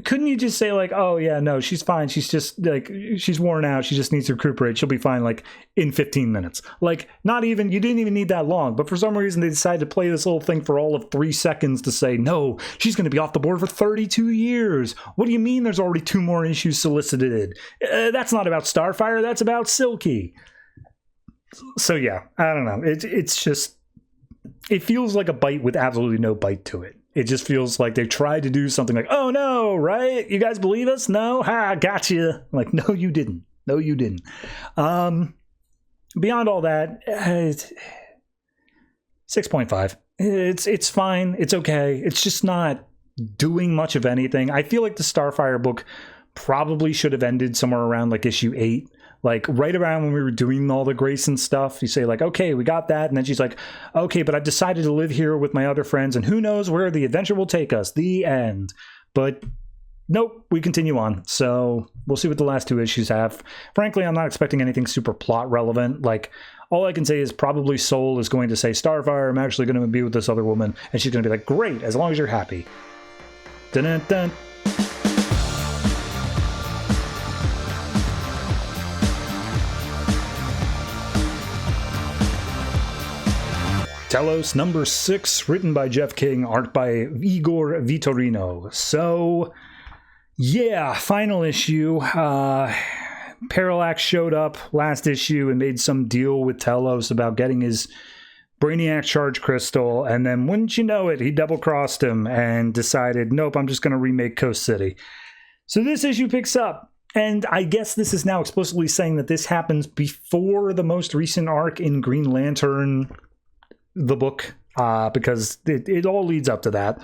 couldn't you just say like, oh yeah, no, she's fine. She's just like, she's worn out. She just needs to recuperate. She'll be fine like in 15 minutes. Like, not even, you didn't even need that long. But for some reason they decided to play this little thing for all of 3 seconds to say, no, she's going to be off the board for 32 years. What do you mean there's already 2 more issues solicited? That's not about Starfire. That's about Silky. So yeah, I don't know. It's just, it feels like a bite with absolutely no bite to it. It just feels like they tried to do something like, oh no, right? You guys believe us? No? Ha, gotcha. Like, no, you didn't. No, you didn't. Beyond all that, 6.5. It's fine. It's okay. It's just not doing much of anything. I feel like the Starfire book probably should have ended somewhere around like issue 8. Like right around when we were doing all the Grayson stuff, you say like, okay, we got that. And then she's like, okay, but I've decided to live here with my other friends and who knows where the adventure will take us. The end. But nope, we continue on. So we'll see what the last 2 issues have. Frankly, I'm not expecting anything super plot relevant. Like, all I can say is probably Soul is going to say, Starfire, I'm actually going to be with this other woman. And she's going to be like, great, as long as you're happy. Dun-dun-dun. Telos number 6, written by Jeff King, art by Igor Vitorino. So, yeah, final issue. Parallax showed up last issue and made some deal with Telos about getting his Brainiac charged Crystal, and then wouldn't you know it, he double-crossed him and decided, nope, I'm just going to remake Coast City. So this issue picks up, and I guess this is now explicitly saying that this happens before the most recent arc in Green Lantern, the book, because it all leads up to that.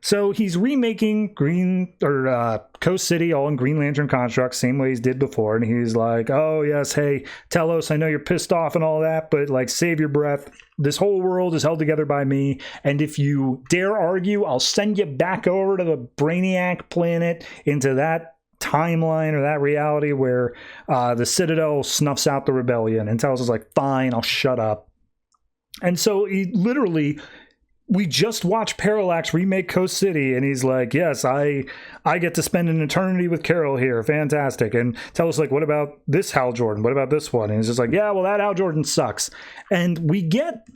So he's remaking Coast City all in Green Lantern constructs, same way he did before. And he's like, oh, yes, hey, Telos, I know you're pissed off and all that, but like, save your breath. This whole world is held together by me. And if you dare argue, I'll send you back over to the Brainiac planet, into that timeline or that reality where the Citadel snuffs out the rebellion. And Telos is like, fine, I'll shut up. And so he literally... We just watched Parallax remake Coast City, and he's like, yes, I get to spend an eternity with Carol here. Fantastic. And tell us, like, what about this Hal Jordan? What about this one? And he's just like, yeah, well, that Hal Jordan sucks. And we get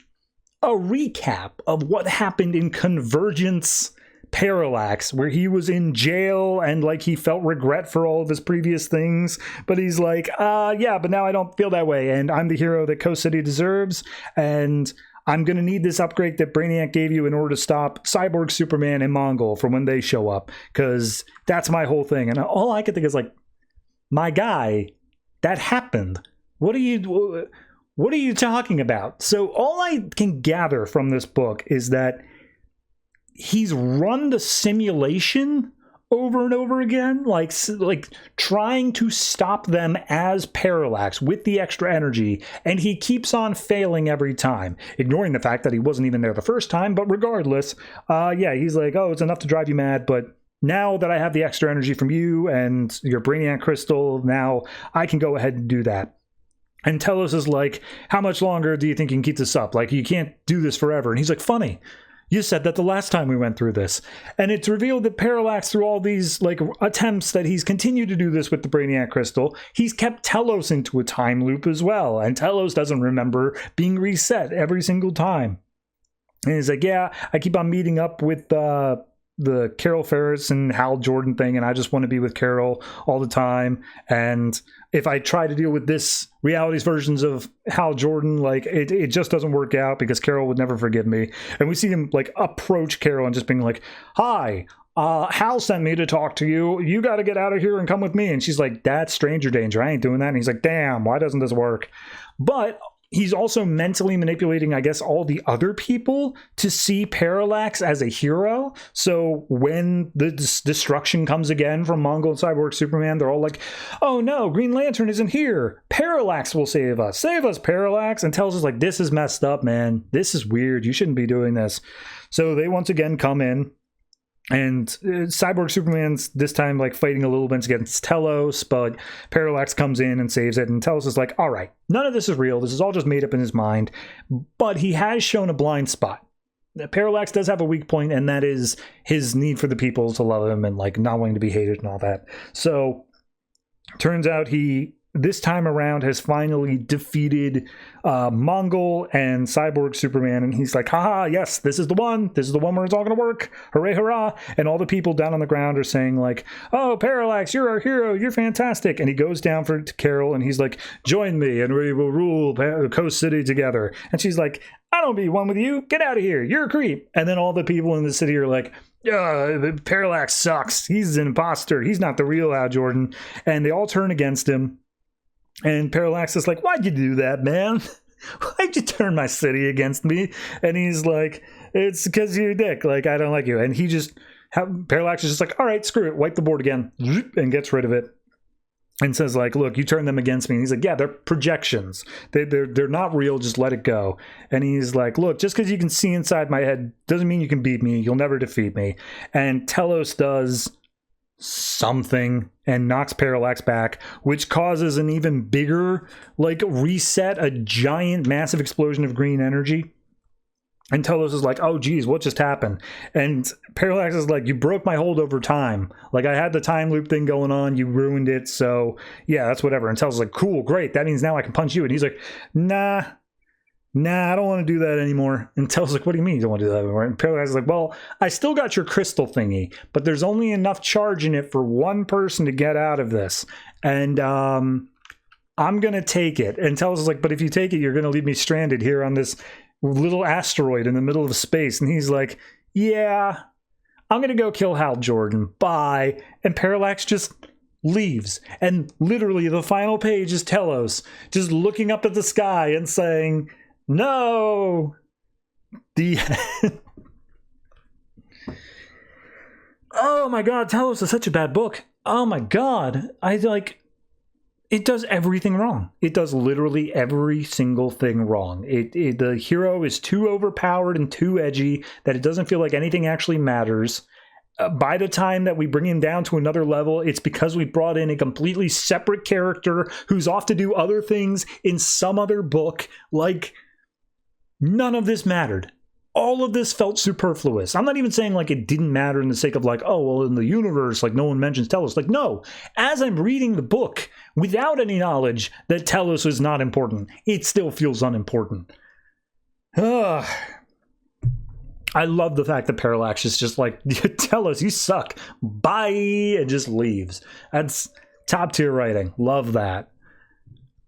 a recap of what happened in Convergence Parallax, where he was in jail and, like, he felt regret for all of his previous things. But he's like, yeah, but now I don't feel that way. And I'm the hero that Coast City deserves. And... I'm going to need this upgrade that Brainiac gave you in order to stop Cyborg, Superman, and Mongol from when they show up, because that's my whole thing. And all I can think is like, my guy, that happened. What are you talking about? So all I can gather from this book is that he's run the simulation over and over again, like trying to stop them as Parallax with the extra energy, and he keeps on failing every time, ignoring the fact that he wasn't even there the first time. But regardless, yeah, he's like, oh, it's enough to drive you mad, but now that I have the extra energy from you and your Brainiac Crystal, now I can go ahead and do that. And Telos is like, how much longer do you think you can keep this up? Like, you can't do this forever. And he's like, funny. You said that the last time we went through this. And it's revealed that Parallax, through all these like attempts that he's continued to do this with the Brainiac Crystal, he's kept Telos into a time loop as well. And Telos doesn't remember being reset every single time. And he's like, yeah, I keep on meeting up with the Carol Ferris and Hal Jordan thing, and I just want to be with Carol all the time. And if I try to deal with this reality's versions of Hal Jordan, like it just doesn't work out because Carol would never forgive me. And we see him like approach Carol and just being like, hi, Hal sent me to talk to you. You got to get out of here and come with me. And she's like, that's stranger danger. I ain't doing that. And he's like, damn, why doesn't this work? But he's also mentally manipulating, I guess, all the other people to see Parallax as a hero. So when the destruction comes again from Mongol and Cyborg Superman, they're all like, oh no, Green Lantern isn't here. Parallax will save us. Save us, Parallax. And tells us like, this is messed up, man. This is weird. You shouldn't be doing this. So they once again come in. And Cyborg Superman's this time like fighting a little bit against Telos, but Parallax comes in and saves it, and Telos is like, all right, none of this is real. This is all just made up in his mind. But he has shown a blind spot. Parallax does have a weak point, and that is his need for the people to love him and like not wanting to be hated and all that. So turns out he this time around has finally defeated Mongol and Cyborg Superman, and he's like, haha, yes, this is the one where it's all gonna work, hooray, hurrah. And all the people down on the ground are saying like, oh, Parallax, you're our hero, you're fantastic. And he goes down to Carol and he's like, join me and we will rule Coast City together. And she's like, I don't be one with you, get out of here, you're a creep. And then all the people in the city are like, Parallax sucks, he's an imposter, he's not the real Hal Jordan. And they all turn against him. And Parallax is like, why'd you do that, man? Why'd you turn my city against me? And he's like, it's because you're a dick. Like, I don't like you. And Parallax is just like, all right, screw it. Wipe the board again. And gets rid of it. And says like, look, you turned them against me. And he's like, yeah, they're projections. They're not real. Just let it go. And he's like, look, just because you can see inside my head doesn't mean you can beat me. You'll never defeat me. And Telos does something and knocks Parallax back, which causes an even bigger like reset, a giant massive explosion of green energy. And Telos is like, oh geez, what just happened? And Parallax is like, you broke my hold over time. Like, I had the time loop thing going on, you ruined it, so yeah, that's whatever. And Telos is like, cool, great, that means now I can punch you. And he's like, nah, I don't want to do that anymore. And Telos is like, what do you mean you don't want to do that anymore? And Parallax is like, well, I still got your crystal thingy, but there's only enough charge in it for one person to get out of this. And I'm going to take it. And Telos is like, but if you take it, you're going to leave me stranded here on this little asteroid in the middle of space. And he's like, yeah, I'm going to go kill Hal Jordan. Bye. And Parallax just leaves. And literally the final page is Telos just looking up at the sky and saying, no. Oh my God, Telos is such a bad book. Oh my God. It does everything wrong. It does literally every single thing wrong. The hero is too overpowered and too edgy that it doesn't feel like anything actually matters. By the time that we bring him down to another level, it's because we brought in a completely separate character who's off to do other things in some other book. Like, none of this mattered. All of this felt superfluous. I'm not even saying like it didn't matter in the sake of like, oh, well, in the universe, like no one mentions Telos. Like, no, as I'm reading the book without any knowledge that Telos is not important, it still feels unimportant. I love the fact that Parallax is just like, Telos, you suck. Bye. And just leaves. That's top tier writing. Love that.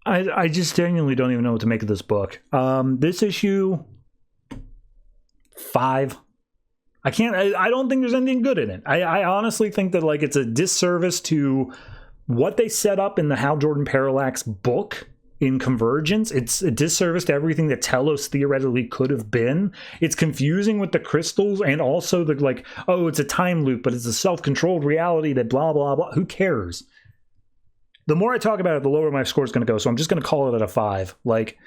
I just genuinely don't even know what to make of this book. This issue... 5. I don't think there's anything good in it. I honestly think that like it's a disservice to what they set up in the Hal Jordan Parallax book in Convergence. It's a disservice to everything that Telos theoretically could have been. It's confusing with the crystals and also the like, oh, it's a time loop, but it's a self-controlled reality that blah, blah, blah. Who cares? The more I talk about it, the lower my score is going to go. So I'm just going to call it at a 5. Like,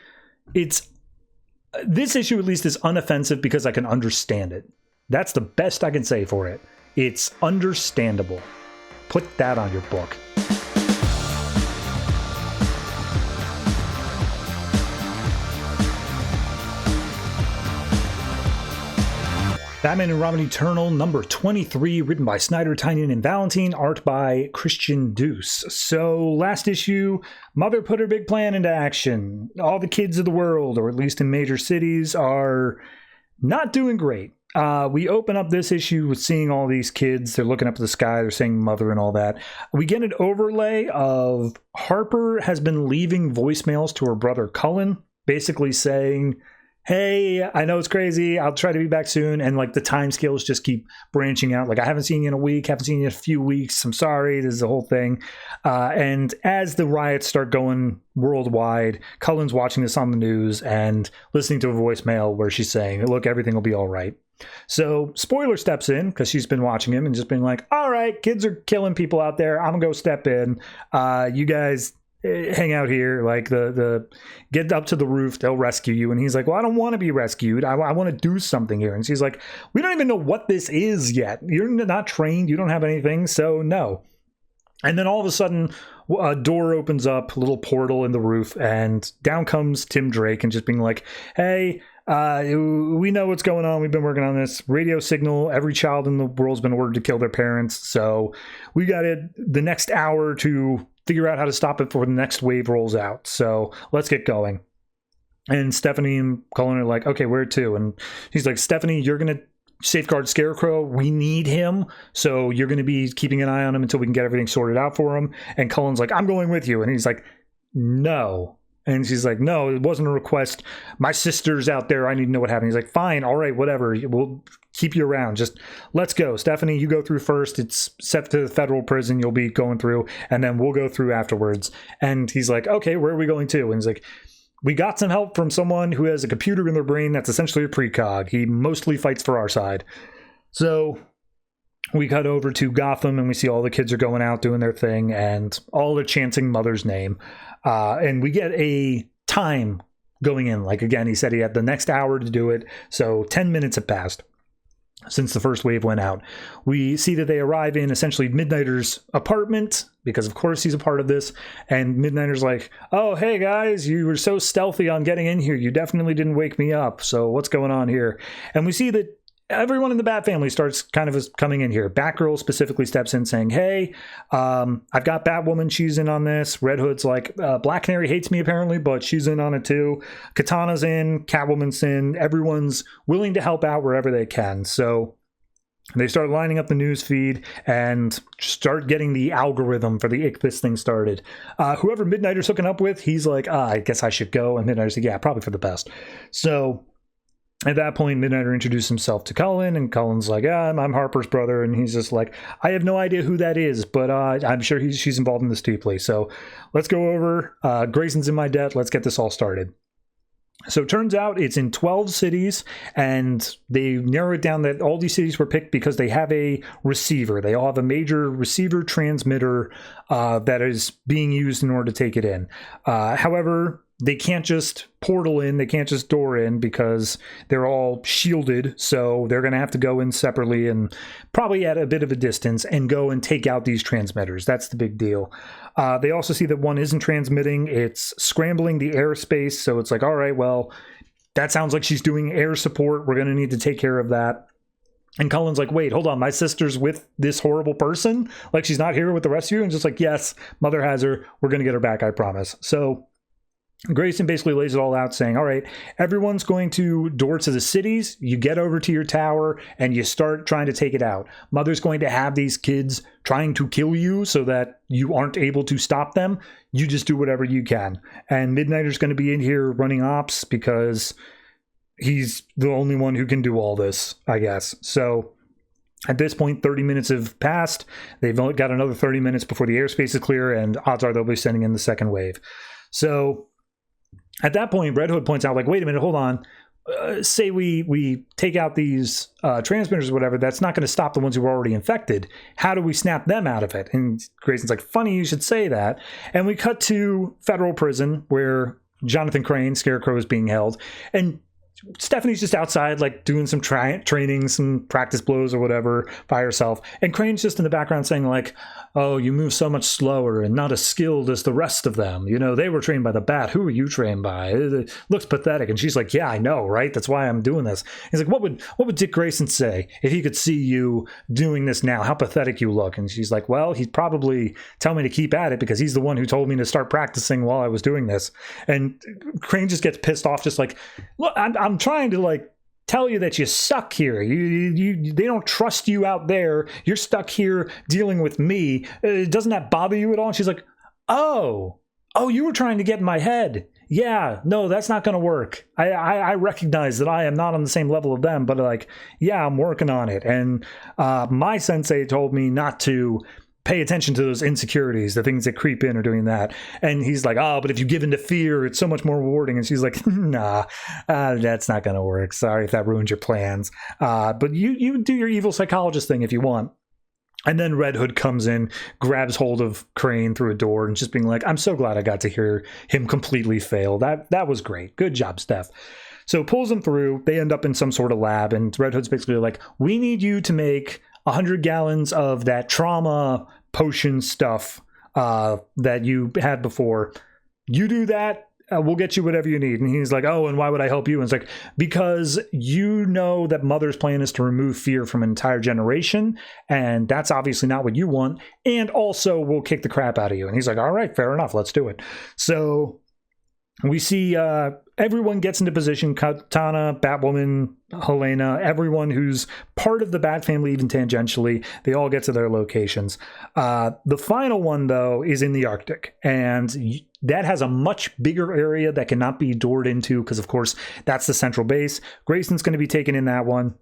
this issue at least is unoffensive because I can understand it. That's the best I can say for it. It's understandable. Put that on your book. Batman and Robin Eternal, number 23, written by Snyder, Tynion, and Valentine, art by Christian Deuce. So, last issue, Mother put her big plan into action. All the kids of the world, or at least in major cities, are not doing great. We open up this issue with seeing all these kids. They're looking up at the sky. They're saying mother and all that. We get an overlay of Harper has been leaving voicemails to her brother Cullen, basically saying, hey, I know it's crazy. I'll try to be back soon. And like the time scales just keep branching out. Like, I haven't seen you in a week, haven't seen you in a few weeks. I'm sorry. This is the whole thing. And as the riots start going worldwide, Cullen's watching this on the news and listening to a voicemail where she's saying, look, everything will be all right. So Spoiler steps in because she's been watching him and just been like, all right, kids are killing people out there. I'm gonna go step in. You guys hang out here, like the get up to the roof, they'll rescue you. And he's like, well, I don't want to be rescued. I want to do something here. And she's like, we don't even know what this is yet. You're not trained. You don't have anything. So no. And then all of a sudden, a door opens up, a little portal in the roof, and down comes Tim Drake and just being like, hey, we know what's going on. We've been working on this radio signal. Every child in the world's been ordered to kill their parents. So we got the next hour to figure out how to stop it before the next wave rolls out. So let's get going. And Stephanie and Cullen are like, okay, where to? And he's like, Stephanie, you're going to safeguard Scarecrow. We need him. So you're going to be keeping an eye on him until we can get everything sorted out for him. And Cullen's like, I'm going with you. And he's like, no. And she's like, no, it wasn't a request. My sister's out there. I need to know what happened. He's like, fine. All right, whatever. We'll keep you around. Just let's go. Stephanie, you go through first. It's set to the federal prison. You'll be going through, and then we'll go through afterwards. And he's like, okay, where are we going to? And he's like, we got some help from someone who has a computer in their brain that's essentially a precog. He mostly fights for our side. So we cut over to Gotham, and we see all the kids are going out doing their thing, and all are chanting Mother's name. And we get a time going in. Like, again, he said he had the next hour to do it. So 10 minutes have passed since the first wave went out. We see that they arrive in essentially Midnighter's apartment, because of course he's a part of this. And Midnighter's like, oh, hey guys, you were so stealthy on getting in here. You definitely didn't wake me up. So what's going on here? And we see that everyone in the Bat family starts kind of coming in here. Batgirl specifically steps in saying, hey, I've got Batwoman. She's in on this. Red Hood's like, Black Canary hates me apparently, but she's in on it too. Katana's in. Catwoman's in. Everyone's willing to help out wherever they can. So They start lining up the news feed and start getting the algorithm for the Ichthys thing started. Whoever Midnighter's hooking up with, he's like, I guess I should go. And Midnighter's like, yeah, probably for the best. So at that point, Midnighter introduced himself to Cullen, and Cullen's like, I'm Harper's brother. And he's just like, I have no idea who that is, but I'm sure she's involved in this deeply. So let's go over. Grayson's in my debt. Let's get this all started. So it turns out it's in 12 cities, and they narrow it down that all these cities were picked because they have a receiver. They all have a major receiver transmitter that is being used in order to take it in. However, they can't just portal in, they can't just door in because they're all shielded, so they're going to have to go in separately and probably at a bit of a distance and go and take out these transmitters. That's the big deal. They also see that one isn't transmitting, it's scrambling the airspace, so it's like, all right, well, that sounds like she's doing air support, we're going to need to take care of that. And Cullen's like, wait, hold on, my sister's with this horrible person? Like, she's not here with the rest of you? And just like, yes, Mother has her, we're going to get her back, I promise. So Grayson basically lays it all out saying, all right, everyone's going to door to the cities. You get over to your tower and you start trying to take it out. Mother's going to have these kids trying to kill you so that you aren't able to stop them. You just do whatever you can. And Midnighter's going to be in here running ops because he's the only one who can do all this, I guess. So at this point, 30 minutes have passed. They've only got another 30 minutes before the airspace is clear, and odds are they'll be sending in the second wave. So at that point, Red Hood points out, like, wait a minute, hold on. Say we take out these transmitters or whatever, that's not going to stop the ones who are already infected. How do we snap them out of it? And Grayson's like, funny you should say that. And we cut to federal prison where Jonathan Crane, Scarecrow, is being held. And Stephanie's just outside, like, doing some training, some practice blows or whatever by herself. And Crane's just in the background saying, like, oh, you move so much slower and not as skilled as the rest of them. You know, they were trained by the Bat. Who are you trained by? It looks pathetic. And she's like, yeah, I know, right? That's why I'm doing this. He's like, what would Dick Grayson say if he could see you doing this now? How pathetic you look. And she's like, well, he'd probably tell me to keep at it because he's the one who told me to start practicing while I was doing this. And Crane just gets pissed off, just like, look, I'm trying to, like, tell you that you suck here. They don't trust you out there. You're stuck here dealing with me. Doesn't that bother you at all? And she's like, oh, you were trying to get in my head. Yeah, no, that's not going to work. I recognize that I am not on the same level of them, but, like, yeah, I'm working on it. And my sensei told me not to pay attention to those insecurities, the things that creep in or doing that. And he's like, oh, but if you give in to fear, it's so much more rewarding. And she's like, nah, that's not going to work. Sorry if that ruins your plans. But you do your evil psychologist thing if you want. And then Red Hood comes in, grabs hold of Crane through a door and just being like, I'm so glad I got to hear him completely fail. That was great. Good job, Steph. So pulls him through. They end up in some sort of lab. And Red Hood's basically like, we need you to make 100 gallons of that trauma potion stuff that you had before. You do that, we'll get you whatever you need. And he's like, oh, and why would I help you? And it's like, because you know that Mother's plan is to remove fear from an entire generation, and that's obviously not what you want. And also, we'll kick the crap out of you. And he's like, all right, fair enough, let's do it. So we see everyone gets into position. Katana, Batwoman, Helena, everyone who's part of the Bat family, even tangentially, they all get to their locations. The final one, though, is in the Arctic. And that has a much bigger area that cannot be doored into because, of course, that's the central base. Grayson's going to be taken in that one.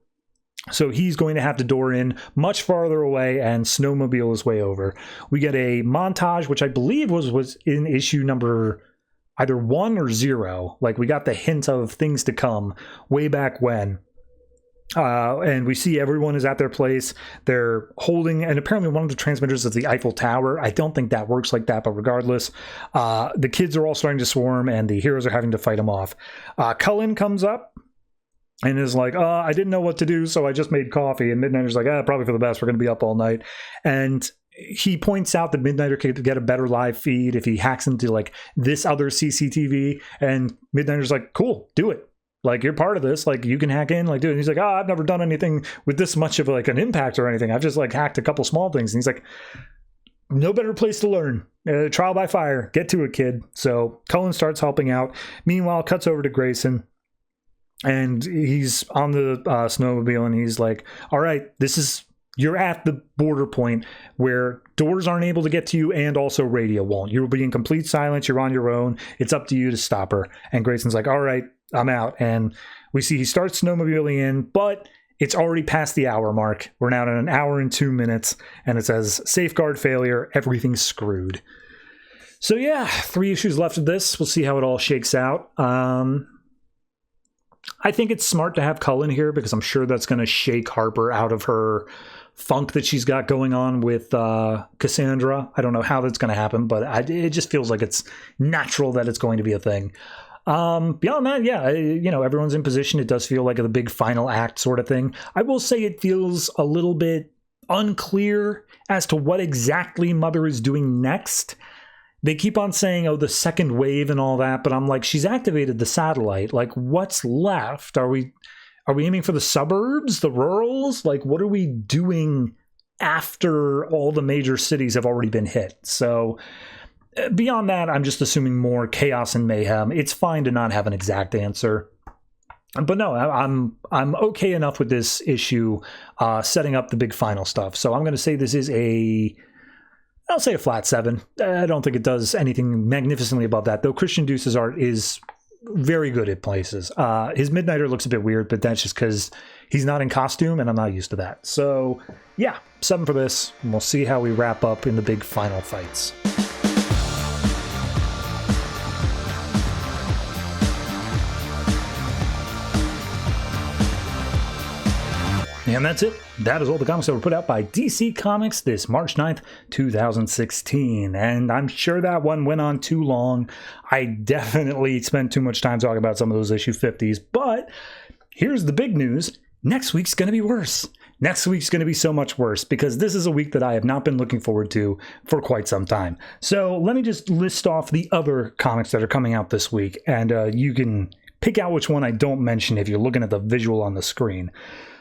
So he's going to have to door in much farther away and snowmobile his way over. We get a montage, which I believe was in issue number either 1 or 0. Like, we got the hint of things to come way back when. And we see everyone is at their place. They're holding, and apparently one of the transmitters is the Eiffel Tower. I don't think that works like that, but regardless, the kids are all starting to swarm, and the heroes are having to fight them off. Cullen comes up and is like, I didn't know what to do, so I just made coffee. And Midnighter's like, probably for the best. We're going to be up all night. And he points out that Midnighter could get a better live feed if he hacks into, like, this other CCTV. And Midnighter's like, cool, do it. Like, you're part of this. Like, you can hack in, like, do it. And he's like, I've never done anything with this much of, like, an impact or anything. I've just, like, hacked a couple small things. And he's like, no better place to learn. Trial by fire. Get to it, kid. So Cullen starts helping out. Meanwhile, cuts over to Grayson. And he's on the snowmobile, and he's like, all right, you're at the border point where doors aren't able to get to you, and also radio won't. You'll be in complete silence. You're on your own. It's up to you to stop her. And Grayson's like, all right, I'm out. And we see he starts snowmobiling in, but it's already past the hour mark. We're now at an hour and 2 minutes, and it says safeguard failure. Everything's screwed. So yeah, 3 issues left of this. We'll see how it all shakes out. I think it's smart to have Cullen here because I'm sure that's going to shake Harper out of her funk that she's got going on with Cassandra. I don't know how that's going to happen, but it just feels like it's natural that it's going to be a thing. Beyond that, yeah, everyone's in position. It does feel like the big final act sort of thing. I will say it feels a little bit unclear as to what exactly Mother is doing next. They keep on saying, the second wave and all that, but I'm like, she's activated the satellite. Like, what's left? Are we aiming for the suburbs, the rurals? Like, what are we doing after all the major cities have already been hit? So beyond that, I'm just assuming more chaos and mayhem. It's fine to not have an exact answer. But no, I'm okay enough with this issue setting up the big final stuff. So I'm going to say this is I'll say a flat 7. I don't think it does anything magnificently above that, though Christian Duce's art is very good at places. His Midnighter looks a bit weird, but that's just because he's not in costume, and I'm not used to that. So, yeah, 7 for this, and we'll see how we wrap up in the big final fights. And that's it. That is all the comics that were put out by DC Comics this March 9th, 2016. And I'm sure that one went on too long. I definitely spent too much time talking about some of those issue 50s. But here's the big news. Next week's going to be worse. Next week's going to be so much worse because this is a week that I have not been looking forward to for quite some time. So let me just list off the other comics that are coming out this week. And you can pick out which one I don't mention if you're looking at the visual on the screen.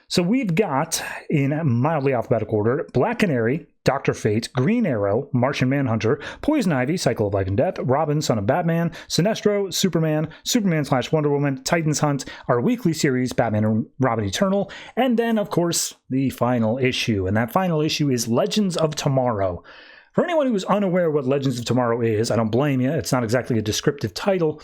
So we've got, in mildly alphabetical order, Black Canary, Dr. Fate, Green Arrow, Martian Manhunter, Poison Ivy, Cycle of Life and Death, Robin, Son of Batman, Sinestro, Superman, Superman/Wonder Woman, Titans Hunt, our weekly series, Batman and Robin Eternal, and then, of course, the final issue. And that final issue is Legends of Tomorrow. For anyone who is unaware what Legends of Tomorrow is, I don't blame you. It's not exactly a descriptive title.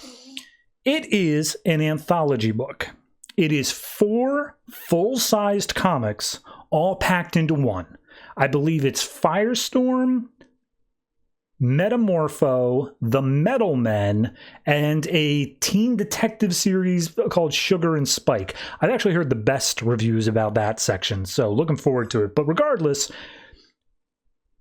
It is an anthology book. It is 4 full-sized comics all packed into one. I believe it's Firestorm, Metamorpho, The Metal Men, and a teen detective series called Sugar and Spike. I've actually heard the best reviews about that section, so looking forward to it. But regardless,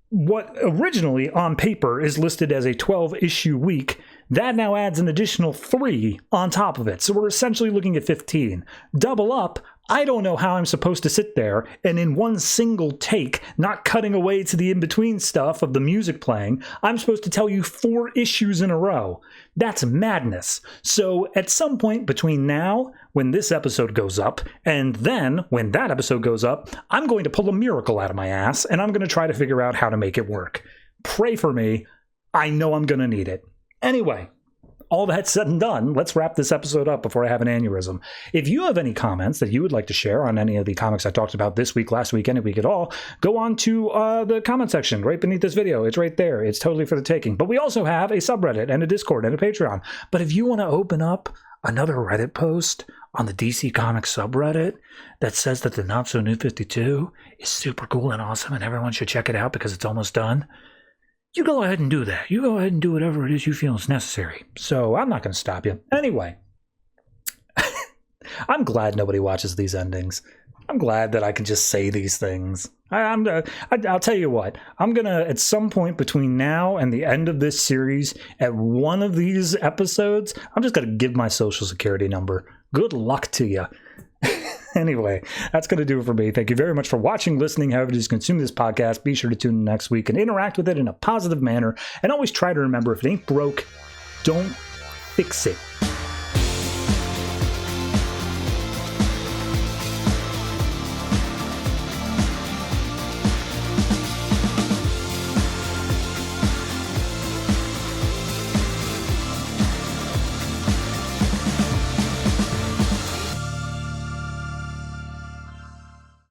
what originally on paper is listed as a 12-issue week, that now adds an additional 3 on top of it. So we're essentially looking at 15. Double up, I don't know how I'm supposed to sit there and in one single take, not cutting away to the in-between stuff of the music playing, I'm supposed to tell you 4 issues in a row. That's madness. So at some point between now, when this episode goes up, and then when that episode goes up, I'm going to pull a miracle out of my ass, and I'm going to try to figure out how to make it work. Pray for me. I know I'm going to need it. Anyway, all that said and done, let's wrap this episode up before I have an aneurysm. If you have any comments that you would like to share on any of the comics I talked about this week, last week, any week at all, go on to the comment section right beneath this video. It's right there. It's totally for the taking. But we also have a subreddit and a Discord and a Patreon. But if you want to open up another Reddit post on the DC Comics subreddit that says that the Not So New 52 is super cool and awesome and everyone should check it out because it's almost done, you go ahead and do that. You go ahead and do whatever it is you feel is necessary. So I'm not going to stop you. Anyway, I'm glad nobody watches these endings. I'm glad that I can just say these things. I'll tell you what. I'm going to, at some point between now and the end of this series, at one of these episodes, I'm just going to give my social security number. Good luck to you. Anyway, that's going to do it for me. Thank you very much for watching, listening, however you consume this podcast. Be sure to tune in next week and interact with it in a positive manner. And always try to remember, if it ain't broke, don't fix it.